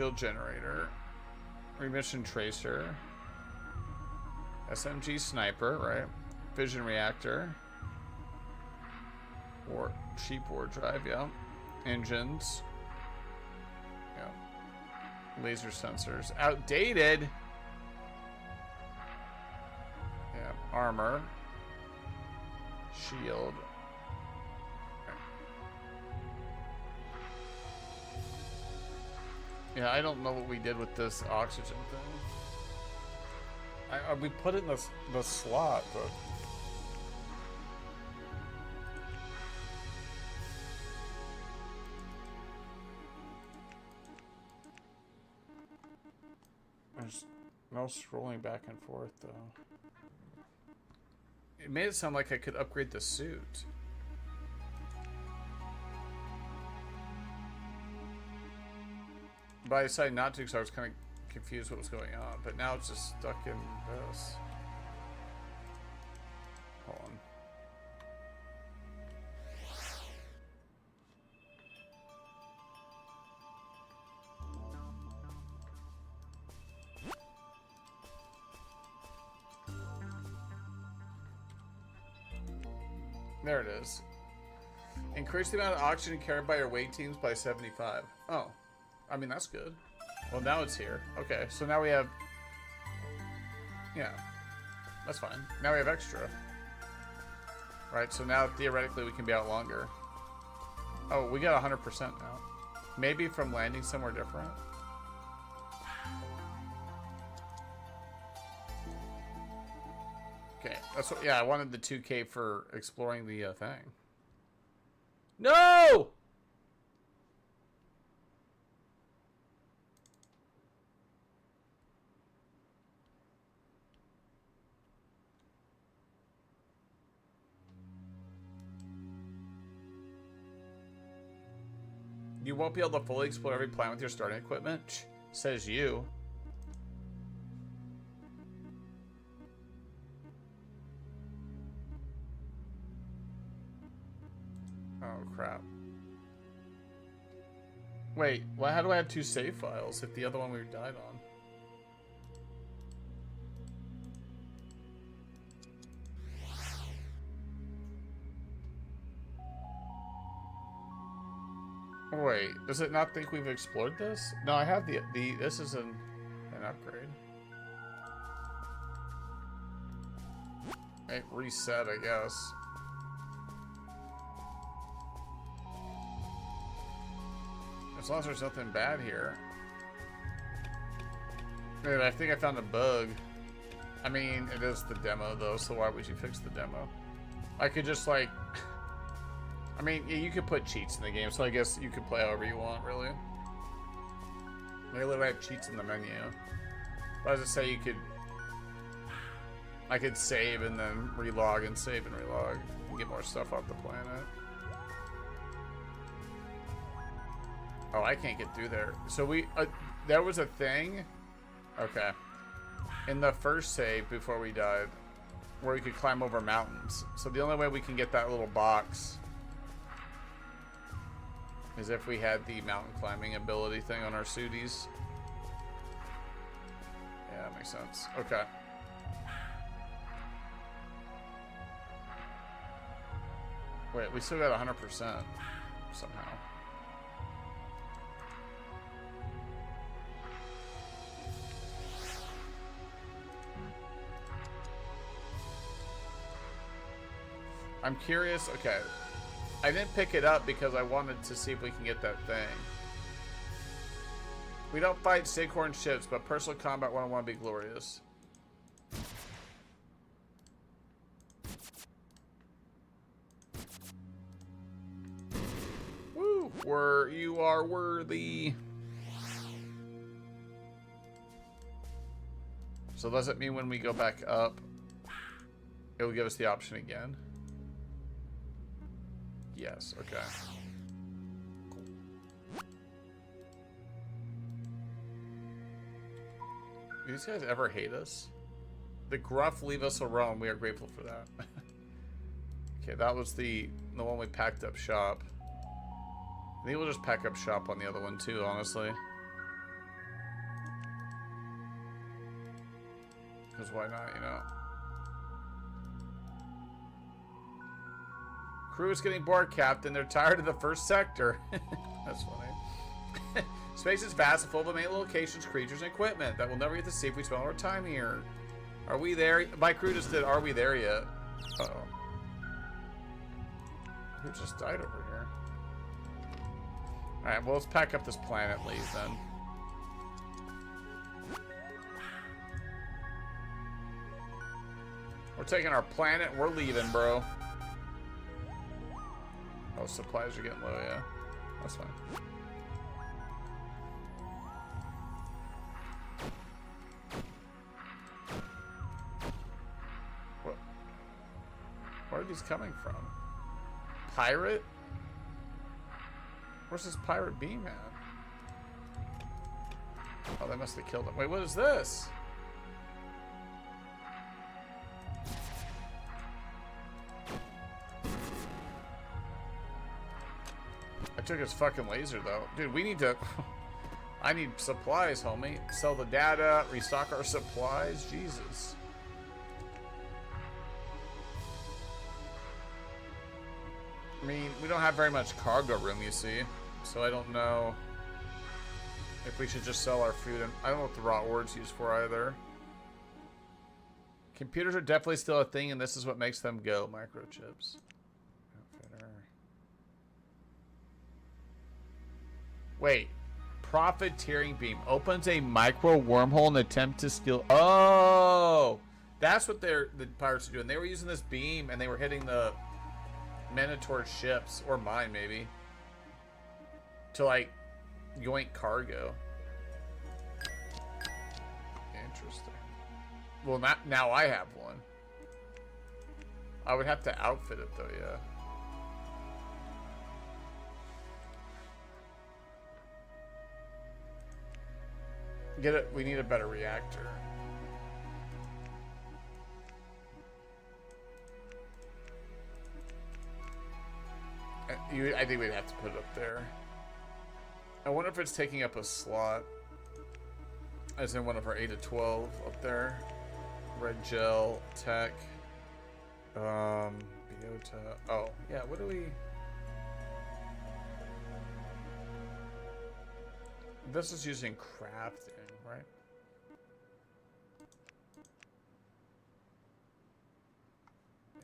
Shield generator. Remission tracer. SMG sniper, right? Vision reactor. Or cheap ward drive, yeah. Engines. Yeah. Laser sensors. Outdated! Yeah. Armor. Shield. Yeah, I don't know what we did with this oxygen thing. We put it in the slot, but... There's no scrolling back and forth, though. It made it sound like I could upgrade the suit. But I decided not to because I was kind of confused what was going on. But now it's just stuck in this. Hold on. There it is. Increase the amount of oxygen carried by your weight teams by 75. Oh. I mean, that's good. Well, now it's here. Okay, so now we have... Yeah. That's fine. Now we have extra. Right, so now theoretically we can be out longer. Oh, we got 100% now. Maybe from landing somewhere different. Okay, that's what... Yeah, I wanted the 2K for exploring the thing. No! You won't be able to fully explore every planet with your starting equipment, says you. Oh, crap. Wait, well, how do I have 2 save files if the other one we died on? Wait, does it not think we've explored this? No, I have the this is an upgrade. It reset, I guess. As long as there's nothing bad here. Dude, I think I found a bug. I mean, it is the demo though, so why would you fix the demo? I could just like... I mean, yeah, you could put cheats in the game, so I guess you could play however you want, really. They literally have cheats in the menu. But as I say, you could... I could save and then relog and save and relog and get more stuff off the planet. Oh, I can't get through there. So we... there was a thing... Okay. In the first save before we died, where we could climb over mountains. So the only way we can get that little box is if we had the mountain climbing ability thing on our suities. Yeah, that makes sense. Okay. Wait, we still got 100% somehow. I'm curious. Okay. I didn't pick it up because I wanted to see if we can get that thing. We don't fight Staghorn ships, but personal combat 101 be glorious. Woo! You are worthy. So does it mean when we go back up, it will give us the option again? Yes, okay. Cool. Do these guys ever hate us? The gruff leave us alone. We are grateful for that. Okay, that was the one we packed up shop. I think we'll just pack up shop on the other one too, honestly. Because why not, you know? Crew is getting bored, Captain. They're tired of the first sector. That's funny. Space is vast and full of many locations, creatures, and equipment that we'll never get to see if we spend our time here. Are we there? My crew just did, are we there yet? Uh-oh. Who just died over here? Alright, well, let's pack up this planet, leave then. We're taking our planet and we're leaving, bro. Oh, supplies are getting low, yeah. That's fine. What? Where are these coming from? Pirate? Where's this pirate beam at? Oh, they must have killed him. Wait, what is this? I took his fucking laser, though. Dude, we need to... I need supplies, homie. Sell the data, restock our supplies. Jesus. I mean, we don't have very much cargo room, you see. So I don't know if we should just sell our food. And I don't know what the raw ore's used for either. Computers are definitely still a thing, and this is what makes them go. Microchips. Outfitter. Wait. Profiteering beam opens a micro wormhole in attempt to steal. Oh, that's what the pirates are doing. They were using this beam and they were hitting the Minotaur ships, or mine maybe, to like yoink cargo. Interesting. Well, now I have one. I would have to outfit it though, yeah. Get it? We need a better reactor. I think we'd have to put it up there. I wonder if it's taking up a slot. As in one of our 8 to 12 up there. Red gel, tech. Biota. Oh, yeah, what do we... This is using crafting, right?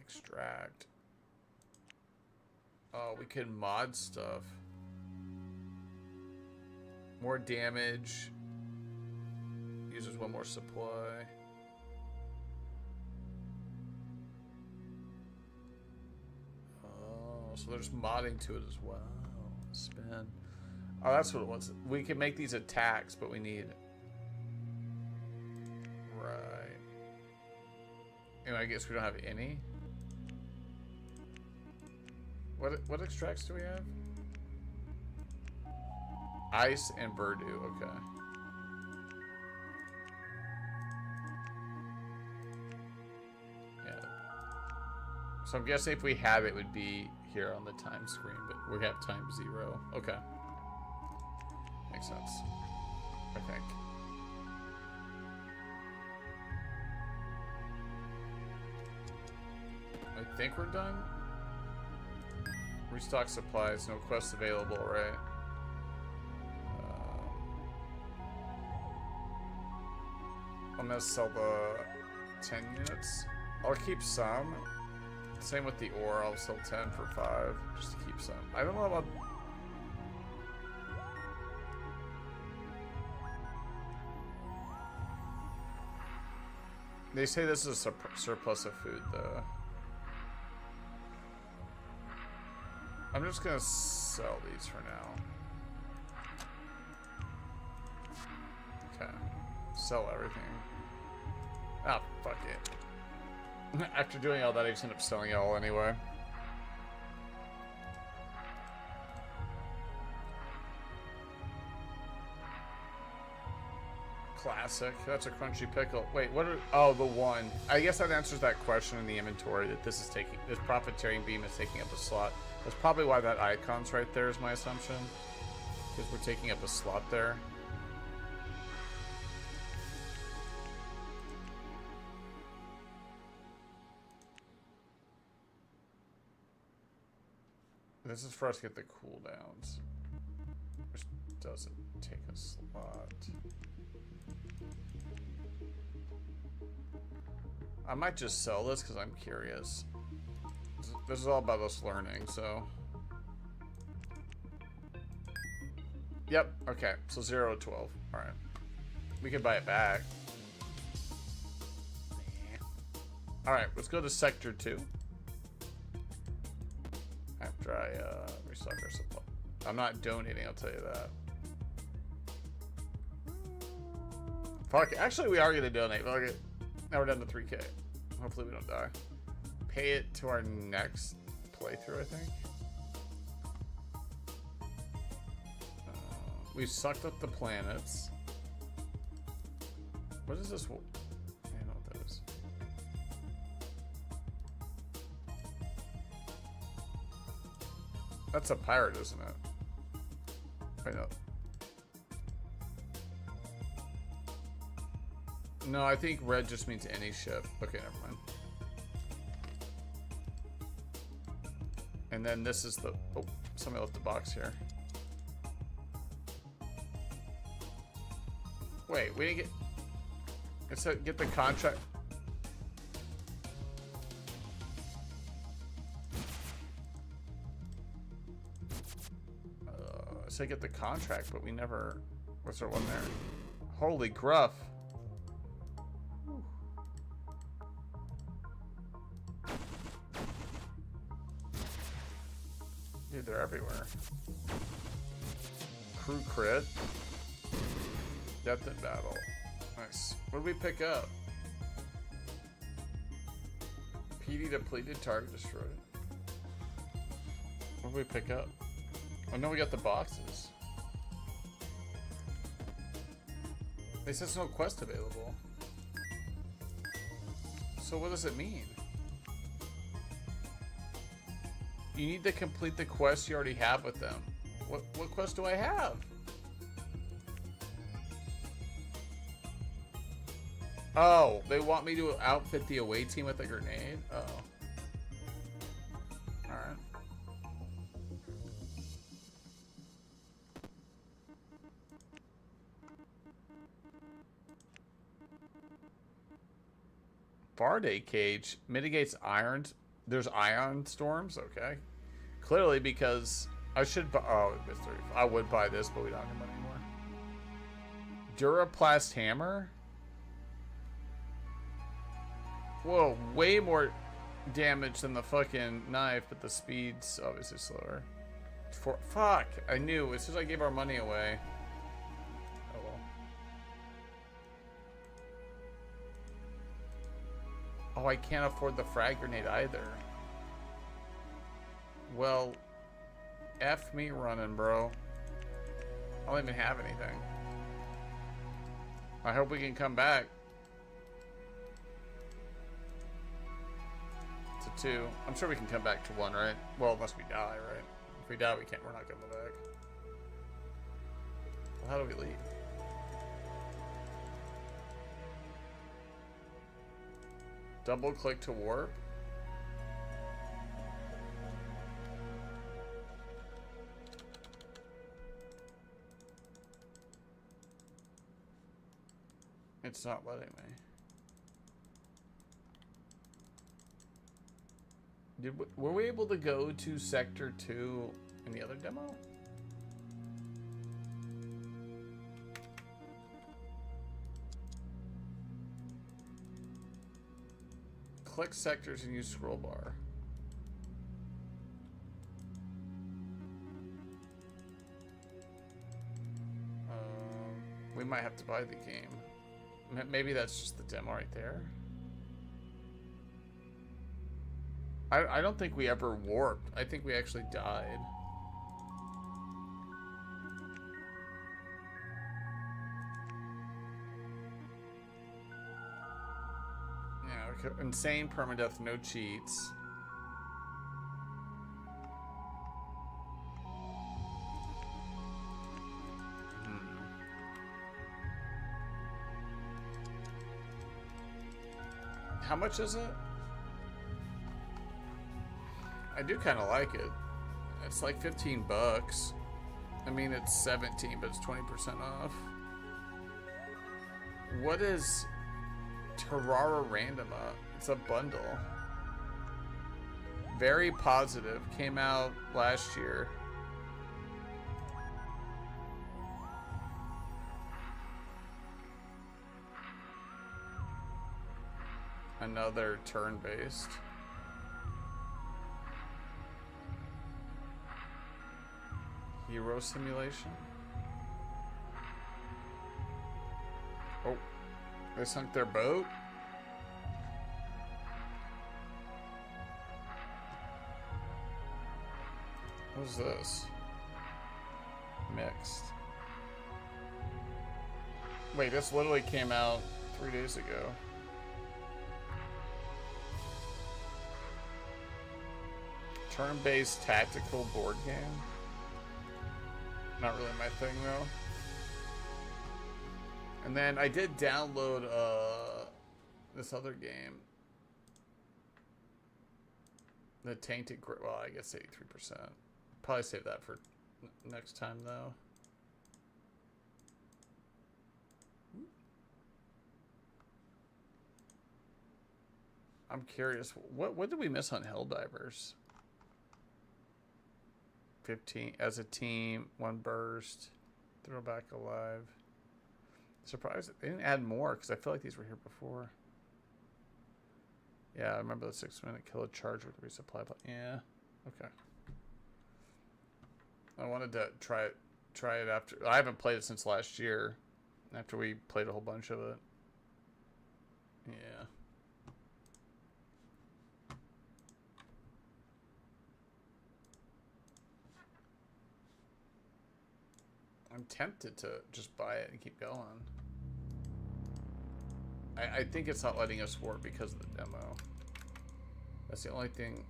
Extract. Oh, we can mod stuff. More damage. Uses one more supply. Oh, so there's modding to it as well. Spin. Oh, that's what it was. We can make these attacks, but we need... Right. And I guess we don't have any. What extracts do we have? Ice and Verdure, okay. Yeah. So I'm guessing if we have it, it would be here on the time screen, but we have time 0. Okay. Makes sense, I think. I think we're done. Restock supplies, no quests available, right? I'm gonna sell the 10 units. I'll keep some. Same with the ore, I'll sell 10 for 5, just to keep some. I don't know about... They say this is a surplus of food, though. I'm just gonna sell these for now. Okay. Sell everything. Ah, fuck it. After doing all that, I just end up selling it all anyway. Classic. That's a crunchy pickle. Wait, what are... Oh, the one. I guess that answers that question in the inventory, that this is taking... This profiteering beam is taking up a slot. That's probably why that icon's right there is my assumption. Because we're taking up a slot there. This is for us to get the cooldowns, which doesn't take a slot. I might just sell this because I'm curious. This is all about us learning, so. Yep, okay, so 0 to 12. Alright. We could buy it back. Alright, let's go to Sector 2. After I restock our supply. I'm not donating, I'll tell you that. Fuck, actually we are going to donate. Fuck it. Now we're down to 3K. Hopefully we don't die. Pay it to our next playthrough, I think. We sucked up the planets. What is this? I don't know what that is. That's a pirate, isn't it? Wait, no. No, I think red just means any ship. Okay, never mind. And then this is the... Oh, somebody left the box here. Wait, we didn't get... It said get the contract... It said get the contract, but we never... What's there one there? Holy gruff. Dude, they're everywhere. Crew crit. Death in battle. Nice. What did we pick up? PD depleted, target destroyed. What did we pick up? Oh no, we got the boxes. They said there's no quest available. So what does it mean? You need to complete the quest you already have with them. What quest do I have? Oh, they want me to outfit the away team with a grenade? Oh. Alright. Faraday cage mitigates iron. There's ion storms? Okay. Clearly because I should buy... Oh, mystery. I would buy this, but we don't have money anymore. Duraplast hammer? Whoa, way more damage than the fucking knife, but the speed's obviously slower. Fuck, I knew as soon as I gave our money away. Oh well. Oh, I can't afford the frag grenade either. Well, F me running, bro. I don't even have anything. I hope we can come back. To 2. I'm sure we can come back to 1, right? Well, unless we die, right? If we die, we can't. We're not coming back. Well, how do we leave? Double click to warp. It's not letting me. Were we able to go to Sector 2 in the other demo? Click sectors and use scroll bar. We might have to buy the game. Maybe that's just the demo right there. I don't think we ever warped. I think we actually died. Yeah, insane permadeath, no cheats. How much is it? I do kind of like it. It's like 15 bucks. I mean, it's 17, but it's 20% off. What is Terrara Randoma? It's a bundle. Very positive. Came out last year. Another turn-based. Hero Simulation. Oh, they sunk their boat? What is this? Mixed. Wait, this literally came out 3 days ago. Turn-based tactical board game. Not really my thing though. And then I did download this other game. The Tainted Grail. Well, I guess 83%. Probably save that for next time though. I'm curious. What did we miss on Helldivers? 15 as a team, 1 burst, throw back alive. Surprised they didn't add more because I feel like these were here before. Yeah, I remember the 6-minute killer charge with resupply. Yeah, okay. I wanted to try it after. I haven't played it since last year. After we played a whole bunch of it. Yeah. I'm tempted to just buy it and keep going. I think it's not letting us warp because of the demo. That's the only thing.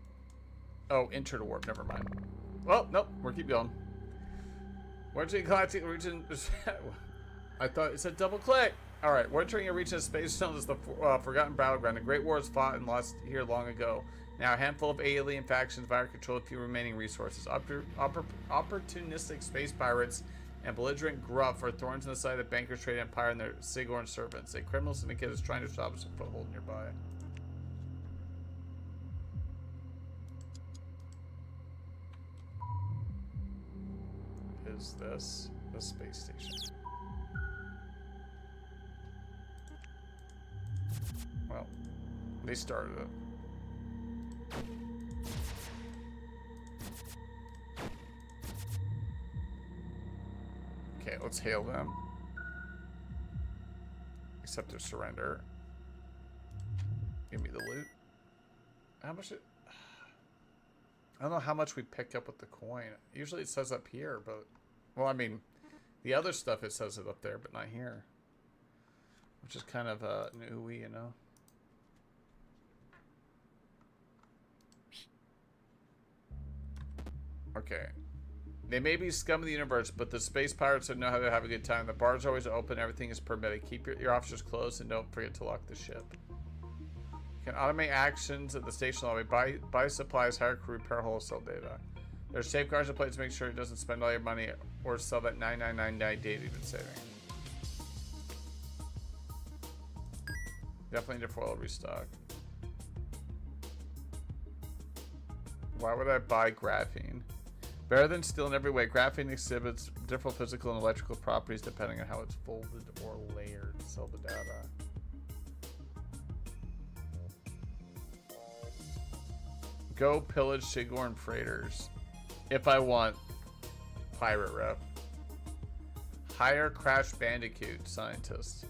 Oh, enter to warp. Never mind. Well, nope. We'll keep going. We're entering galactic region. I thought it said double click. All right, we're entering a region of space known as the Forgotten Battleground. The Great War was fought and lost here long ago. Now a handful of alien factions vie control a few remaining resources. Opportunistic space pirates and belligerent gruff are thorns in the side of the bankers' trade empire and their Sigorn servants. A criminal syndicate is trying to establish a foothold nearby. Is this the space station? Well, they started it. Okay, let's hail them. Accept their surrender. Give me the loot. How much it... I don't know how much we picked up with the coin. Usually it says up here, but... Well, I mean, the other stuff it says it up there, but not here. Which is kind of an ooey, you know? Okay. They may be scum of the universe, but the space pirates know how to have a good time. The bars are always open. Everything is permitted. Keep your officers closed and don't forget to lock the ship. You can automate actions at the station lobby. Buy supplies, hire crew, repair hull, sell data. There's safeguards in place to make sure it doesn't spend all your money or sell that 9999 data you've been saving. Definitely need a foil restock. Why would I buy graphene? Better than steel in every way, graphene exhibits different physical and electrical properties depending on how it's folded or layered. Sell the data. Go pillage Sigorn freighters. If I want pirate rep. Hire Crash Bandicoot scientist.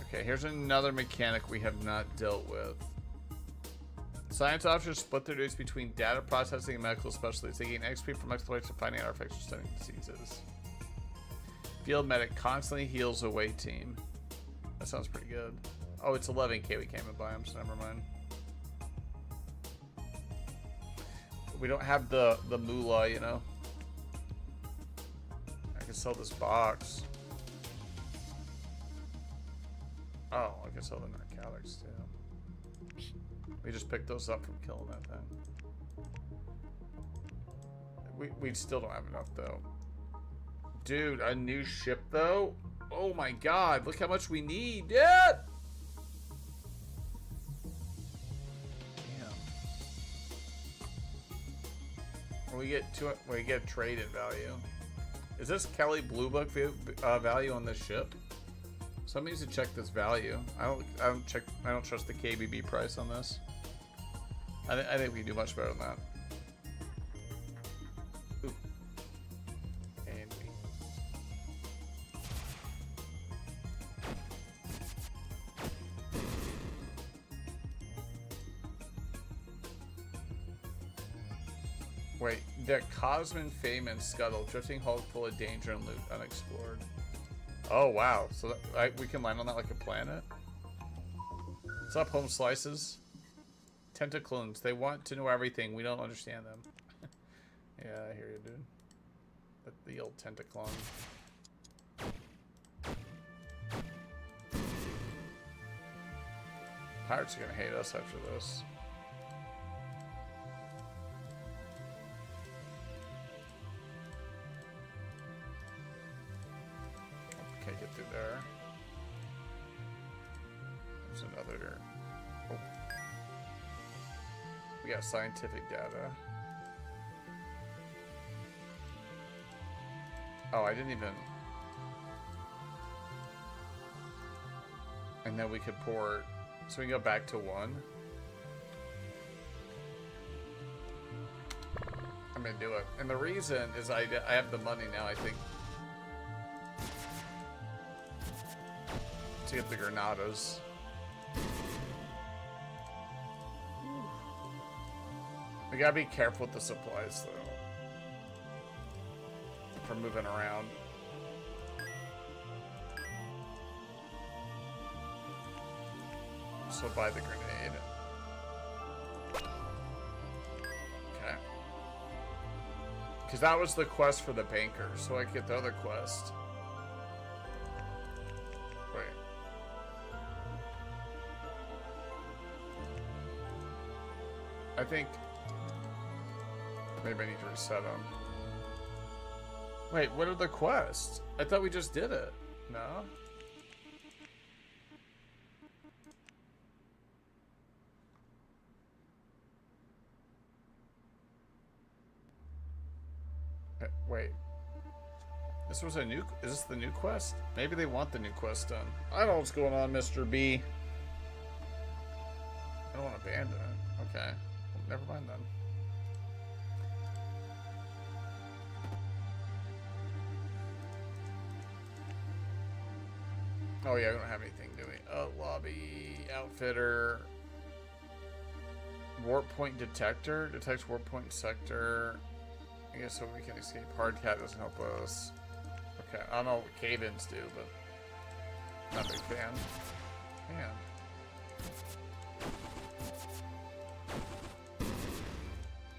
Okay, here's another mechanic we have not dealt with. Science officers split their duties between data processing and medical specialties. They gain XP from exploration, finding artifacts, or studying diseases. Field medic constantly heals away team. That sounds pretty good. Oh, it's 11k we came in by them, so never mind. We don't have the moolah, you know. I can sell this box. Oh, I can sell the narcotics too. We just picked those up from killing that thing. We still don't have enough though. Dude, a new ship though? Oh my god, look how much we need, dude! Damn. We get traded value. Is this Kelly Blue Book value on this ship? Somebody needs to check this value. I don't trust the KBB price on this. I think we can do much better than that. Ooh. And we. Wait, the Cosmin, Fame, and Scuttle. Drifting hulk full of danger and loot unexplored. Oh, wow. So we can land on that like a planet? What's up, home slices? Tentacloons. They want to know everything. We don't understand them. Yeah, I hear you, dude. The old tentaclone. Pirates are gonna hate us after this. Can't get through there. There's another. Oh. We got scientific data. Oh, I didn't even. And then we could port. So we can go back to 1. I'm gonna do it. And the reason is I have the money now, I think. To get the Granadas. We gotta be careful with the supplies, though. For moving around. So buy the grenade. Okay. Because that was the quest for the banker, so I could get the other quest. Wait. I think maybe I need to reset them. Wait, what are the quests? I thought we just did it. No? Wait. This was a new... Is this the new quest? Maybe they want the new quest done. I don't know what's going on, Mr. B. I don't want to abandon it. Okay. Well, never mind then. Oh yeah, we don't have anything, do we? Oh, lobby, outfitter, warp point detector, detects warp point sector. I guess so we can escape. Hardcat doesn't help us. Okay, I don't know what cave-ins do, but not a big fan. Man.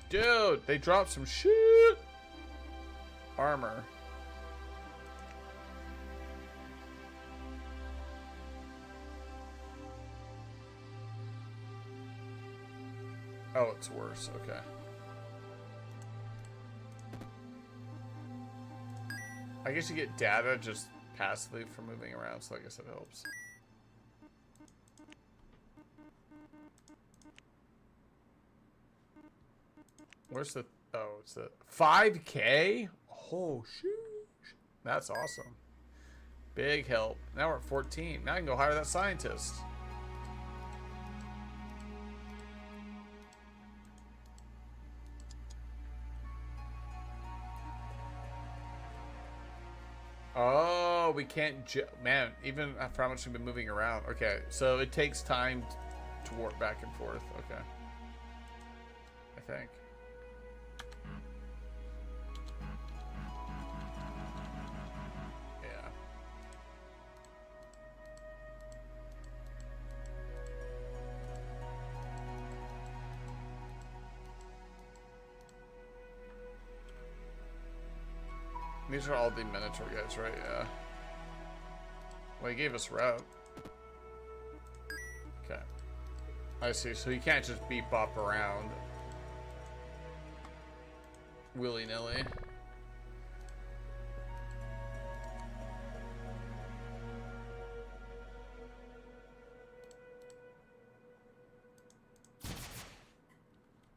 Dude, they dropped some shit. Armor. Oh, it's worse. Okay. I guess you get data just passively from moving around, so I guess it helps. Where's the... Oh, it's the... 5K? Oh, sheesh. That's awesome. Big help. Now we're at 14. Now I can go hire that scientist. Oh, we can't... Man, even after how much we've been moving around. Okay, so it takes time to warp back and forth. Okay. I think. Yeah. These are all the Minotaur guys, right? Yeah. Well, he gave us route. Okay. I see. So you can't just beep bop around willy-nilly.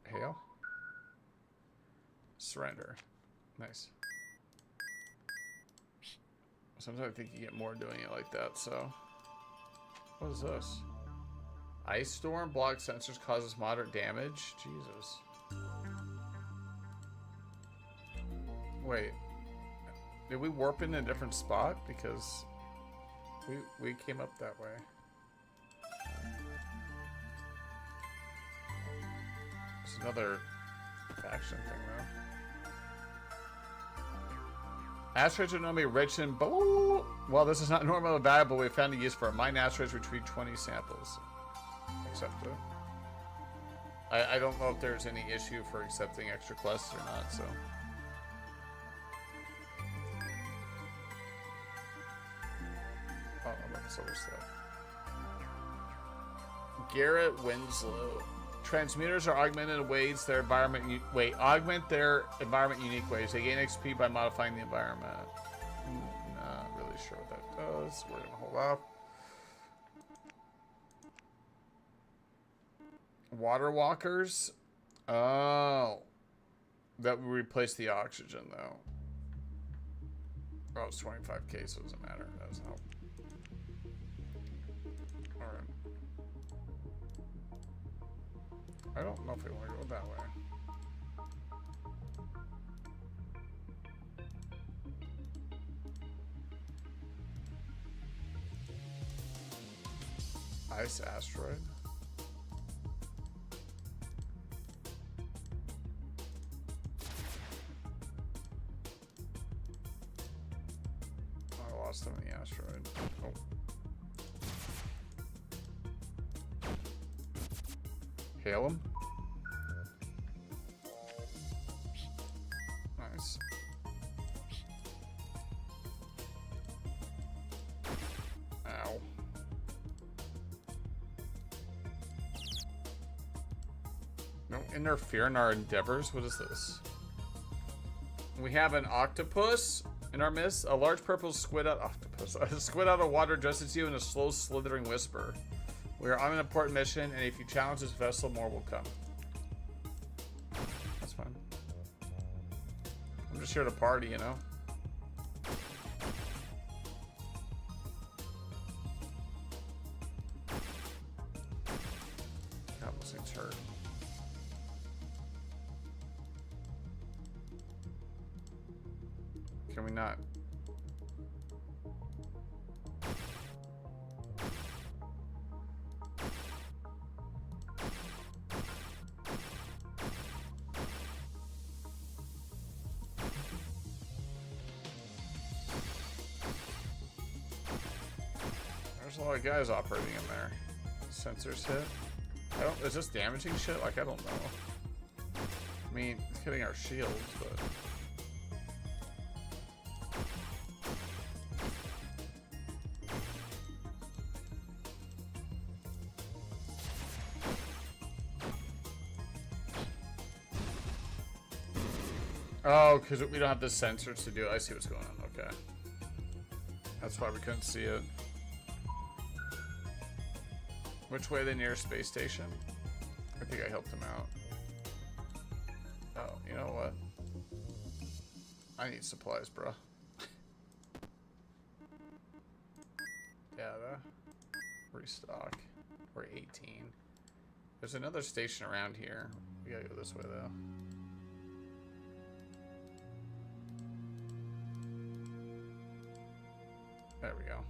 Hail. Surrender. Nice. Sometimes I think you get more doing it like that, so. What is this? Ice storm, block sensors, causes moderate damage. Jesus. Wait. Did we warp in a different spot? Because we came up that way. It's another faction thing, though. Asteroids are normally rich in... Well, this is not normally valuable. We found a use for it. Mine asteroids retrieve 20 samples. Accept it. I don't know if there's any issue for accepting extra quests or not, so... Oh, I'm about this other stuff. Garrett Winslow. Transmuters are augmented in ways their environment augment their environment in unique ways. They gain XP by modifying the environment. Not really sure what that does. We're gonna hold off. Water walkers. Oh, that would replace the oxygen though. Oh, it's 25k, so it doesn't matter. That doesn't help. All right. I don't know if we want to go that way. Ice asteroid. I lost him in the asteroid. Oh. Hail him. Nice. Ow. Don't interfere in our endeavors. What is this? We have an octopus in our midst. A large purple squid-out octopus. A squid out of water addresses you in a slow, slithering whisper. We are on an important mission, and if you challenge this vessel, more will come. That's fine. I'm just here to party, you know? God, those things hurt. Can we not? There's a lot of guys operating in there. Sensors hit. Is this damaging shit? Like, I don't know. I mean, it's hitting our shields, but... Oh, because we don't have the sensors to do it. I see what's going on. Okay. That's why we couldn't see it. Which way the nearest space station? I think I helped him out. Oh, you know what? I need supplies, bro. Data. Restock. We're 18. There's another station around here. We gotta go this way, though. There we go.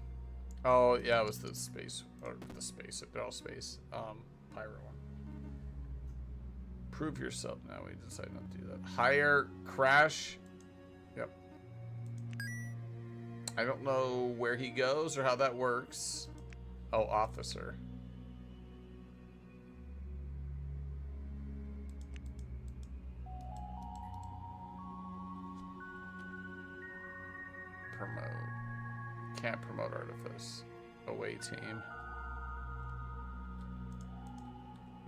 Oh, yeah, it was the space, or the space, they're all space, pirate one. Prove yourself. No, we decided not to do that. Hire, crash. Yep. I don't know where he goes or how that works. Oh, officer. Promote. Can't promote artifice. Away team.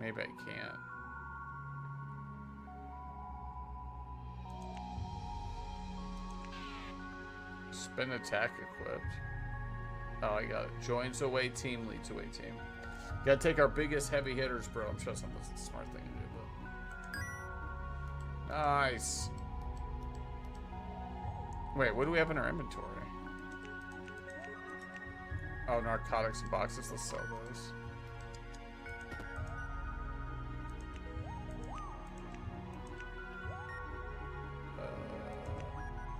Maybe I can't. Spin attack equipped. Oh, I got it. Joins away team, leads away team. Gotta take our biggest heavy hitters, bro. I'm sure that's a smart thing to do, but... Nice. Wait, what do we have in our inventory? Oh, narcotics boxes. Let's sell those.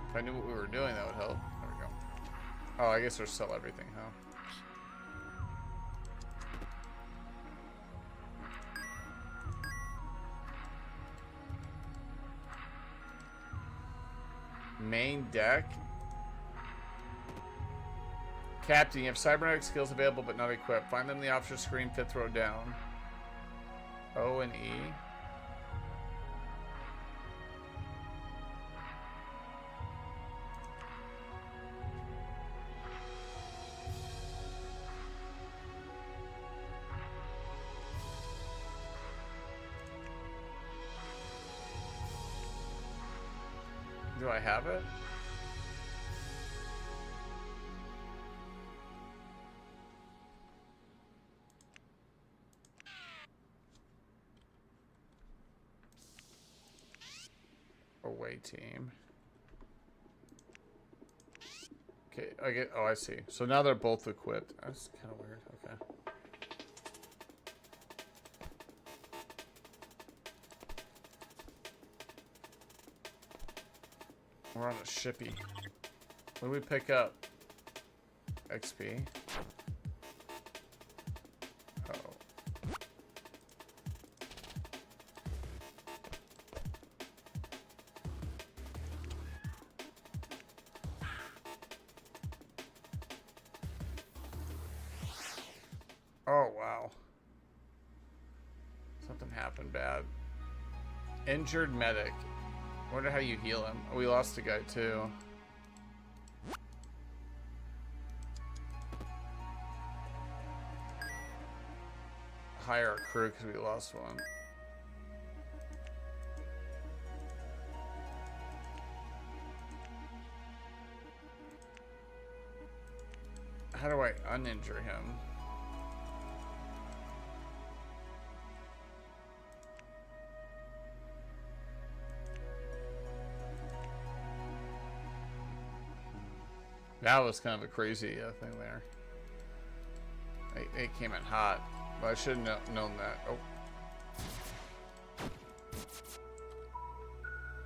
If I knew what we were doing, that would help. There we go. Oh, I guess we'll sell everything, huh? Main deck. Captain, you have cybernetic skills available but not equipped. Find them in the officer screen, 5th row down. O and E. Do I have it? Away team. Okay, I get. Oh, I see. So now they're both equipped. That's kind of weird. Okay. We're on a shippy. What do we pick up? XP. Oh. Oh, wow. Something happened bad. Injured medic. Wonder how you heal him. Oh, we lost a guy too. Hire a crew because we lost one. How do I uninjure him? That was kind of a crazy thing there. It came in hot. But I should have known that. Oh.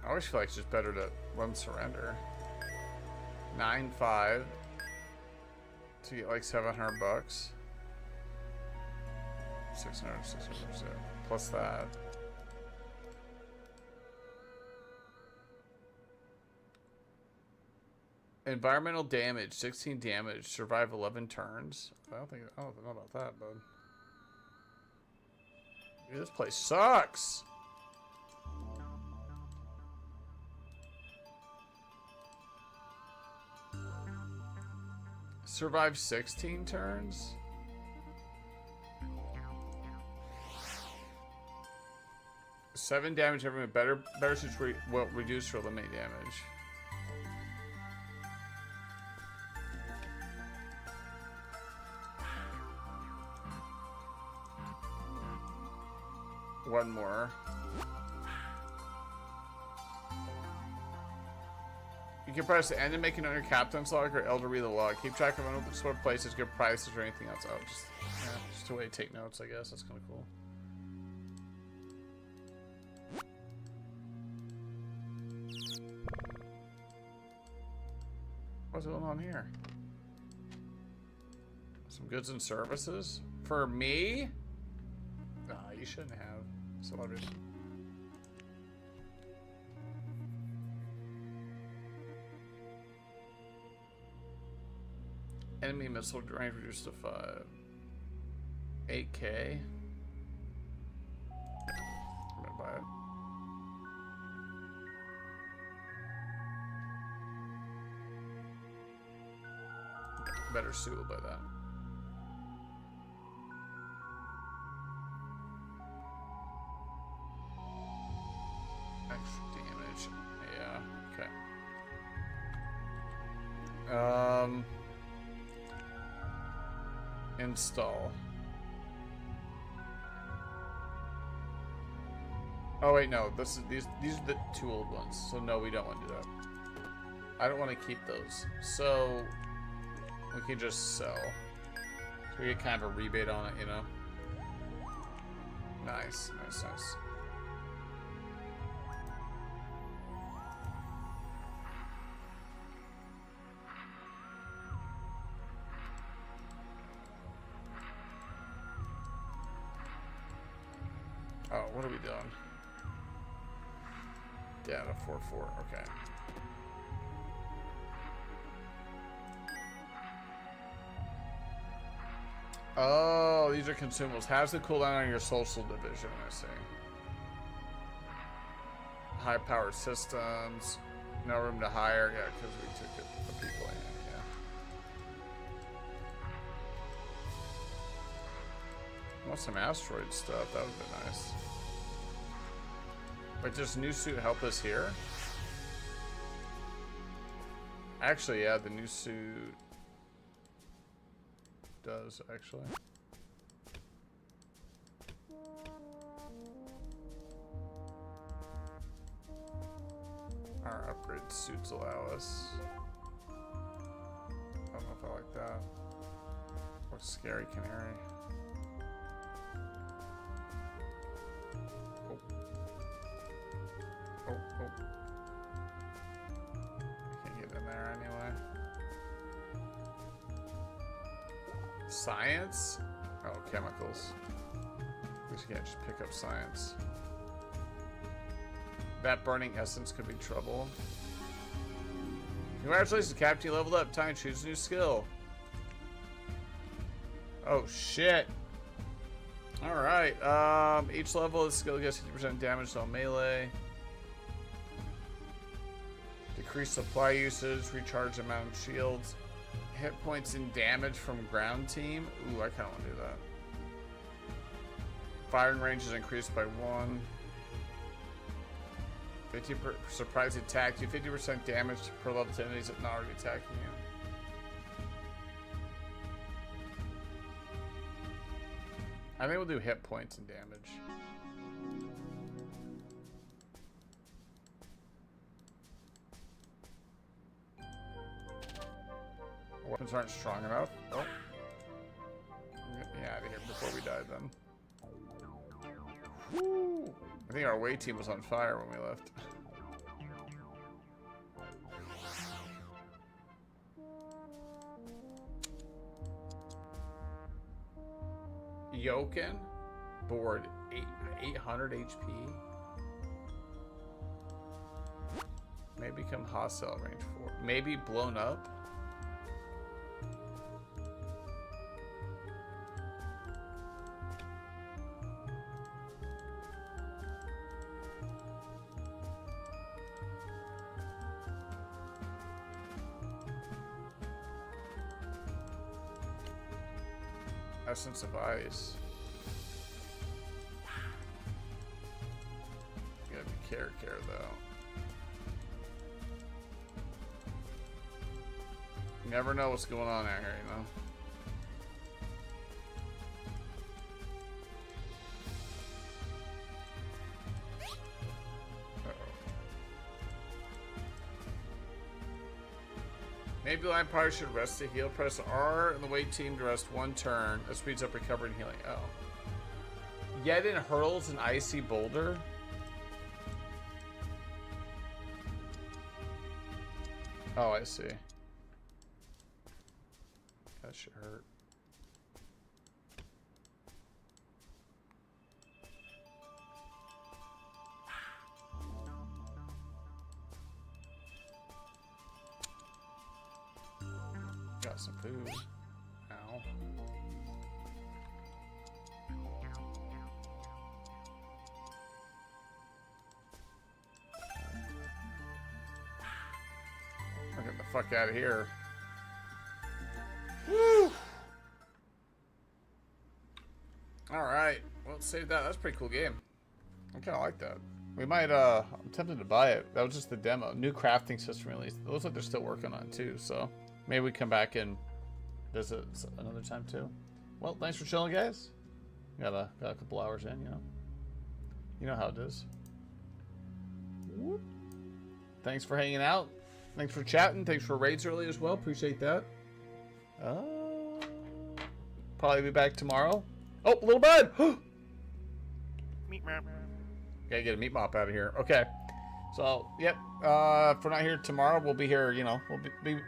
I always feel like it's just better to run surrender. 9.5 to get like 700 bucks. 600 plus that. Environmental damage, 16 damage, survive 11 turns. I don't know about that, bud. Dude, this place sucks. Survive 16 turns? Seven damage every better suits will reduce or eliminate damage. One more. You can press end to make it on your captain's log or L to read the log. Keep track of unexplored places, good prices, or anything else. Oh, just a way to take notes, I guess. That's kind of cool. What's going on here? Some goods and services? For me? Nah, you shouldn't have. Celebrities. Enemy missile range reduced to 5. 8K. I'm gonna buy it. Better suitable by that. Install. Oh wait, no. These are the 2 old ones. So no, we don't want to do that. I don't want to keep those. So we can just sell. So we get kind of a rebate on it, you know. Nice, nice, nice. Oh, what are we doing? Yeah, the 4-4. Okay. Oh, these are consumables. How's the cooldown on your social division? I see. High-powered systems. No room to hire. Yeah, because we took it, the people in. Yeah. I want some asteroid stuff. That would be nice. Wait, does new suit help us here? Actually, yeah, the new suit does actually. Our upgrade suits allow us. I don't know if I like that. Or scary canary. Oh. Oh, oh. I can't get in there anyway. Science? Oh, chemicals. We can't just pick up science. That burning essence could be trouble. Congratulations, Captain. You leveled up. Time to choose a new skill. Oh, shit. Alright. Each level of the skill gets 50% damage on melee. Decrease supply usage. Recharge amount of shields. Hit points and damage from ground team. Ooh, I kind of want to do that. Firing range is increased by 1. 50 surprise attack. Do 50% damage per level to enemies that not already attacking you. I think we'll do hit points and damage. Weapons aren't strong enough. Oh. Get me out of here before we die then. Woo. I think our away team was on fire when we left. Yoken, board 800 HP. May become hostile range 4. Maybe blown up. Essence of ice. You gotta be care though. You never know what's going on out here, you know. Maybe I probably should rest to heal. Press R in the weight team to rest 1 turn. That speeds up recovery and healing. Oh. Yedin hurls an icy boulder. Oh, I see. That should hurt. Got some food. Ow. I'll get the fuck out of here. Woo! Alright. Well, let's save that. That's a pretty cool game. I kind of like that. We might, I'm tempted to buy it. That was just the demo. New crafting system released. It looks like they're still working on it too, so maybe we come back and visit another time too. Well, thanks for chilling, guys. Got a couple hours in, you know. You know how it is. Whoop. Thanks for hanging out. Thanks for chatting. Thanks for raids early as well. Appreciate that. Probably be back tomorrow. Oh, little bud. Meat map. Gotta get a meat mop out of here. Okay. So, yep. If we're not here tomorrow, we'll be here. You know,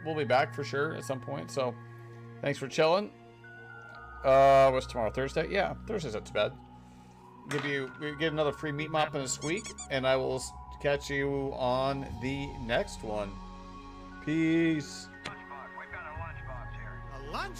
we'll be back for sure at some point. So, thanks for chilling. What's tomorrow? Thursday? Yeah, Thursday's not too bad. We get another free meat mop in a squeak, and I will catch you on the next one. Peace. Lunchbox. We've got a lunchbox here. A lunch